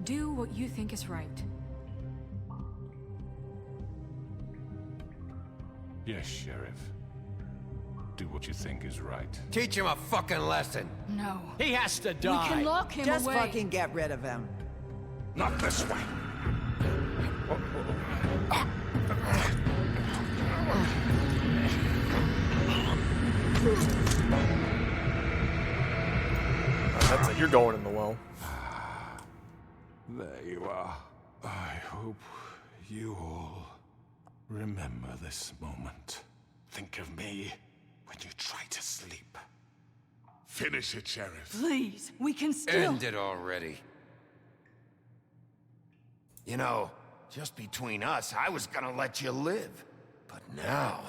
do what you think is right. Yes, Sheriff. Do what you think is right. Teach him a fucking lesson. No. He has to We die. can lock him Just away. fucking get rid of him. Not this way. That's it. You're going in the well. There you are. I hope you all remember this moment. Think of me when you try to sleep. Finish it, Sheriff. Please, we can still. End it already. You know, just between us, I was gonna let you live. But now...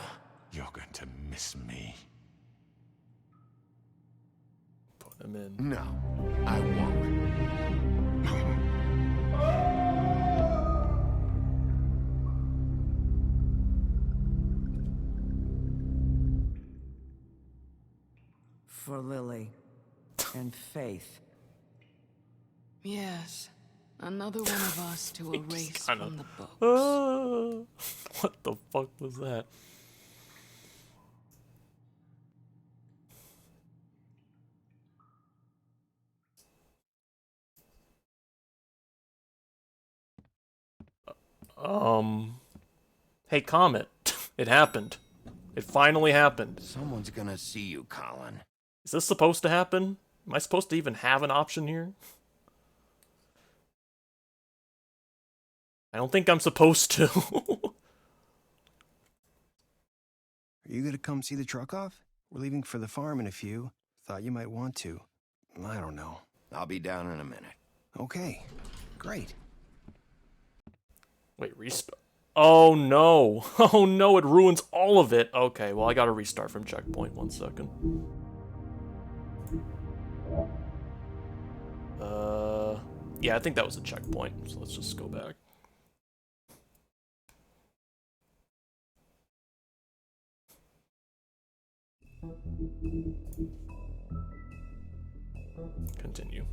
You're going to miss me. Put him in. No, I won't. For Lily. And Faith. Yes. Another one of us to erase Kinda- from the book. What the fuck was that? Hey, Comet. It happened. It finally happened. Someone's gonna see you, Colin. Is this supposed to happen? Am I supposed to even have an option here? I don't think I'm supposed to. Are you gonna come see the truck off? We're leaving for the farm in a few. Thought you might want to. I don't know. I'll be down in a minute. Okay, great. Wait, restart. Oh no. Oh no, it ruins all of it. Okay, well I gotta restart from checkpoint. 1 second. Yeah, I think that was a checkpoint, so let's just go back. Continue.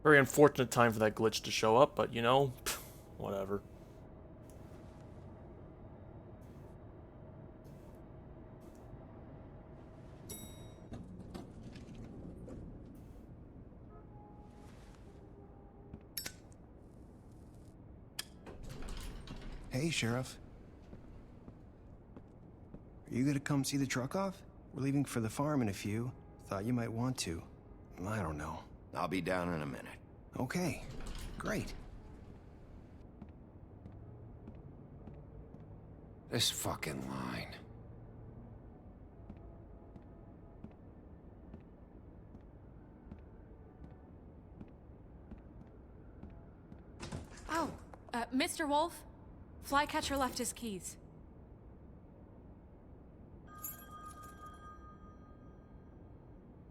Very unfortunate time for that glitch to show up, but you know, whatever. Hey, Sheriff. Are you gonna come see the truck off? We're leaving for the farm in a few. Thought you might want to. I don't know. I'll be down in a minute. Okay, great. This fucking line. Oh, Mr. Wolf, Flycatcher left his keys.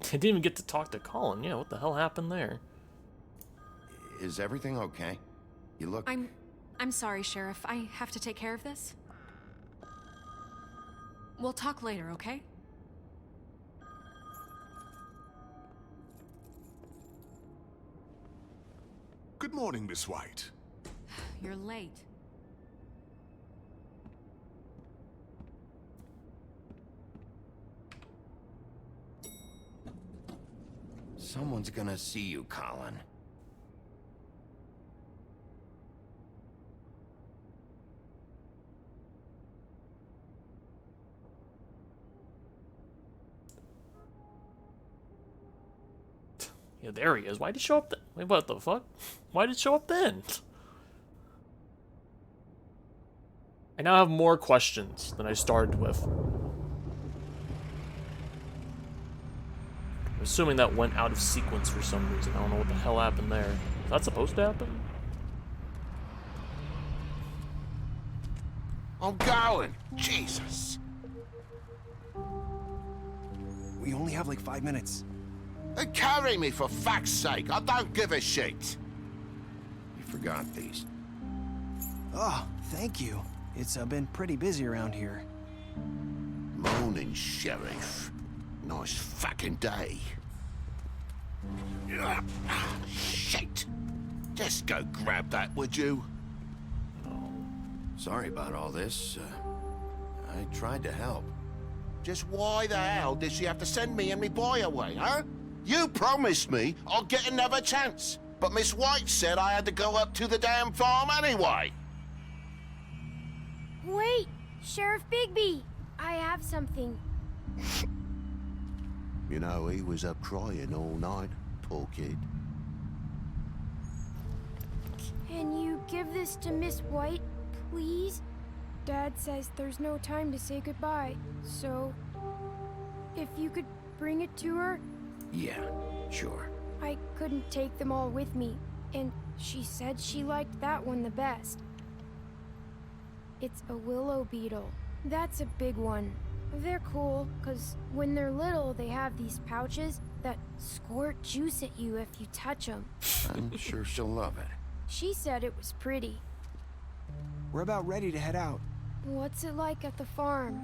I didn't even get to talk to Colin. Yeah, what the hell happened there? Is everything okay? You look... I'm sorry, Sheriff. I have to take care of this. We'll talk later, okay? Good morning, Miss White. You're late. Someone's gonna see you, Colin. Yeah, there he is. Why did it show up then? Wait, what the fuck? Why did it show up then? I now have more questions than I started with. I'm assuming that went out of sequence for some reason. I don't know what the hell happened there. Is that supposed to happen? I'm going. Jesus. We only have like 5 minutes. And carry me for fuck's sake. I don't give a shit. You forgot these. Oh, thank you. It's been pretty busy around here. Morning, Sheriff. Nice fucking day. Shit. Just go grab that, would you? Sorry about all this. I tried to help. Just why the hell did she have to send me and me boy away, huh? You promised me I'll get another chance, but Miss White said I had to go up to the damn farm anyway. Wait, Sheriff Bigby, I have something. You know, he was up crying all night, poor kid. Can you give this to Miss White, please? Dad says there's no time to say goodbye, so if you could bring it to her. Yeah, sure. I couldn't take them all with me, and she said she liked that one the best. It's a willow beetle. That's a big one. They're cool, because when they're little, they have these pouches that squirt juice at you if you touch them. I'm sure she'll love it. She said it was pretty. We're about ready to head out. What's it like at the farm?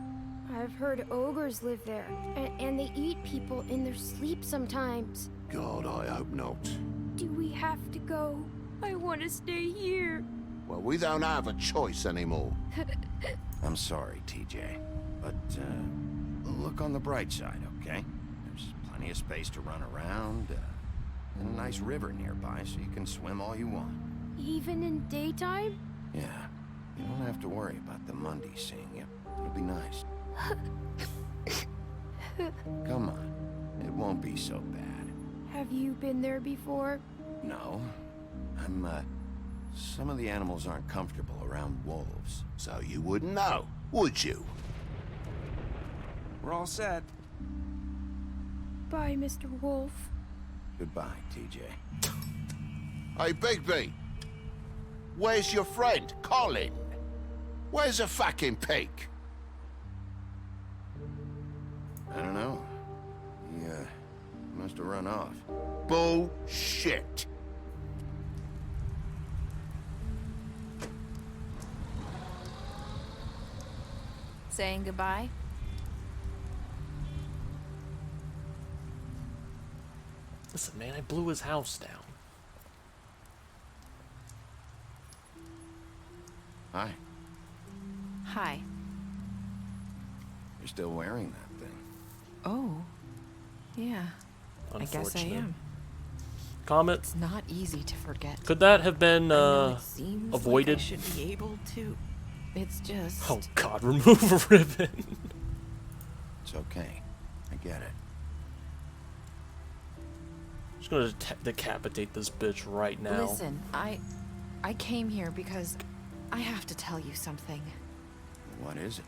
I've heard ogres live there, and they eat people in their sleep sometimes. God, I hope not. Do we have to go? I want to stay here. Well, we don't have a choice anymore. I'm sorry, TJ, but look on the bright side, okay? There's plenty of space to run around, and a nice river nearby, so you can swim all you want. Even in daytime? Yeah, you don't have to worry about the Mundy seeing you. It'll be nice. Come on, it won't be so bad. Have you been there before? No, some of the animals aren't comfortable around wolves. So you wouldn't know, would you? We're all set. Bye, Mr. Wolf. Goodbye, TJ. Hey, Bigby. Where's your friend, Colin? Where's the fucking pig? I don't know. He, must have run off. Bullshit. Saying goodbye? Listen, man, I blew his house down. Hi. Hi. You're still wearing that thing. Oh. Yeah. I guess I am. Comment. It's not easy to forget. Could that have been Like avoided? I should be able to. It's just. Oh God! Remove a ribbon. It's okay. I get it. I'm just gonna decapitate this bitch right now. Listen, I came here because I have to tell you something. What is it?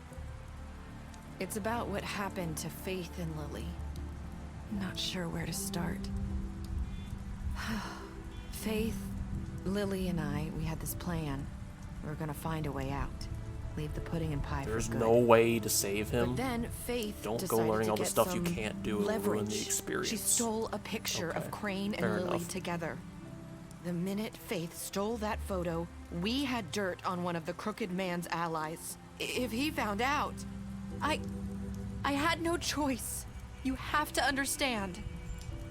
It's about what happened to Faith and Lily. I'm not sure where to start. Faith, Lily, and I, we had this plan. We were gonna find a way out. Leave the pudding and pie There's for good. no way to save him. But then Faith Don't go decided learning to all the get stuff you some can't do and ruin the leverage. experience. She stole a picture of Crane and Fair Lily enough. together. The minute Faith stole that photo, we had dirt on one of the Crooked Man's allies. If he found out, I had no choice. You have to understand.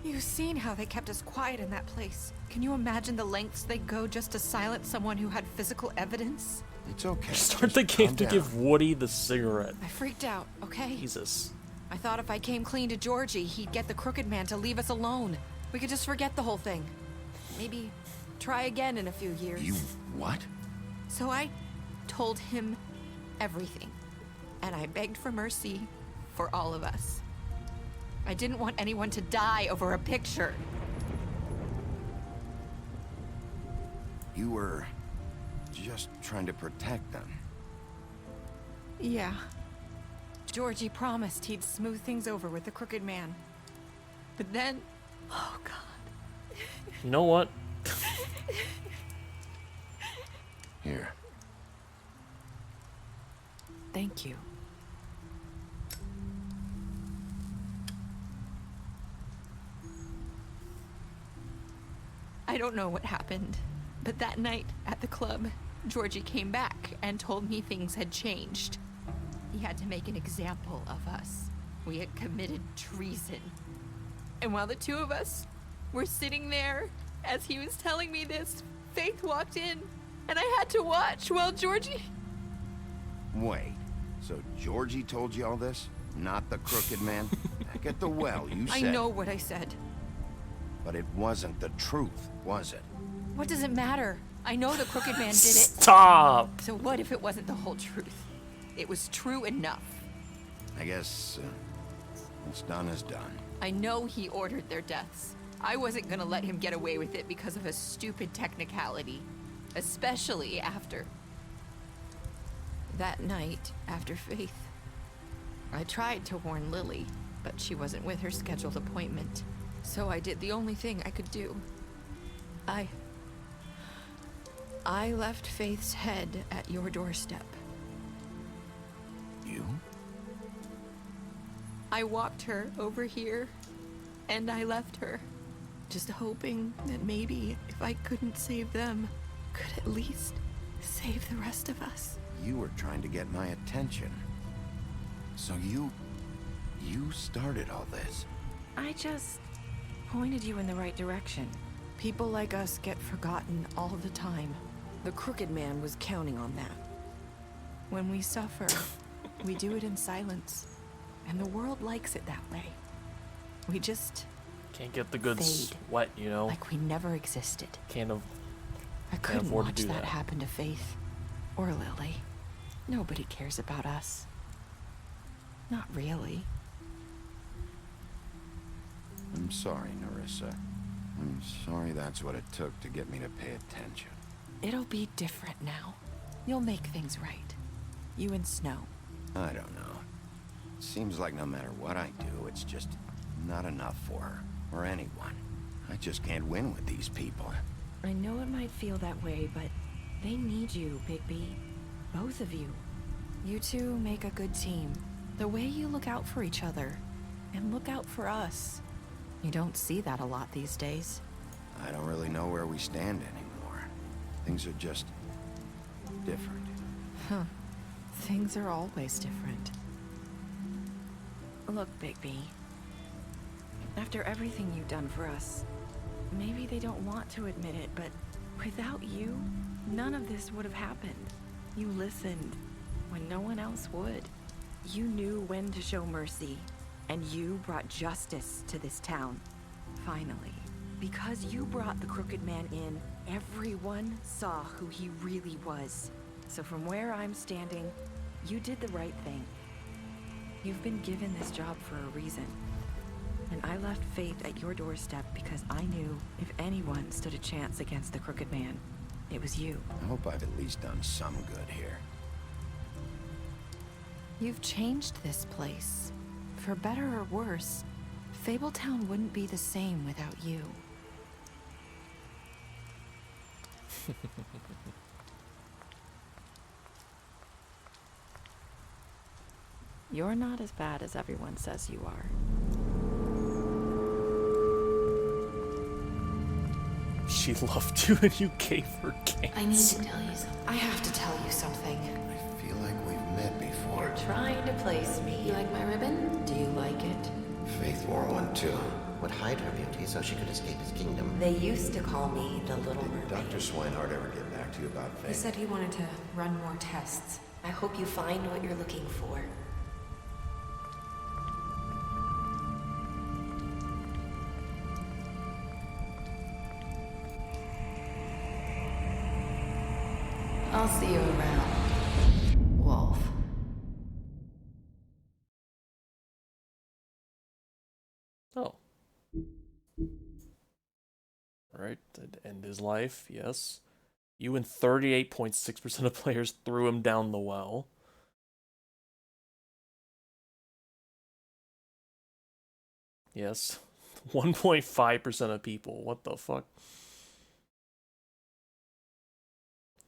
You've seen how they kept us quiet in that place. Can you imagine the lengths they go just to silence someone who had physical evidence? It's okay. Start the game to give Woody the cigarette. I freaked out, okay? Jesus. I thought if I came clean to Georgie, he'd get the Crooked Man to leave us alone. We could just forget the whole thing. Maybe try again in a few years. You what? So I told him everything. And I begged for mercy for all of us. I didn't want anyone to die over a picture. You were just trying to protect them. Yeah. Georgie promised he'd smooth things over with the Crooked Man. But then... Oh, God. You know what? Here. Thank you. I don't know what happened, but that night at the club, Georgie came back and told me things had changed. He had to make an example of us. We had committed treason. And while the two of us were sitting there, as he was telling me this, Faith walked in, and I had to watch while Georgie... Wait, so Georgie told you all this? Not the Crooked Man? Back at the well, you said... I know what I said. But it wasn't the truth, was it? What does it matter? I know the Crooked Man did it. Stop! So what if it wasn't the whole truth? It was true enough. I guess what's done is done. I know he ordered their deaths. I wasn't gonna let him get away with it because of a stupid technicality. Especially after... that night, after Faith. I tried to warn Lily, but she wasn't with her scheduled appointment. So I did the only thing I could do. I left Faith's head at your doorstep. You? I walked her over here, and I left her. Just hoping that maybe if I couldn't save them, could at least save the rest of us. You were trying to get my attention. So you started all this. I just pointed you in the right direction. People like us get forgotten all the time. The Crooked Man was counting on that. When we suffer, we do it in silence. And the world likes it that way. We just... Can't get the good fade, sweat, you know? like we never existed. I couldn't afford to watch do that that. happen to Faith. Or Lily. Nobody cares about us. Not really. I'm sorry, Nerissa. I'm sorry that's what it took to get me to pay attention. It'll be different now. You'll make things right. You and Snow. I don't know. It seems like no matter what I do, it's just not enough for her, or anyone. I just can't win with these people. I know it might feel that way, but they need you, Bigby. Both of you. You two make a good team. The way you look out for each other, and look out for us. You don't see that a lot these days. I don't really know where we stand anymore. Things are just different. Huh. Things are always different. Look, Bigby. After everything you've done for us, maybe they don't want to admit it, but without you, none of this would have happened. You listened when no one else would. You knew when to show mercy, and you brought justice to this town. Finally. Because you brought the Crooked Man in, everyone saw who he really was. So from where I'm standing, you did the right thing. You've been given this job for a reason. And I left Faith at your doorstep because I knew if anyone stood a chance against the Crooked Man, it was you. I hope I've at least done some good here. You've changed this place. For better or worse, Fabletown wouldn't be the same without you. You're not as bad as everyone says you are. she loved you and you gave her cancer. I need to tell you something. I have to tell you something. I feel like we've met before. You're trying to place me. You like my ribbon? Do you like it? Faith wore one too. Would hide her beauty so she could escape his kingdom. They used to call me the Little Mermaid. Did Dr. Swinehart ever get back to you about Faith? He said he wanted to run more tests. I hope you find what you're looking for. I'll see you around, Wolf. Oh. Alright, that'd end his life, yes. You and 38.6% of players threw him down the well. Yes. 1.5% of people. What the fuck?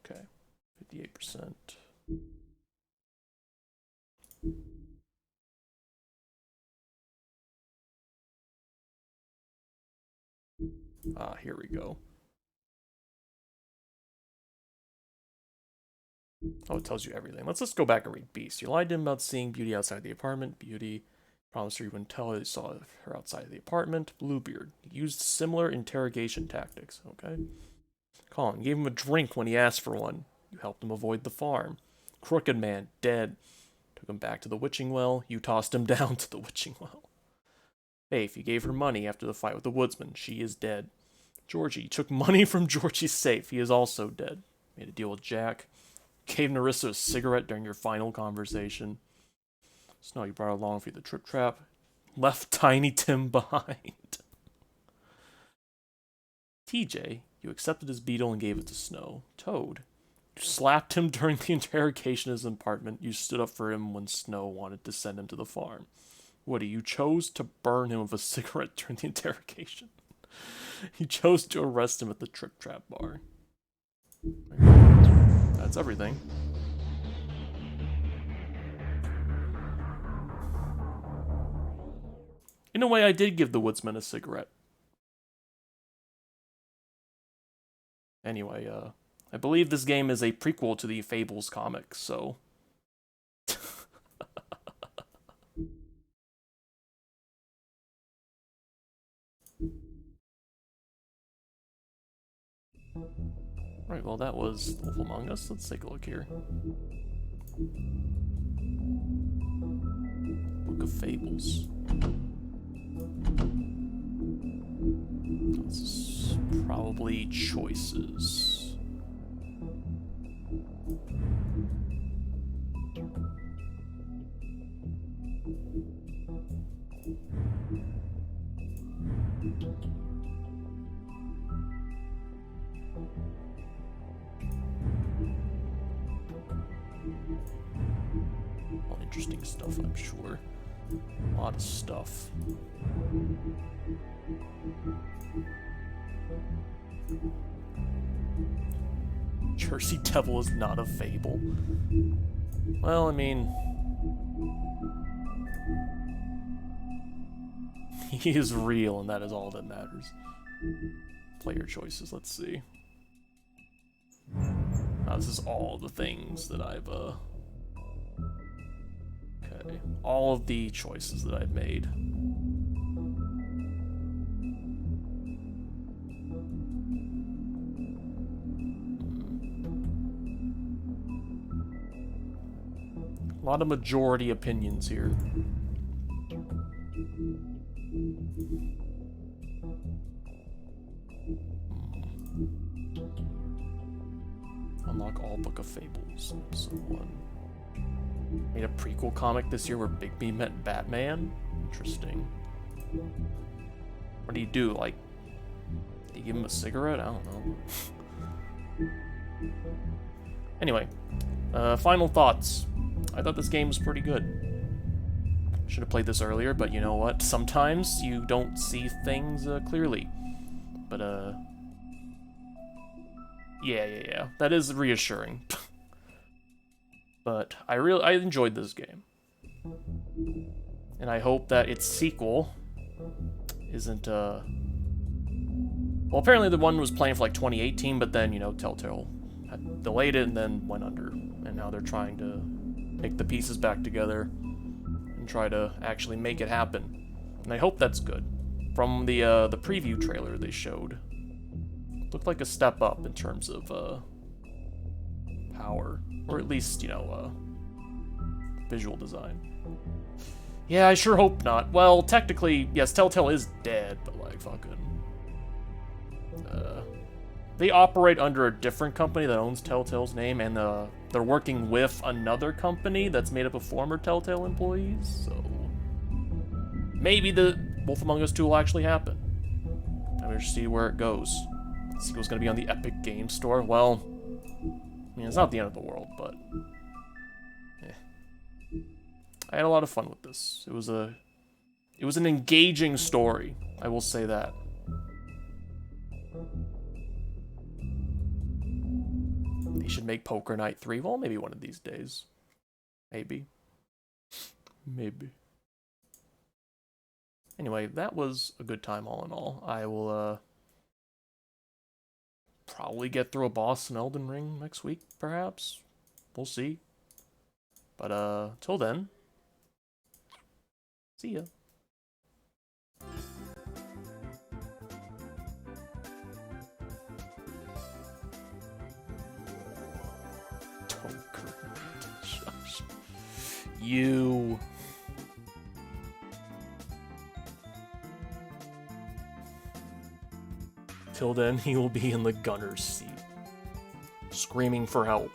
Okay. 58%. Ah, here we go. Oh, it tells you everything. Let's just go back and read Beast. You lied to him about seeing Beauty outside the apartment. Beauty promised her you wouldn't tell her you saw her outside the apartment. Bluebeard used similar interrogation tactics. Okay. Colin gave him a drink when he asked for one. You helped him avoid the farm. Crooked Man, dead. Took him back to the witching well. You tossed him down to the witching well. Faith, you gave her money after the fight with the woodsman. She is dead. Georgie, you took money from Georgie's safe. He is also dead. Made a deal with Jack. Gave Narissa a cigarette during your final conversation. Snow, you brought along for the trip trap. Left Tiny Tim behind. TJ, you accepted his beetle and gave it to Snow. Toad, you slapped him during the interrogation in his apartment. You stood up for him when Snow wanted to send him to the farm. Woody, you chose to burn him with a cigarette during the interrogation. You chose to arrest him at the Trip Trap bar. That's everything. In a way, I did give the woodsman a cigarette. Anyway, I believe this game is a prequel to the Fables comics, so... Right, well that was Wolf Among Us. Let's take a look here. Book of Fables. This is probably choices. Well, interesting stuff, I'm sure. A lot of stuff. Jersey Devil is not a fable. Well, I mean... he is real, and that is all that matters. Player choices, let's see. This is all the things that I've, Okay. All of the choices that I've made. A lot of majority opinions here. Unlock all Book of Fables. Episode 1. Made a prequel comic this year where Bigby met Batman? Interesting. What do you do? Like, do you give him a cigarette? I don't know. Anyway, final thoughts. I thought this game was pretty good. Should have played this earlier, but you know what? Sometimes you don't see things clearly. But, yeah. That is reassuring. But I enjoyed this game. And I hope that its sequel isn't Well, apparently the one was planned for like 2018, but then, you know, Telltale had delayed it and then went under. And now they're trying to make the pieces back together and try to actually make it happen. And I hope that's good. From the preview trailer they showed, looked like a step up in terms of power, or at least, you know, visual design. Yeah, I sure hope not. Well, technically, yes, Telltale is dead, but like fucking, they operate under a different company that owns Telltale's name, and they're working with another company that's made up of former Telltale employees. So maybe the Wolf Among Us 2 will actually happen. I'm gonna see where it goes. The sequel's gonna be on the Epic Games Store. Well, I mean, it's not the end of the world, but I had a lot of fun with this. It was an engaging story, I will say that. They should make Poker Night 3. Well, maybe one of these days. Maybe. Maybe. Anyway, that was a good time all in all. I will probably get through a boss in Elden Ring next week, perhaps. We'll see. But till then, see ya. You. Till then, he will be in the gunner's seat, screaming for help.